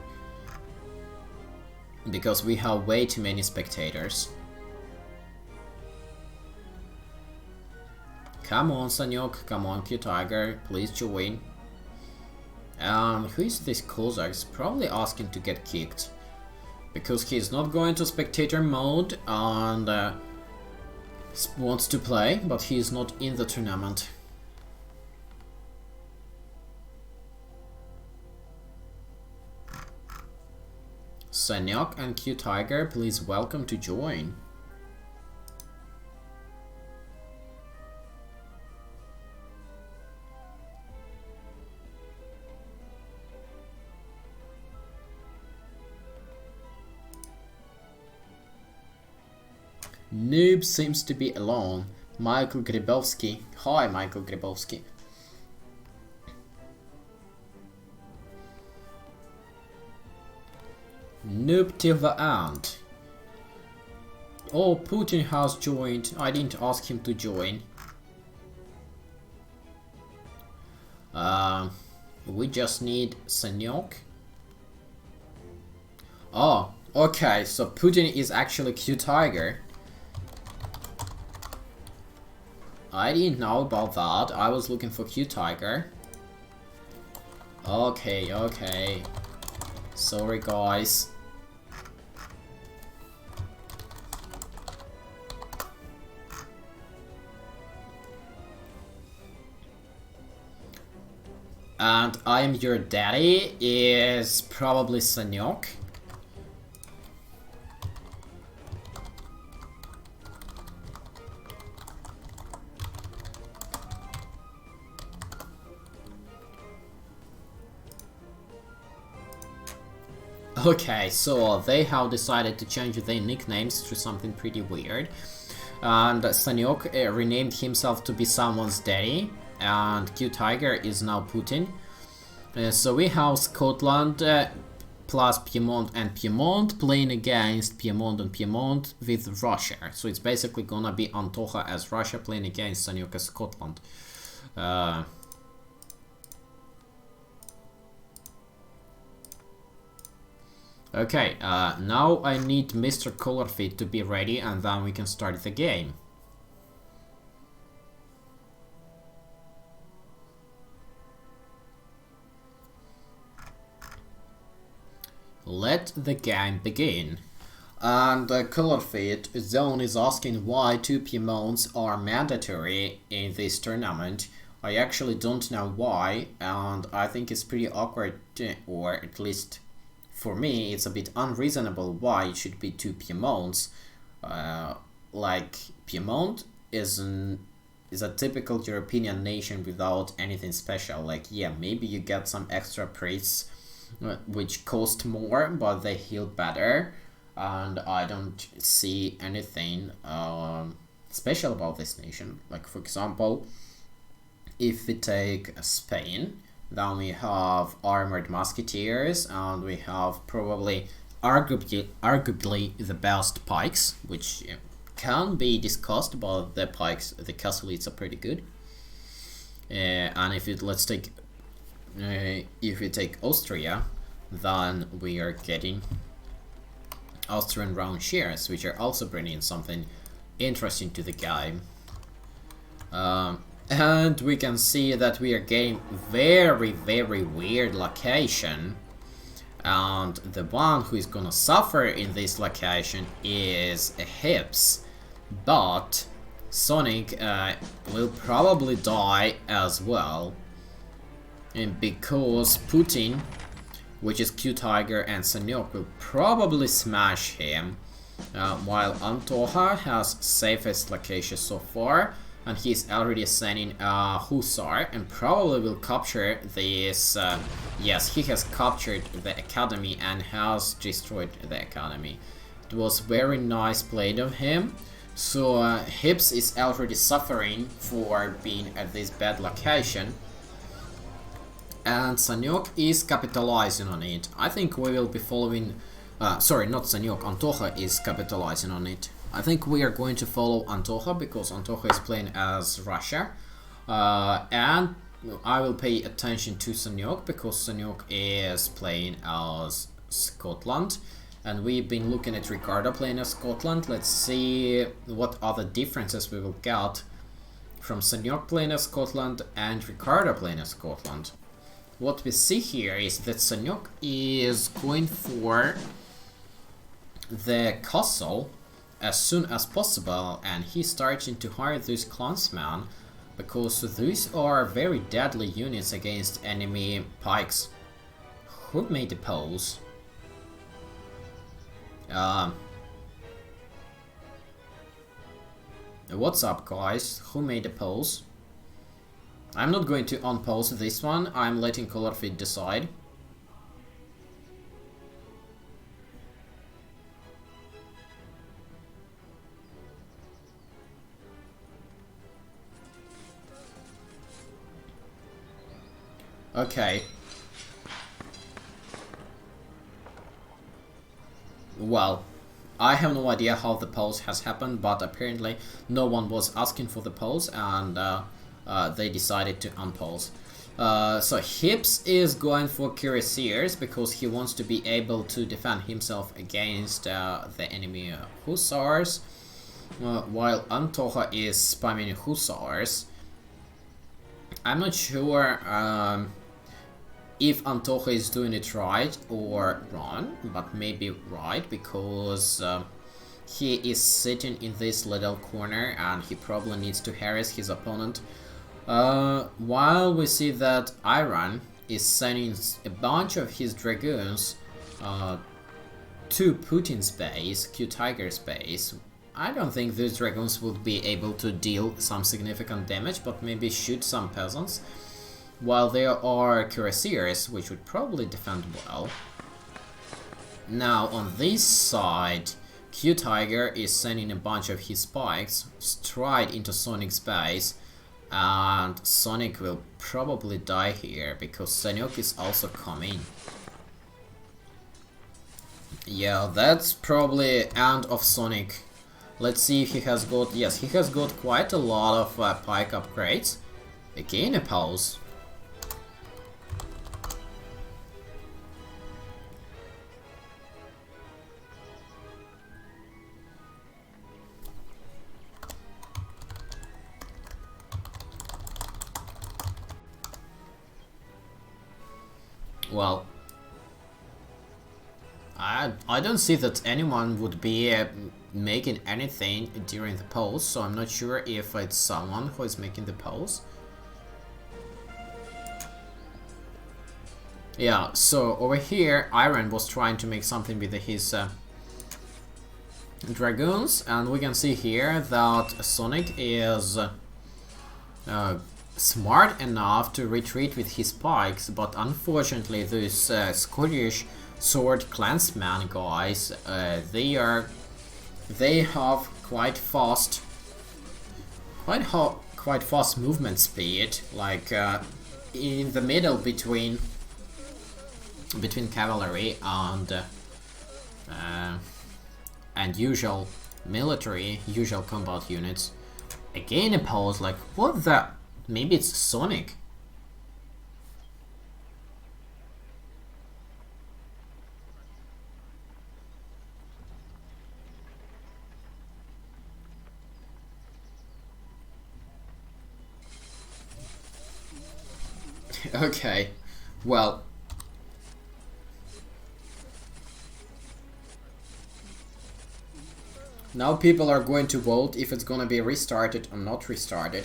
because we have way too many spectators. Come on, Sanyok, come on, Q Tiger, please join. Who is this Cossacks? Probably asking to get kicked, because he's not going to spectator mode and wants to play, but he's not in the tournament. Sanyok and Q Tiger, please welcome to join. Noob seems to be alone. Michael Grybowski. Hi, Michael Grybowski. Noob till the end. Oh, Putin has joined. I didn't ask him to join. We just need Sanyok. Oh, okay, so Putin is actually Q Tiger. I didn't know about that. I was looking for Q Tiger. Okay, okay. Sorry, guys. And I am your daddy is probably Sanyok. Okay, so they have decided to change their nicknames to something pretty weird. And Sanyok renamed himself to be someone's daddy, and Q Tiger is now Putin. So we have Scotland plus Piedmont and Piedmont playing against Piedmont and Piedmont with Russia. So it's basically gonna be Antoha as Russia playing against Sanyok as Scotland. Okay, now I need Mr. Colorfit to be ready, and then we can start the game. Let the game begin. And Colorfit Zone is asking why 2 Piemonts are mandatory in this tournament. I actually don't know why, and I think it's pretty awkward, or at least for me, it's a bit unreasonable why it should be 2 Piemonts. Like, Piedmont is a typical European nation without anything special. Like, yeah, maybe you get some extra priests which cost more, but they heal better, and I don't see anything special about this nation. Like, for example, if we take Spain, then we have armored musketeers, and we have probably arguably the best pikes, which can be discussed, but the pikes, the castleets are pretty good. And if we take Austria, then we are getting Austrian round shares, which are also bringing something interesting to the game. And we can see that we are getting very, very weird location, and the one who is gonna suffer in this location is Hips, but Sonic will probably die as well, and because Putin, which is Q Tiger, and Sanyok will probably smash him, while Antoha has safest location so far, and he's already sending Hussar, and probably will capture this. Yes, he has captured the academy and has destroyed the academy. It was very nice played of him. So Hips is already suffering for being at this bad location, And Sanyok is capitalizing on it. I think we will be following... sorry, not Sanyok, Antoha is capitalizing on it. I think we are going to follow Antoha because Antoha is playing as Russia. And I will pay attention to Sanyok because Sanyok is playing as Scotland. And we've been looking at Ricardo playing as Scotland. Let's see what other differences we will get from Sanyok playing as Scotland and Ricardo playing as Scotland. What we see here is that Sanyok is going for the castle as soon as possible, and he's starting to hire these clansmen because these are very deadly units against enemy pikes. Who made the pose? What's up, guys? Who made the pose? I'm not going to unpause this one. I'm letting Colorfit decide. Okay. Well, I have no idea how the pose has happened, but apparently no one was asking for the pose, and they decided to unpause. So Hips is going for Cuirassiers because he wants to be able to defend himself against the enemy Hussars, while Antoha is spamming Hussars. I'm not sure if Antoha is doing it right or wrong, but maybe right, because he is sitting in this little corner and he probably needs to harass his opponent. While we see that Iran is sending a bunch of his dragoons to Putin's base, Q-Tiger's base. I don't think these dragoons would be able to deal some significant damage, but maybe shoot some peasants. While there are Cuirassiers, which would probably defend well. Now, on this side, Q-Tiger is sending a bunch of his spikes straight into Sonic's base, and Sonic will probably die here, because Sanyok is also coming. Yeah, that's probably end of Sonic. Let's see if he has got... Yes, he has got quite a lot of pike upgrades. Again a pause. Well, I don't see that anyone would be making anything during the pause, so I'm not sure if it's someone who is making the pause. Yeah, so over here, Iron was trying to make something with his dragoons, and we can see here that Sonic is smart enough to retreat with his spikes, but unfortunately these Scottish sword clansmen guys, they have quite fast movement speed, like in the middle between cavalry and usual combat units. Again a pause, like what the... Maybe it's Sonic. Okay, well... Now people are going to vote if it's gonna be restarted or not restarted.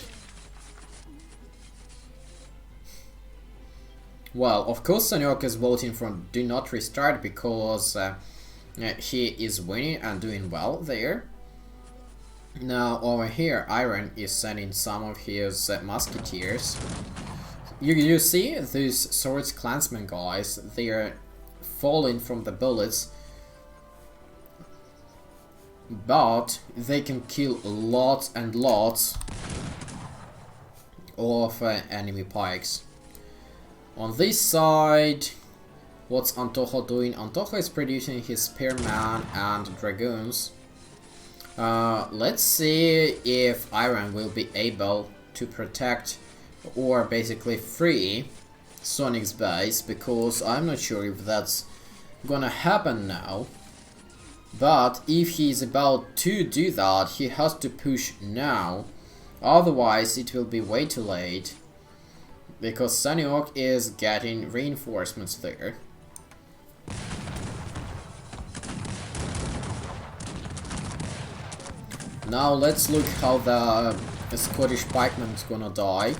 Well, of course Sanyok is voting for do not restart because he is winning and doing well there. Now over here Iron is sending some of his musketeers. You see these swords clansmen guys, they are falling from the bullets, but they can kill lots and lots of enemy pikes. On this side, what's Antojo doing? Antojo is producing his spearman and dragoons. Let's see if Iron will be able to protect or basically free Sonic's base, because I'm not sure if that's gonna happen now. But if he's about to do that, he has to push now, otherwise it will be way too late, because Saniok is getting reinforcements there. Now let's look how the Scottish pikeman is gonna die.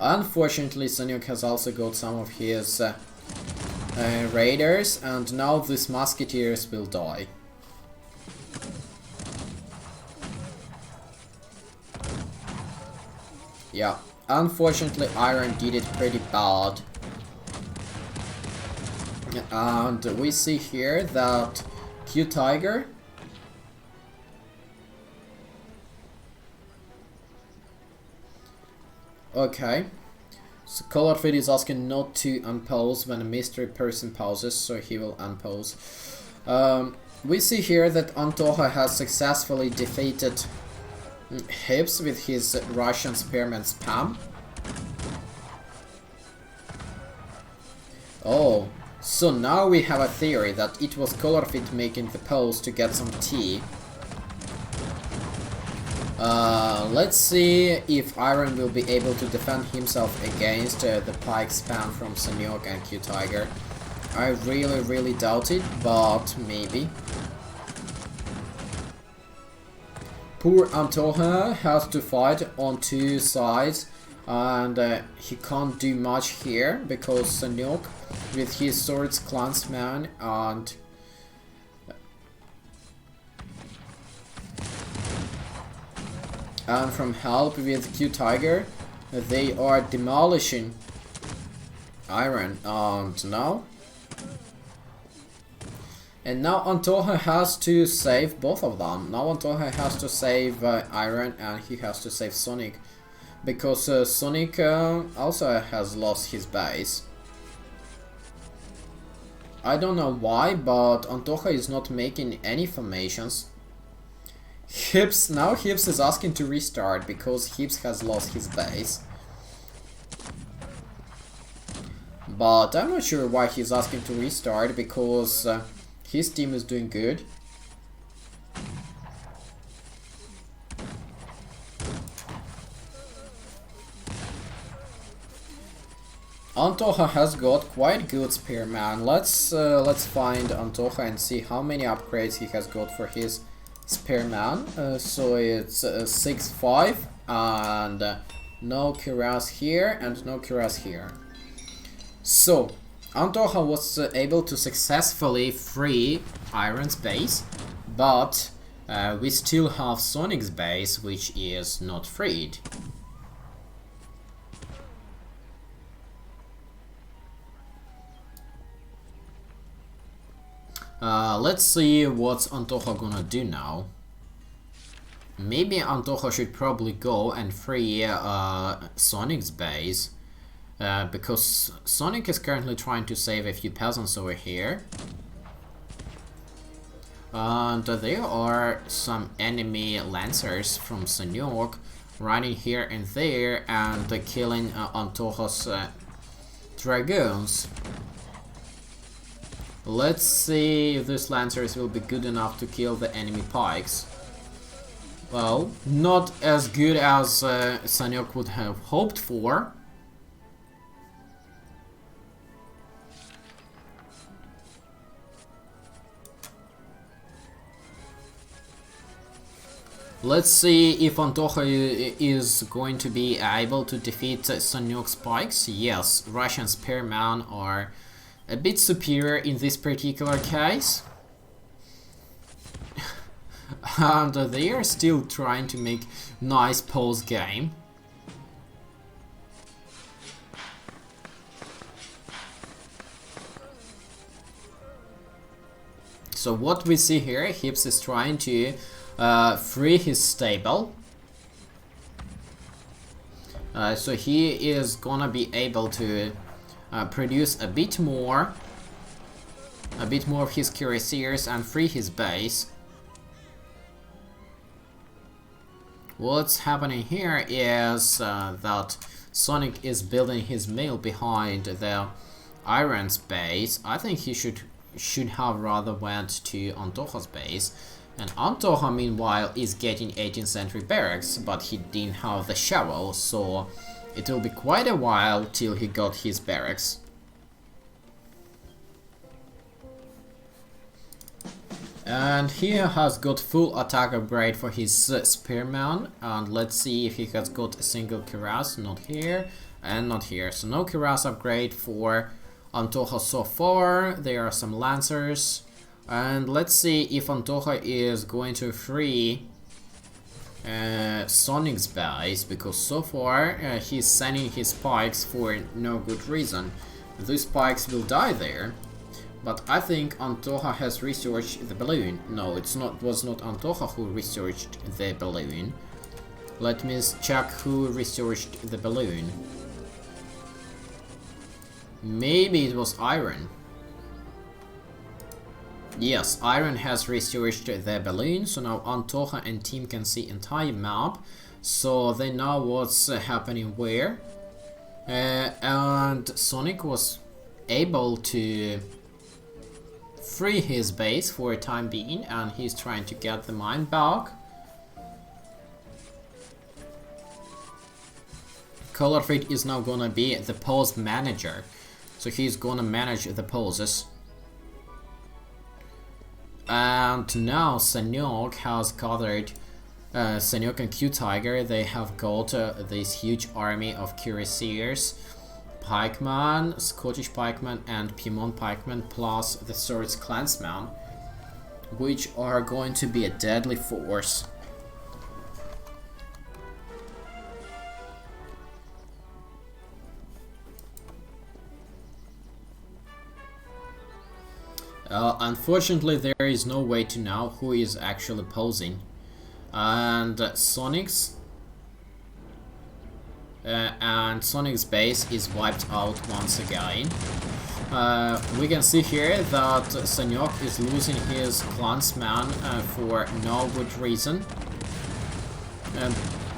Unfortunately, Saniok has also got some of his raiders, and now these musketeers will die. Yeah, unfortunately Iron did it pretty bad. And we see here that Q Tiger okay, so Colorfit is asking not to unpause when a mystery person pauses, so he will unpause. We see here that Antojo has successfully defeated Hips with his Russian spearman spam. Oh, so now we have a theory that it was Colorfit making the pose to get some tea. Let's see if Iron will be able to defend himself against the pike spam from Sanyok and Q Tiger. I really doubt it, but maybe. Poor Antojo has to fight on two sides, and he can't do much here because Sanyok with his swords clansman and from help with Q Tiger, they are demolishing Iron, and now Antojo has to save both of them. Now Antojo has to save Iron, and he has to save Sonic, because Sonic also has lost his base. I don't know why, but Antojo is not making any formations. Hips is asking to restart because Hips has lost his base. But I'm not sure why he's asking to restart, because his team is doing good. Antojo has got quite good spearman. Let's find Antojo and see how many upgrades he has got for his spearman. So it's 6-5 and no cuirass here and no cuirass here. So Antojo was able to successfully free Iron's base, but we still have Sonic's base, which is not freed. Let's see what's Antojo gonna do now. Maybe Antojo should probably go and free Sonic's base, because Sonic is currently trying to save a few peasants over here. And there are some enemy lancers from Sanyok running here and there and killing Antojo's dragoons. Let's see if these lancers will be good enough to kill the enemy pikes. Well, not as good as Sanyok would have hoped for. Let's see if Antojo is going to be able to defeat Sanyok's pikes. Yes, Russian spearmen are a bit superior in this particular case. And they are still trying to make nice pose game. So what we see here, Hips is trying to free his stable. So he is gonna be able to produce a bit more of his cuirassiers and free his base. What's happening here is that Sonic is building his mill behind the Iron's base. I think he should have rather went to Antoja's base. And Antoja, meanwhile, is getting 18th century barracks, but he didn't have the shovel, so it will be quite a while till he got his barracks. And he has got full attack upgrade for his spearman, and let's see if he has got a single cuirass. Not here and not here, so no cuirass upgrade for Antoja so far. There are some lancers, and let's see if Antoja is going to free Sonic's base, because so far he's sending his spikes for no good reason. Those spikes will die there. But I think Antoja has researched the balloon. No, was not Antoja who researched the balloon. Let me check who researched the balloon. Maybe it was Iron. Yes, Iron has researched the balloon, so now Antoja and team can see entire map. So they know what's happening where. And Sonic was able to free his base for a time being, and he's trying to get the mine back. Colorfit is now gonna be the pose manager, so he's gonna manage the poses. And now Sanyok has gathered, Sanyok and Q-Tiger, they have got this huge army of cuirassiers, pikeman, Scottish pikeman and Piedmont pikeman, plus the Swords clansmen, which are going to be a deadly force. Unfortunately, there is no way to know who is actually posing, and Sonic's base is wiped out once again. We can see here that Sanyok is losing his clansman for no good reason.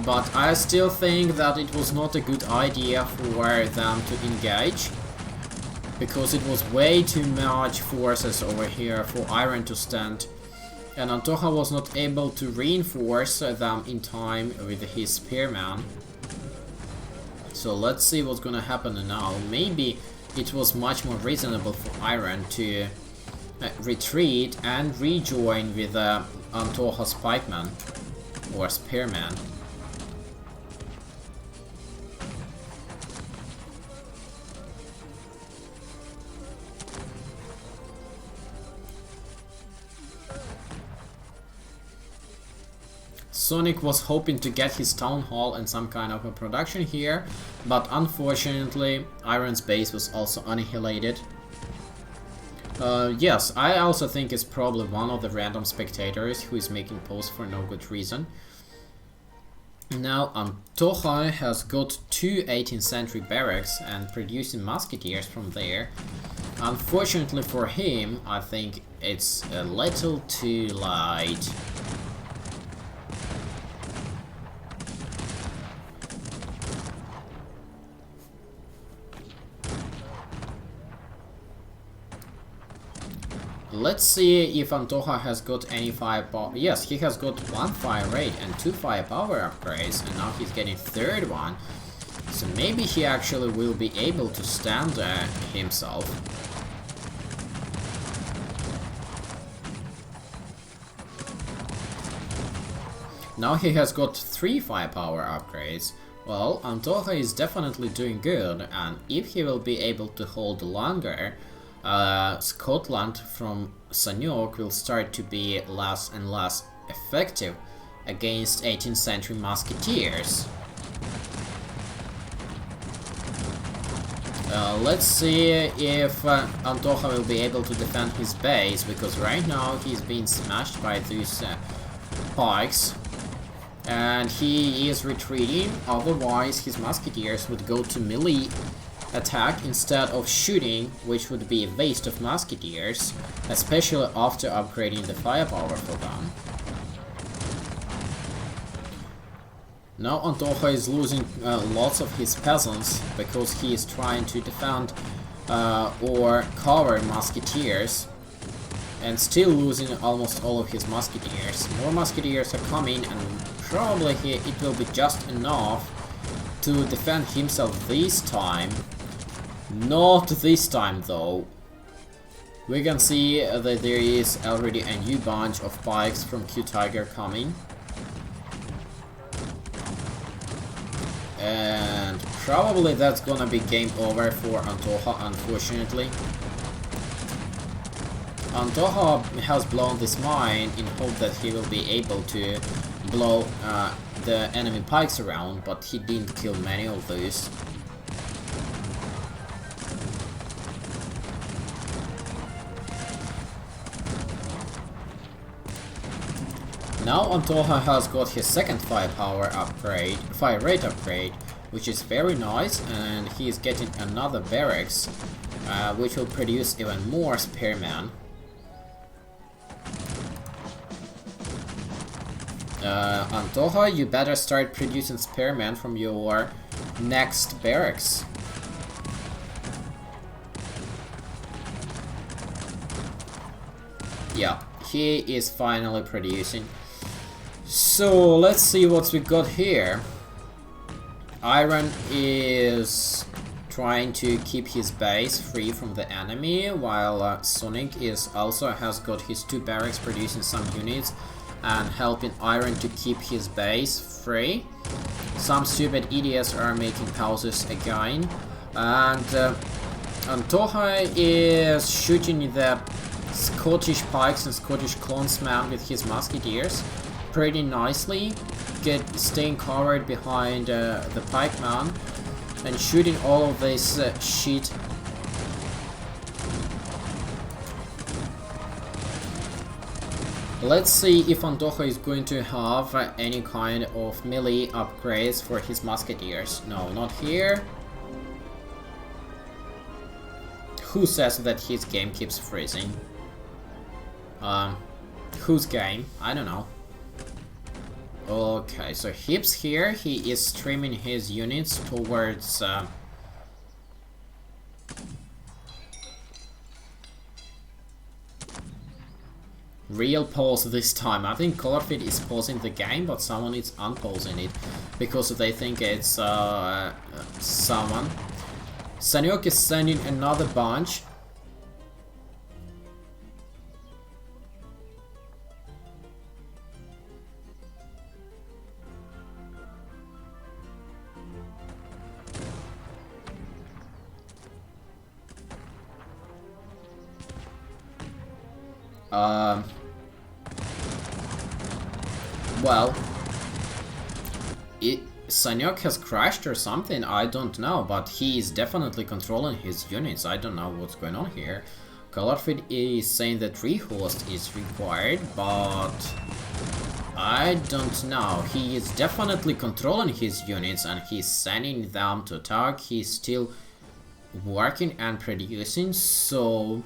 But I still think that it was not a good idea for them to engage, because it was way too much forces over here for Iron to stand. And Antoja was not able to reinforce them in time with his spearman. So let's see what's gonna happen now. Maybe it was much more reasonable for Iron to retreat and rejoin with Antoja's pikeman or spearman. Sonic was hoping to get his town hall and some kind of a production here, but unfortunately Iron's base was also annihilated. Yes, I also think it's probably one of the random spectators who is making posts for no good reason. Now Antoja has got 2 18th century barracks and producing musketeers from there. Unfortunately for him, I think it's a little too late. Let's see if Antoja has got any firepower. Yes, he has got 1 fire rate and 2 firepower upgrades, and now he's getting 3rd one. So maybe he actually will be able to stand himself. Now he has got 3 firepower upgrades. Well, Antoja is definitely doing good, and if he will be able to hold longer, Scotland from Sanyok will start to be less and less effective against 18th century musketeers. Let's see if Antoja will be able to defend his base, because right now he's being smashed by these pikes. And he is retreating, otherwise his musketeers would go to melee attack instead of shooting, which would be a waste of musketeers, especially after upgrading the firepower for them. Now Antoha is losing lots of his peasants because he is trying to defend or cover musketeers, and still losing almost all of his musketeers. More musketeers are coming, and probably it will be just enough to defend himself this time. Not this time though. We can see that there is already a new bunch of pikes from Q Tiger coming. And probably that's gonna be game over for Antoha, unfortunately. Antoha has blown this mine in hope that he will be able to blow the enemy pikes around, but he didn't kill many of those. Now Antoha has got his second fire rate upgrade, which is very nice, and he is getting another barracks, which will produce even more spearmen. Antoha, you better start producing spearmen from your next barracks. Yeah, he is finally producing. So let's see what we got here. Iron is trying to keep his base free from the enemy, while Sonic is also has got his 2 barracks producing some units and helping Iron to keep his base free. Some stupid idiots are making pauses again, and Antoha is shooting the Scottish pikes and Scottish clansmen with his musketeers pretty nicely, staying covered behind the pikeman and shooting all of this shit. Let's see if Antoha is going to have any kind of melee upgrades for his musketeers. No, not here. Who says that his game keeps freezing? Whose game? I don't know. Okay, so Hips here, he is streaming his units towards real pause this time. I think Colorfit is pausing the game, but someone is unpausing it because they think it's someone. Sanyok is sending another bunch. Well, Sanyok has crashed or something, I don't know, but he is definitely controlling his units. I don't know what's going on here. Colorfit is saying that rehost is required, but I don't know. He is definitely controlling his units and he's sending them to attack. He's still working and producing, so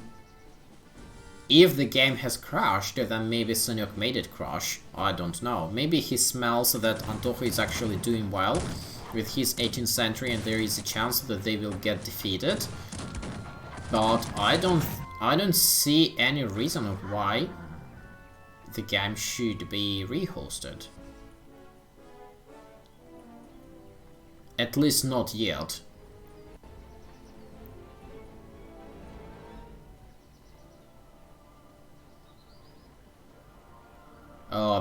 if the game has crashed, then maybe Sanyok made it crash. I don't know. Maybe he smells that Antoha is actually doing well with his 18th century and there is a chance that they will get defeated. But I don't see any reason of why the game should be rehosted. At least not yet.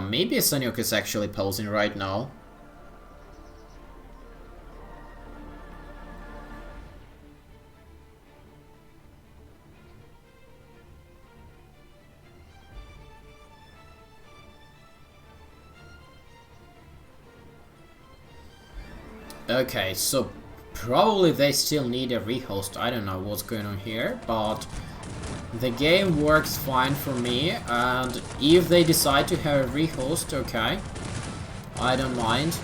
Maybe Sanyok is actually pausing right now. Okay, so probably they still need a rehost. I don't know what's going on here, but the game works fine for me, and if they decide to have a rehost, okay, I don't mind.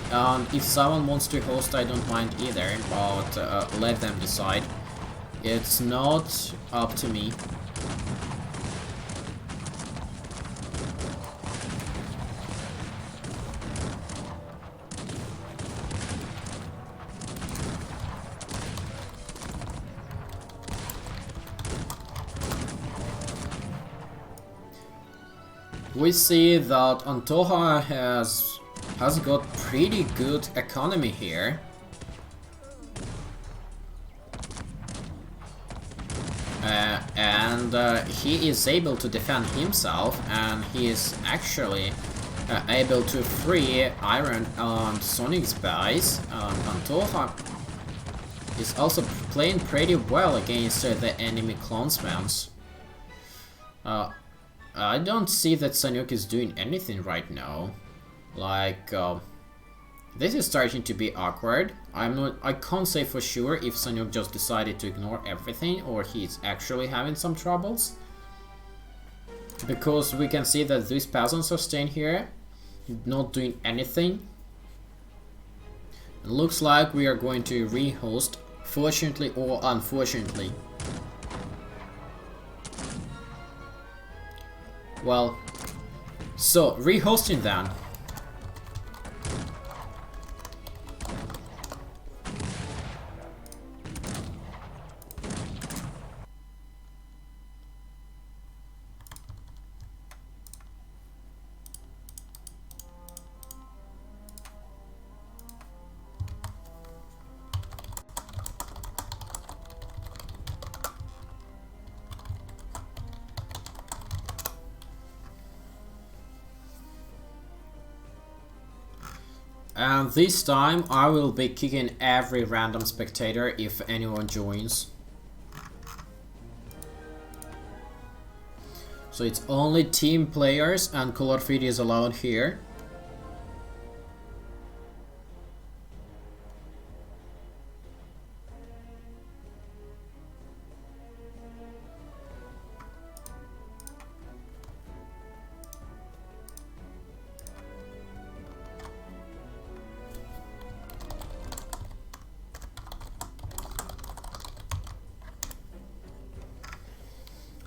If someone wants to host, I don't mind either, but let them decide. It's not up to me. We see that Antoha has got pretty good economy here. And he is able to defend himself, and he is actually able to free Iron and Sonic's base. Antoha is also playing pretty well against the enemy clansmen. I don't see that Sanyuk is doing anything right now. Like, this is starting to be awkward. I can't say for sure if Sanyuk just decided to ignore everything or he's actually having some troubles. Because we can see that these peasants are staying here, not doing anything. It looks like we are going to rehost, fortunately or unfortunately. Well, so rehosting then. And this time I will be kicking every random spectator if anyone joins. So it's only team players and color feed is allowed here.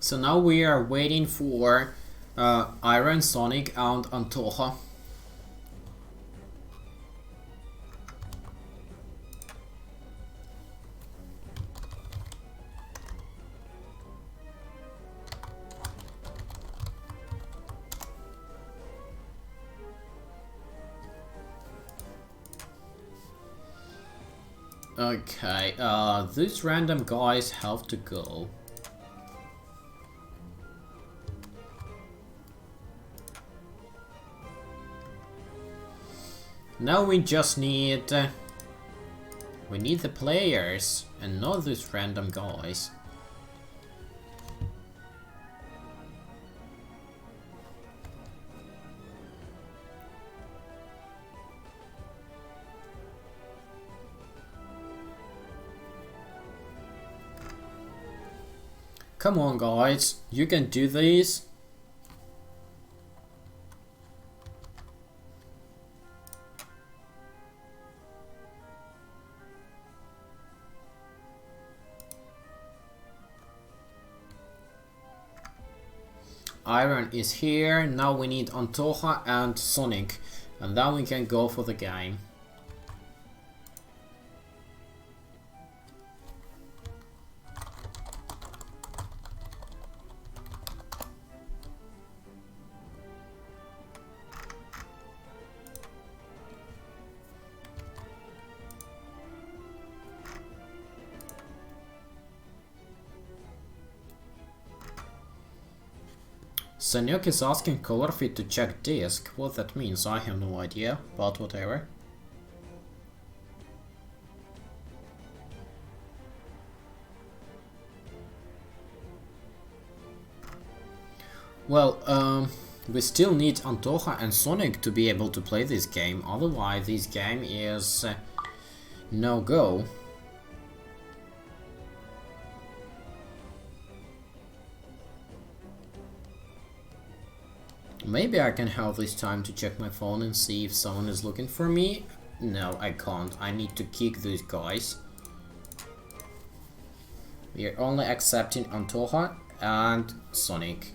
So now we are waiting for Iron, Sonic and Antoha. Okay, these random guys have to go. Now we just need... we need the players, and not these random guys. Come on guys, you can do this. Iron is here, now we need Antoha and Sonic, and then we can go for the game. Sanyuk is asking Colorfit to check disk. What that means, I have no idea, but whatever. Well, we still need Antoha and Sonic to be able to play this game, otherwise this game is no-go. Maybe I can have this time to check my phone and see if someone is looking for me. No, I can't. I need to kick these guys. We are only accepting Antoha and Sonic.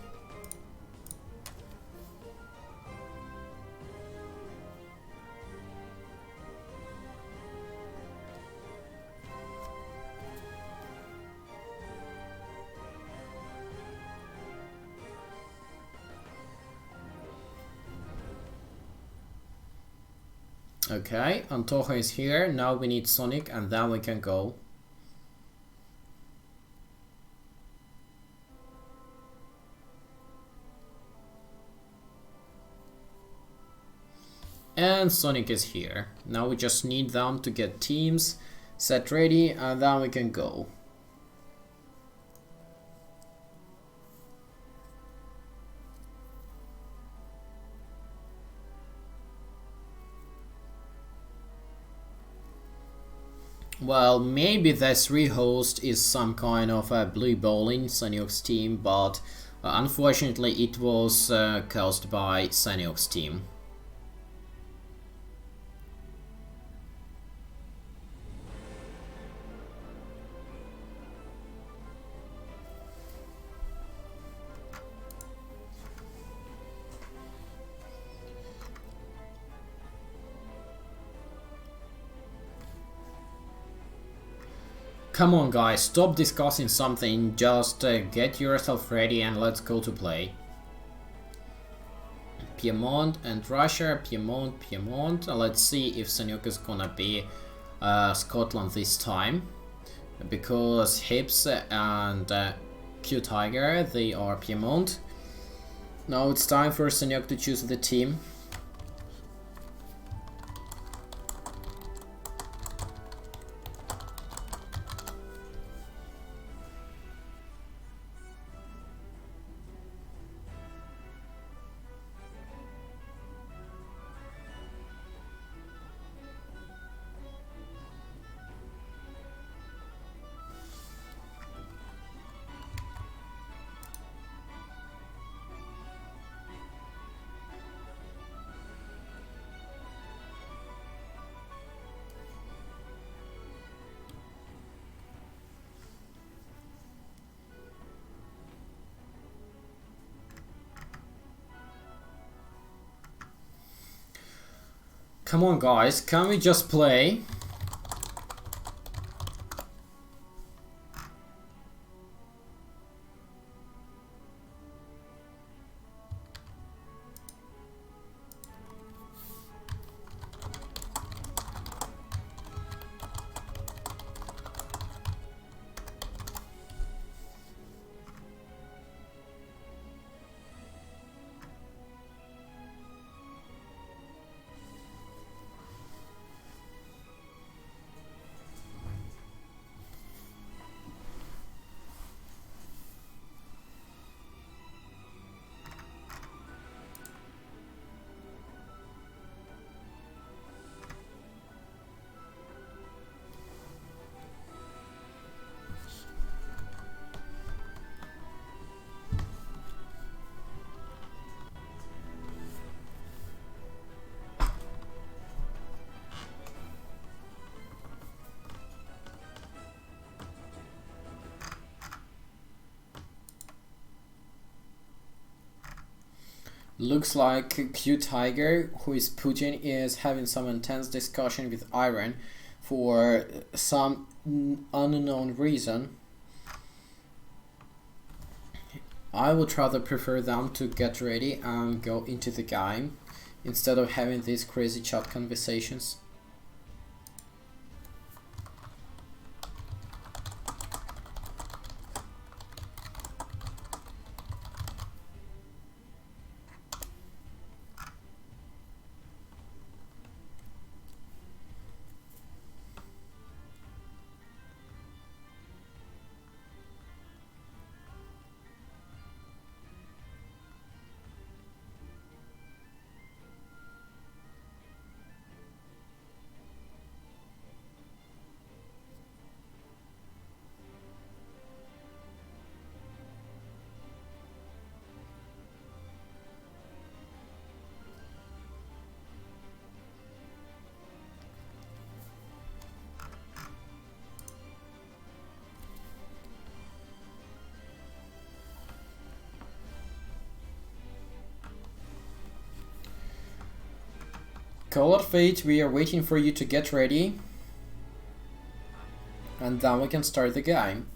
Okay, Antoha is here. Now we need Sonic and then we can go. And Sonic is here. Now we just need them to get teams set ready and then we can go. Well, maybe this rehost is some kind of a blue balling Saniok's team, but unfortunately it was caused by Saniok's team. Come on guys, stop discussing something, just get yourself ready and let's go to play. Piedmont and Russia, Piedmont, Piedmont. Let's see if Saniok is gonna be Scotland this time. Because Hips and Q Tiger, they are Piedmont. Now it's time for Saniok to choose the team. Come on guys, can we just play? Looks like Q Tiger, who is Putin, is having some intense discussion with Iran for some unknown reason. I would rather prefer them to get ready and go into the game instead of having these crazy chat conversations. Call of Fate, we are waiting for you to get ready. And then we can start the game.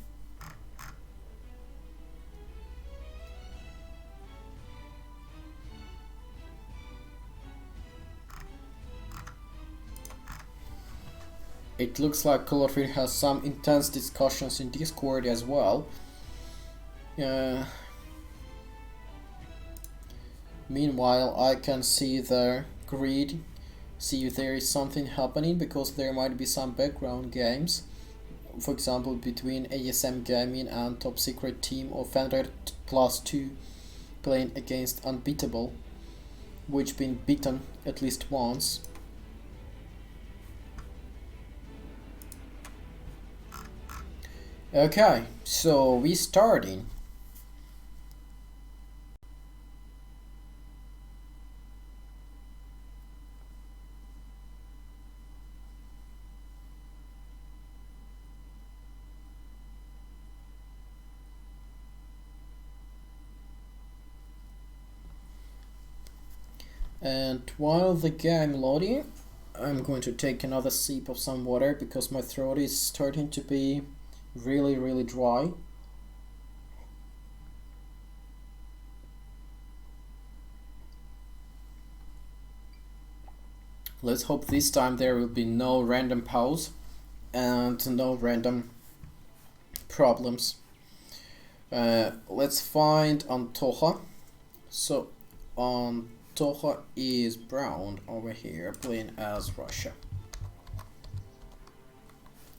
It looks like Call of Fate has some intense discussions in Discord as well. Meanwhile, I can see the grid, see if there is something happening, because there might be some background games. For example, between ASM Gaming and Top Secret Team of 100+2 playing against Unbeatable, which been beaten at least once. Okay, so we starting. And while the game loading, I'm going to take another sip of some water because my throat is starting to be really dry. Let's hope this time there will be no random pause and no random problems. Let's find Antoha. So Antoha is brown over here, playing as Russia.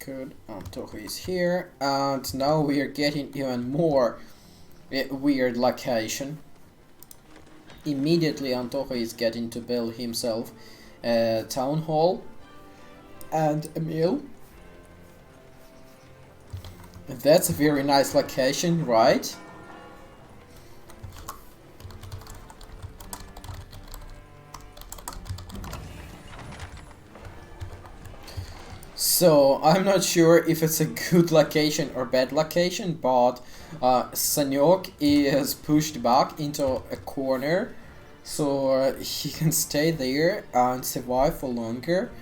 Good, Antoha is here, and now we are getting even more weird location. Immediately Antoha is getting to build himself a town hall and a mill. That's a very nice location, right? So I'm not sure if it's a good location or bad location, but Sanyok is pushed back into a corner, so he can stay there and survive for longer.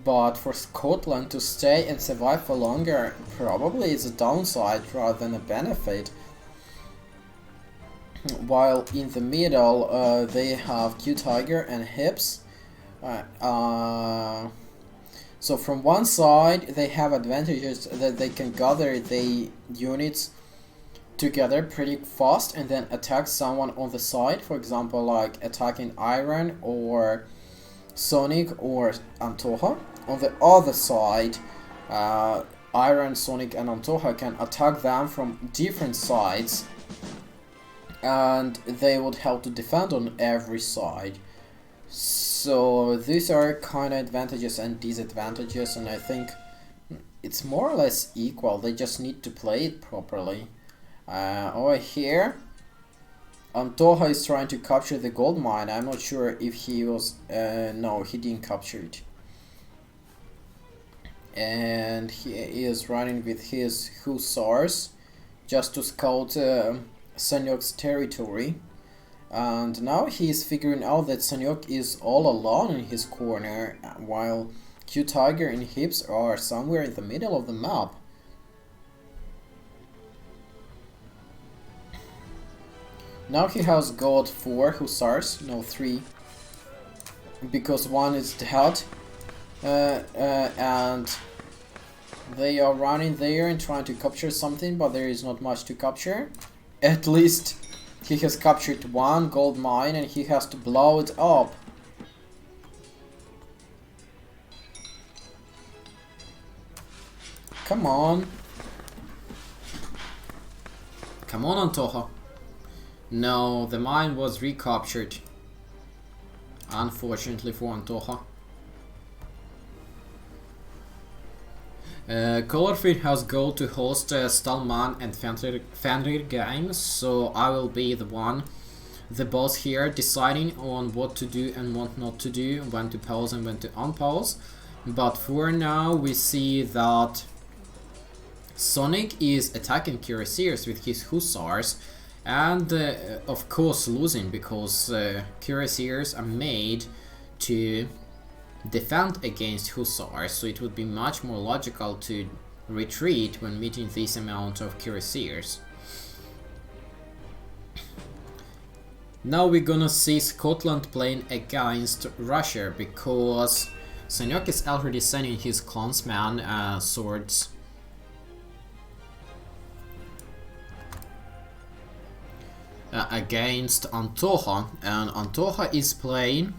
But for Scotland to stay and survive for longer probably is a downside rather than a benefit. While in the middle they have Q-Tiger and Hips. So from one side they have advantages that they can gather the units together pretty fast and then attack someone on the side, for example like attacking Iron or Sonic or Antoha. On the other side, Iron, Sonic and Antoha can attack them from different sides and they would have to defend on every side. So these are kind of advantages and disadvantages, and I think it's more or less equal. They just need to play it properly. Over here, Antoha is trying to capture the gold mine. I'm not sure if he was... no, he didn't capture it. And he is running with his Hussars just to scout Sanyok's territory. And now he is figuring out that Sanyok is all alone in his corner, while Q-Tiger and Hips are somewhere in the middle of the map. Now he has got 4 Hussars, no 3, because one is dead, and they are running there and trying to capture something, but there is not much to capture. At least he has captured 1 gold mine and he has to blow it up. Come on. Come on, Antoha. No, the mine was recaptured. Unfortunately for Antoha. Call of Fate has go to host Stallman and Fenrir games, so I will be the boss here, deciding on what to do and what not to do, when to pause and when to unpause. But for now we see that Sonic is attacking Cuirassiers with his Hussars, and of course losing, because Cuirassiers are made to defend against hussars, so it would be much more logical to retreat when meeting this amount of cuirassiers. Now we're gonna see Scotland playing against Russia, because Sanyok is already sending his clansman swords against Antoha, and Antoha is playing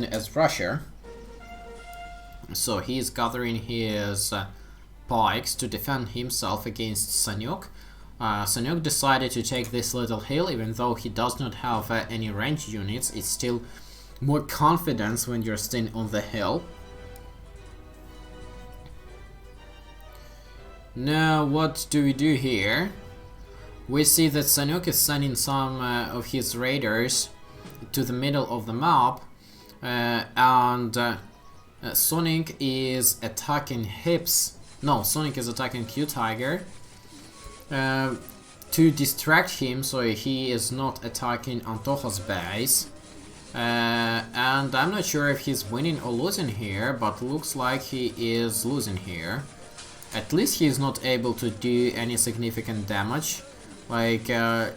as Russia, so he is gathering his pikes to defend himself against Sanyok. Sanyok decided to take this little hill, even though he does not have any ranged units. It's still more confidence when you're staying on the hill. Now, what do we do here? We see that Sanyok is sending some of his raiders to the middle of the map, and Sonic is attacking Hips. No, Sonic is attacking Q-Tiger to distract him, so he is not attacking Antoha's base. And I'm not sure if he's winning or losing here, but looks like he is losing here. At least he is not able to do any significant damage. Like,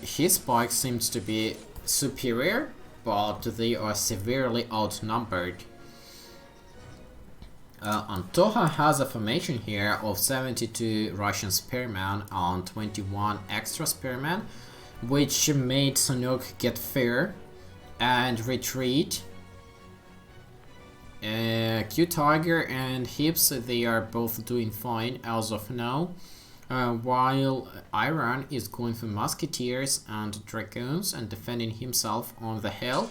his spikes seems to be superior, but they are severely outnumbered. Antoha has a formation here of 72 Russian spearmen and 21 extra spearmen, which made Sanyok get fear and retreat. Q-Tiger and Hips, they are both doing fine as of now, while Iron is going for musketeers and dragoons and defending himself on the hill.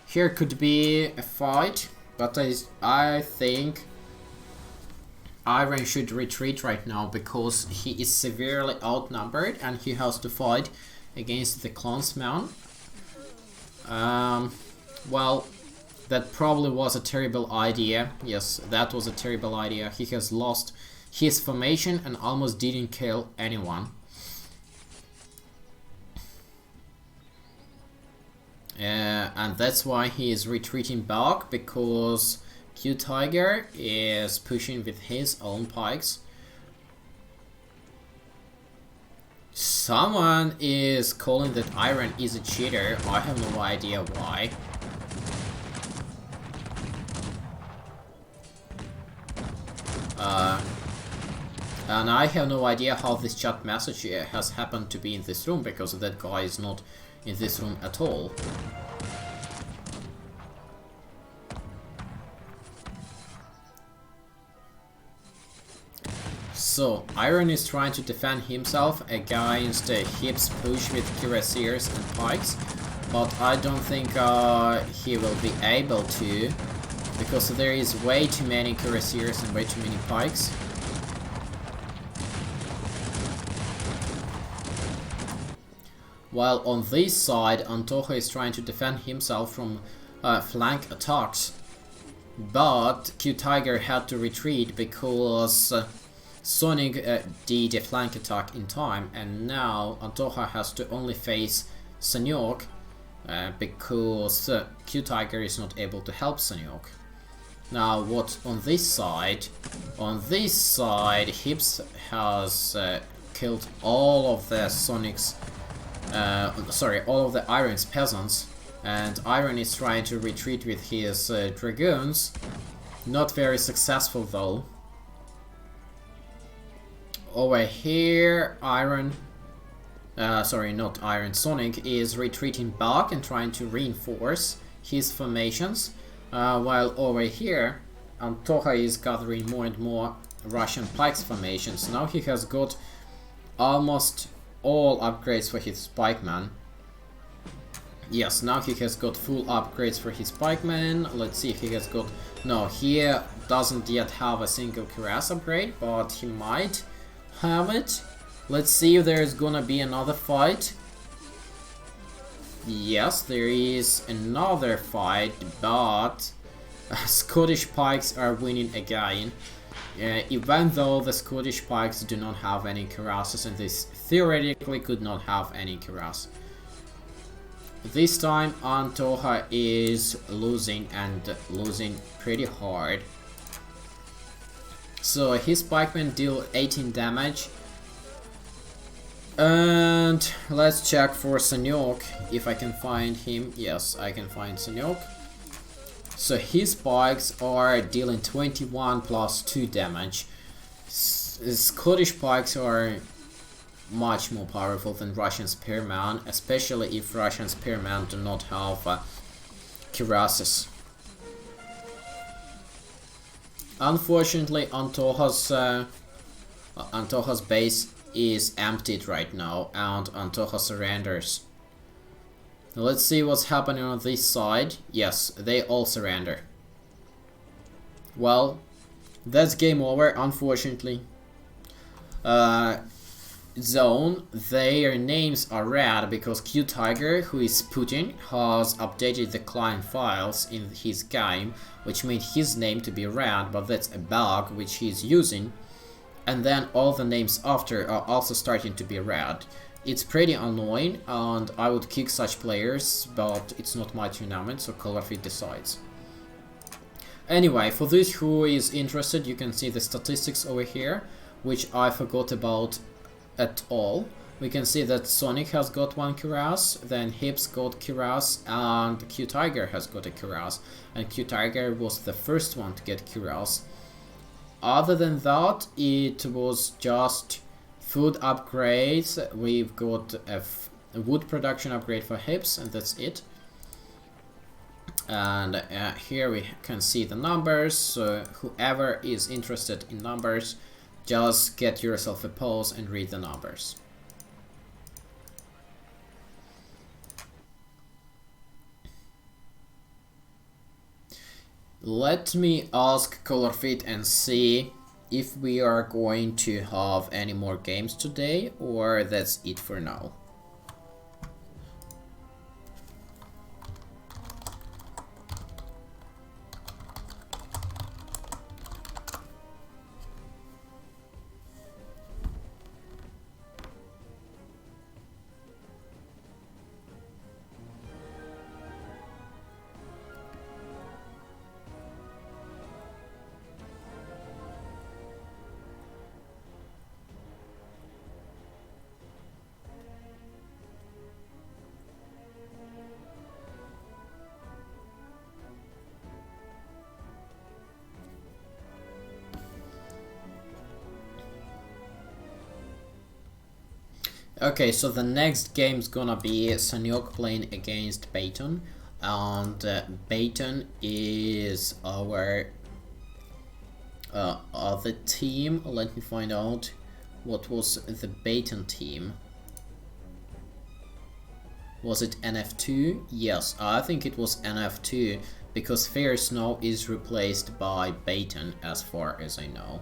Here could be a fight, but I think Iron should retreat right now, because he is severely outnumbered and he has to fight against the clansman. Well, that probably was a terrible idea. Yes, that was a terrible idea. He has lost his formation and almost didn't kill anyone. And that's why he is retreating back, because Q-Tiger is pushing with his own pikes. Someone is calling that Iron is a cheater. I have no idea why. And I have no idea how this chat message has happened to be in this room, because that guy is not in this room at all. So, Iron is trying to defend himself against Hips push with cuirassiers and pikes, but I don't think he will be able to, because there is way too many cuirassiers and way too many pikes. While on this side, Antoha is trying to defend himself from flank attacks, but Q-Tiger had to retreat because Sonic did a flank attack in time, and now Antoha has to only face Sanyok because Q-Tiger is not able to help Sanyok. Now, what on this side? On this side, Hips has killed all of the Sonic's all of the Iron's peasants, and Iron is trying to retreat with his dragoons. Not very successful though. Over here, Sonic is retreating back and trying to reinforce his formations, while over here, Antoha is gathering more and more Russian pikes formations. Now he has got almost all upgrades for his pikemen. Yes, now he has got full upgrades for his pikemen. Let's see if he has got... No, he doesn't yet have a single cuirass upgrade, but he might have it. Let's see if there's gonna be another fight. Yes, there is another fight, but Scottish pikes are winning again. Even though the Scottish pikes do not have any cuirasses, and this theoretically could not have any cuirass. This time Antoha is losing, and losing pretty hard. So his pikemen deal 18 damage. And let's check for Sanyok if I can find him. Yes, I can find Sanyok. So his spikes are dealing 21 plus 2 damage. Scottish pikes are much more powerful than Russian spearmen, especially if Russian spearmen do not have cuirasses. Unfortunately, Antoha's base is emptied right now, and Antoha surrenders. Let's see what's happening on this side. Yes, they all surrender. Well, that's game over, unfortunately. Zone, their names are red because Q-Tiger, who is Putin, has updated the client files in his game, which made his name to be red, but that's a bug which he's using. And then all the names after are also starting to be red. It's pretty annoying, and I would kick such players, but it's not my tournament, so Colorfit decides. Anyway, for those who is interested, you can see the statistics over here, which I forgot about at all. We can see that Sonic has got 1 cuirass, then Hips got cuirass, and Q-Tiger has got a cuirass. And Q-Tiger was the first one to get cuirass. Other than that, it was just food upgrades. We've got a wood production upgrade for Hips, and that's it. And here we can see the numbers, so whoever is interested in numbers, just get yourself a pause and read the numbers. Let me ask Colorfit and see if we are going to have any more games today, or that's it for now. Okay, so the next game's gonna be Sanyok playing against Bayton, and Bayton is our other team. Let me find out what was the Bayton team. Was it NF2? Yes, I think it was NF2, because Fair Snow is replaced by Bayton as far as I know.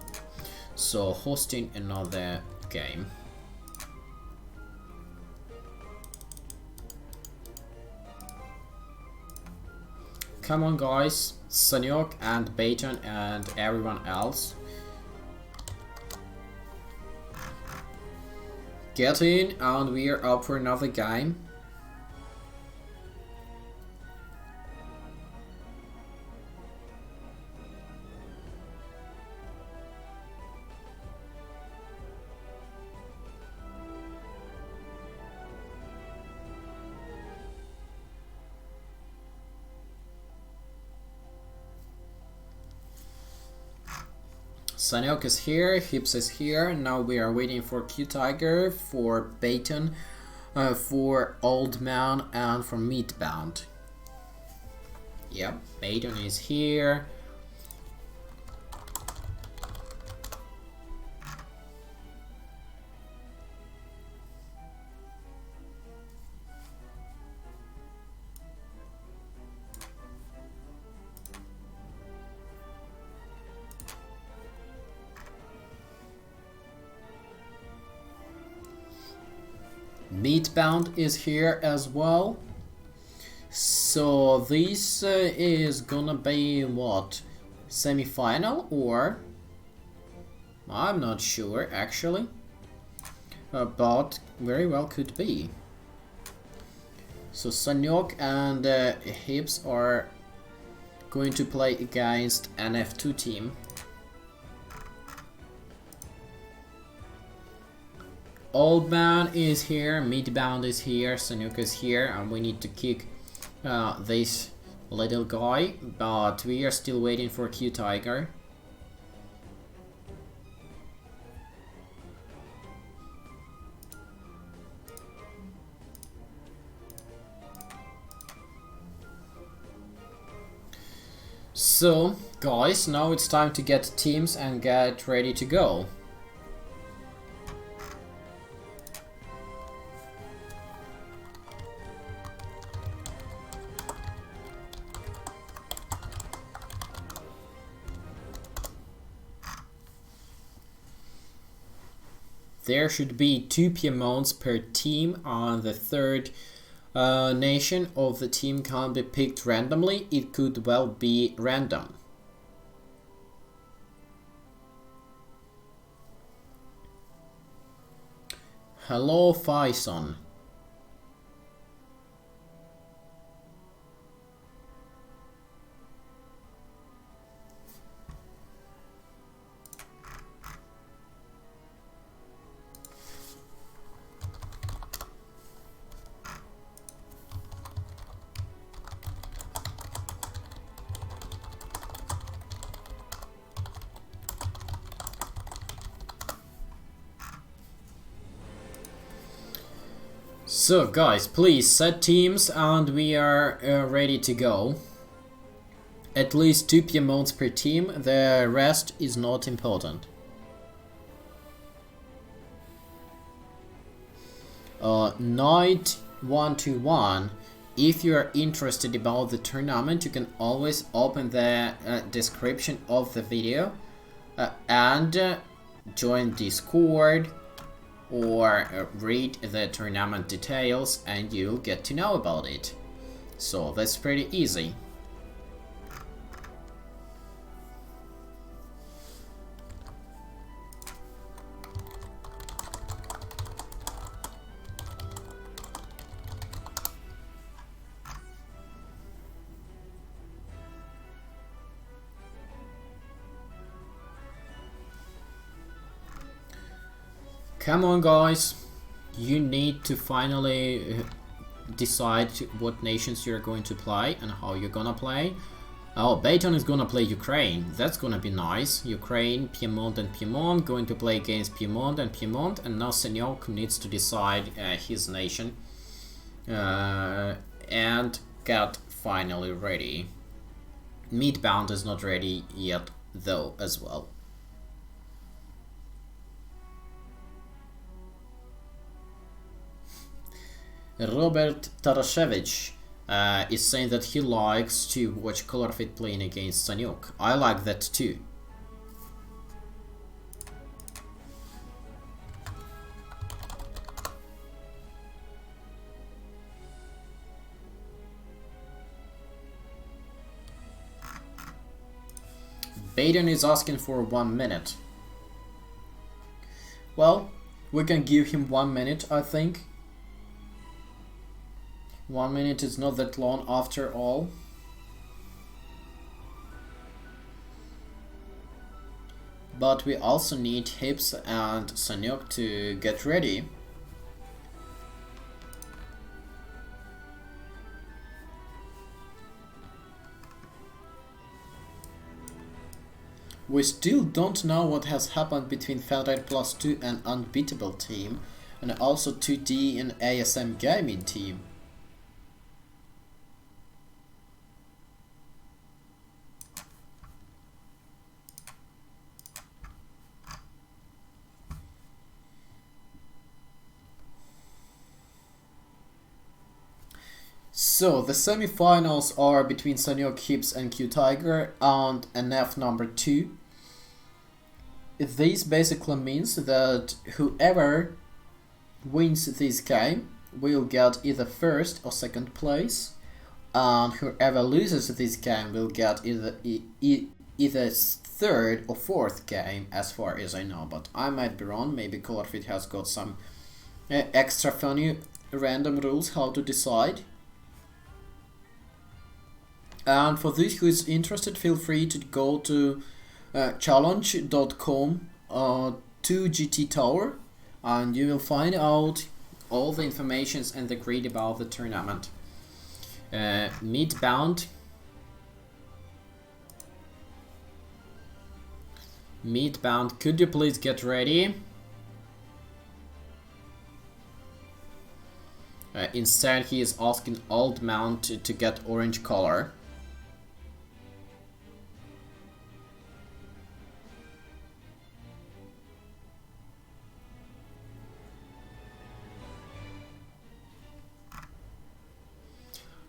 So hosting another game. Come on guys, Sanyok and Bayton and everyone else. Get in, and we are up for another game. Sanyok is here, Hips is here. Now we are waiting for Q-Tiger, for Bayton, for Old Man, and for Meatbound. Yep, Bayton is here. Meatbound is here as well. So this is gonna be what? Semi-final, or? I'm not sure actually. But very well could be. So Sanyok and Hips are going to play against an F2 team. Old bound is here, mid bound is here, Sanyok is here, and we need to kick this little guy, but we are still waiting for Q Tiger. So, guys, now it's time to get teams and get ready to go. There should be 2 Piemonts per team on the third nation of the team can be picked randomly. It could well be random. Hello, Faison. So guys, please set teams and we are ready to go. At least 2 Piemonts per team, the rest is not important. Knight 121. If you are interested about the tournament, you can always open the description of the video and join Discord or read the tournament details and you'll get to know about it. So that's pretty easy. Come on guys, you need to finally decide what nations you're going to play and how you're gonna play. Oh, Bayton is gonna play Ukraine, that's gonna be nice. Ukraine, Piemont and Piemont going to play against Piemont and Piemont, and now Sanyok needs to decide his nation and get finally ready. Midbound is not ready yet though as well. Robert Tarashevich is saying that he likes to watch Colorfit playing against Sanyok. I like that too. Baden is asking for 1 minute. Well, we can give him 1 minute, I think. 1 minute is not that long after all. But we also need Hips and Sanyok to get ready. We still don't know what has happened between Fenride Plus 2 and Unbeatable team, and also 2D and ASM Gaming team. So, the semi-finals are between Sanyok, Hips and Q Tiger and NF number 2. This basically means that whoever wins this game will get either first or second place, and whoever loses this game will get either third or fourth game, as far as I know, but I might be wrong. Maybe Colorfit has got some extra funny random rules how to decide. And for those who is interested, feel free to go to challenge.com to GT Tower, and you will find out all the informations and the grid about the tournament. Midbound. Midbound, could you please get ready? Instead, he is asking Old Mount to get orange color.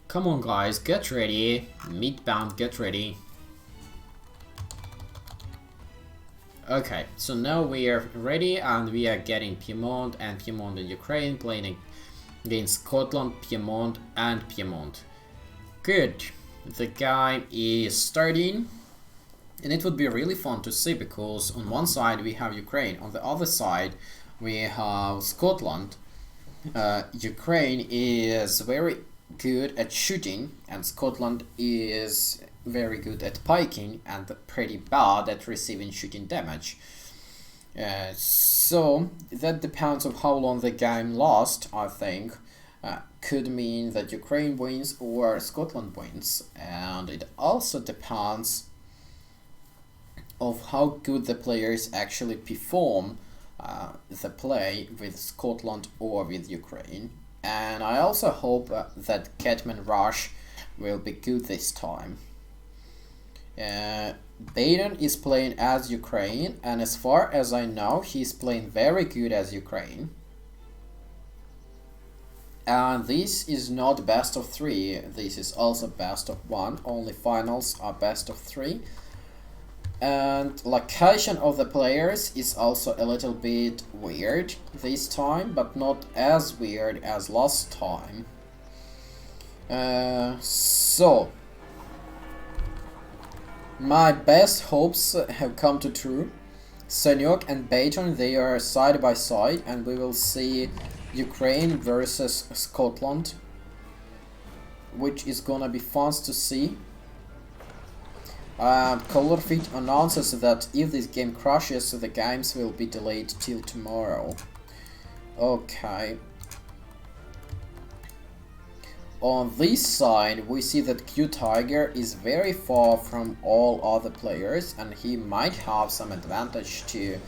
Come on guys, get ready. Midbound, get ready. Okay, so now we are ready and we are getting Piedmont and Ukraine playing against Scotland, Piedmont and Piedmont. Good. The game is starting, and it would be really fun to see because on one side we have Ukraine, on the other side we have Scotland. Ukraine is very good at shooting and Scotland is very good at piking and pretty bad at receiving shooting damage. So that depends on how long the game lasts, I think. Could mean that Ukraine wins or Scotland wins, and it also depends of how good the players actually perform the play with Scotland or with Ukraine. And I also hope that Catman Rush will be good this time. Baden is playing as Ukraine, and as far as I know, he's playing very good as Ukraine. And this is not best of 3, this is also best of 1, only finals are best of 3. And location of the players is also a little bit weird this time, but not as weird as last time. So my best hopes have come to true. Sanyok and Baton, they are side by side, and we will see Ukraine versus Scotland, which is gonna be fun to see. Colorfit announces that if this game crashes, the games will be delayed till tomorrow. Okay. On this side, we see that Q Tiger is very far from all other players, and he might have some advantage to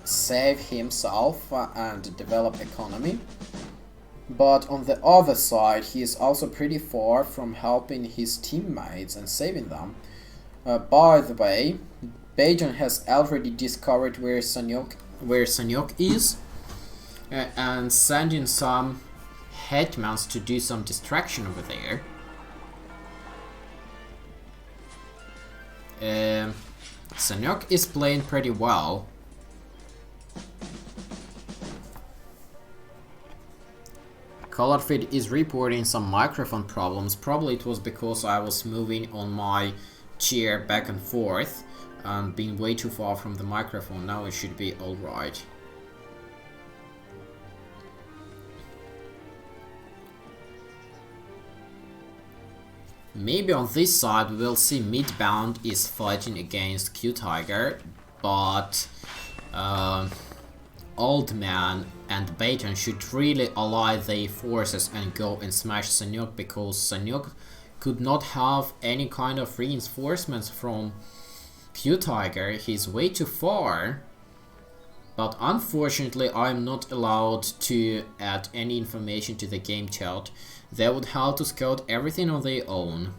save himself and develop economy. But on the other side, he is also pretty far from helping his teammates and saving them. By the way, Bajan has already discovered where Sanyok is and sending some hetmans to do some distraction over there. Sanyok is playing pretty well. Colorfit is reporting some microphone problems. Probably it was because I was moving on my chair back and forth and being way too far from the microphone. Now it should be alright. Maybe on this side we will see Midbound is fighting against Q Tiger, but Old Man and Baton should really ally their forces and go and smash Sanyok, because Sanyok could not have any kind of reinforcements from Q Tiger. He's way too far. But unfortunately, I'm not allowed to add any information to the game chat. They would have to scout everything on their own.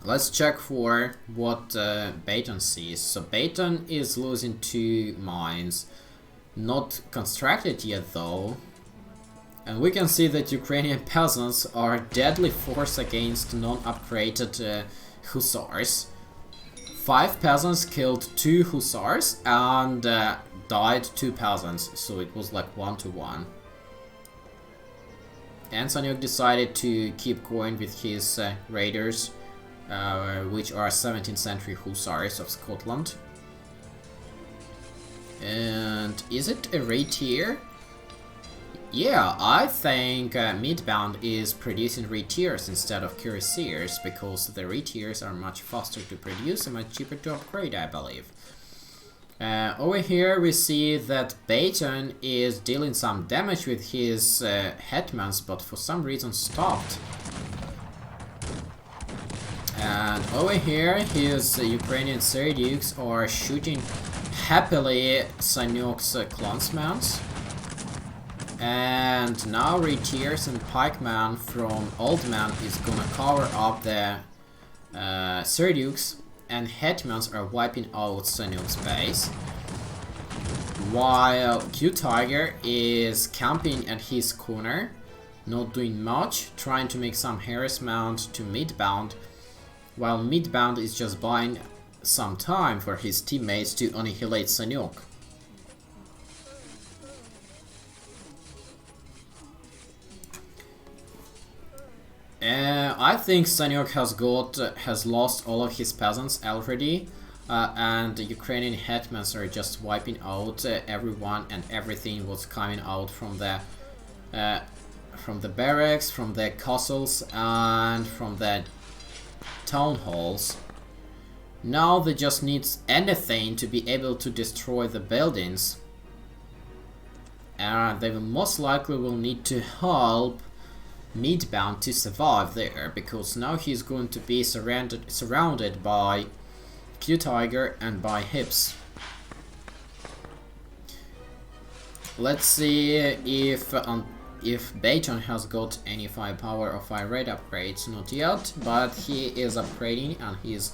Let's check for what Baton sees. So Baton is losing 2 mines. Not constructed yet though. And we can see that Ukrainian peasants are a deadly force against non-upgraded hussars. 5 peasants killed 2 hussars and died 2 peasants, so it was like 1-to-1. And Sanyok decided to keep going with his raiders, which are 17th century hussars of Scotland. And is it a raid here? Yeah, I think Midbound is producing retiers instead of cuirassiers because the retiers are much faster to produce and much cheaper to upgrade, I believe. Over here we see that Baton is dealing some damage with his hetmans, but for some reason stopped. And over here his Ukrainian Serdukes are shooting happily Sanyok's clansmans. And now Retiers and Pikeman from Old Man is gonna cover up the Serdukes, and Hetmans are wiping out Sanyok's base. While Q-Tiger is camping at his corner, not doing much, trying to make some harassment to Midbound, while Midbound is just buying some time for his teammates to annihilate Sanyok. I think Sanyok has lost all of his peasants already, and the Ukrainian hetmans are just wiping out everyone and everything was coming out from the barracks, from the castles, and from the town halls. Now they just need anything to be able to destroy the buildings, and they will most likely will need to help Midbound to survive there, because now he's going to be surrounded by Q-Tiger and by Hips. Let's see if Baton has got any firepower or fire rate upgrades. Not yet, but he is upgrading, and he's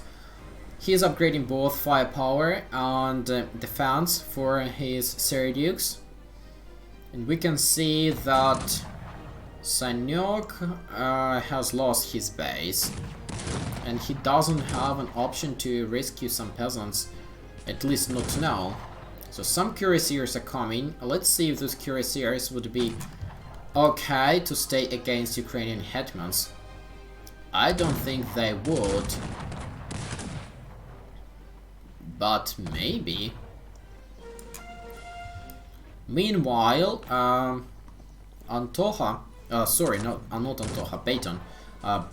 upgrading both firepower and defense for his Serdukes. And we can see that Sanyok has lost his base, and he doesn't have an option to rescue some peasants, at least not now. So some cuirassiers are coming. Let's see if those cuirassiers would be okay to stay against Ukrainian hetmans. I don't think they would, but maybe. Meanwhile, Antoha, sorry, not Antoha, Baton.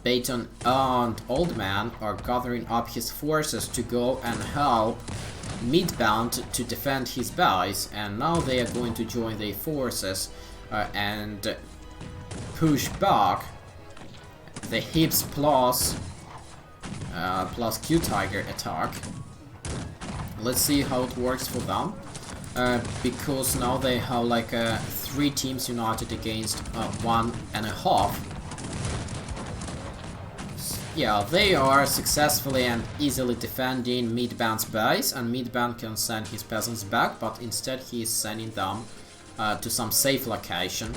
Baton and Old Man are gathering up his forces to go and help Midbound to defend his base, and now they are going to join their forces and push back the Hips plus Q-Tiger attack. Let's see how it works for them. Because now they have like 3 teams united against 1.5. Yeah, they are successfully and easily defending Midbound's base, and Midbound can send his peasants back, but instead he is sending them to some safe location.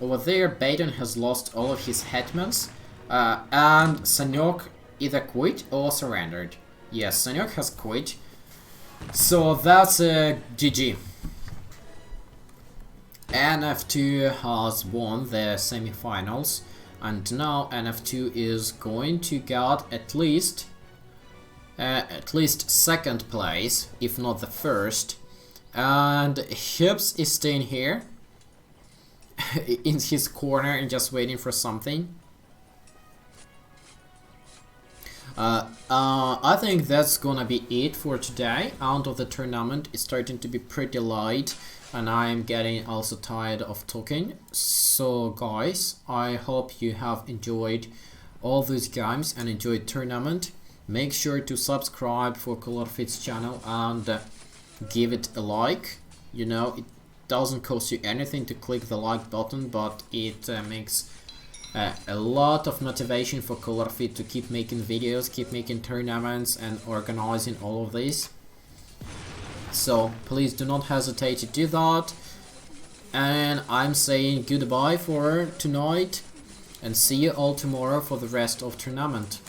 Over there, Baton has lost all of his hetmans, and Sanyok either quit or surrendered. Yes, Sanyok has quit. So that's GG. NF2 has won the semi-finals, and now NF2 is going to get at least second place, if not the first. And Hips is staying here in his corner and just waiting for something. I think that's gonna be it for today. Out of the tournament is starting to be pretty light, and I'm getting also tired of talking. So guys, I hope you have enjoyed all these games and enjoyed tournament. Make sure to subscribe for ColorFit's channel and give it a like. You know, it doesn't cost you anything to click the like button, but it makes a lot of motivation for ColorFit to keep making videos, keep making tournaments, and organizing all of this. So please do not hesitate to do that. And I'm saying goodbye for tonight, and see you all tomorrow for the rest of tournament.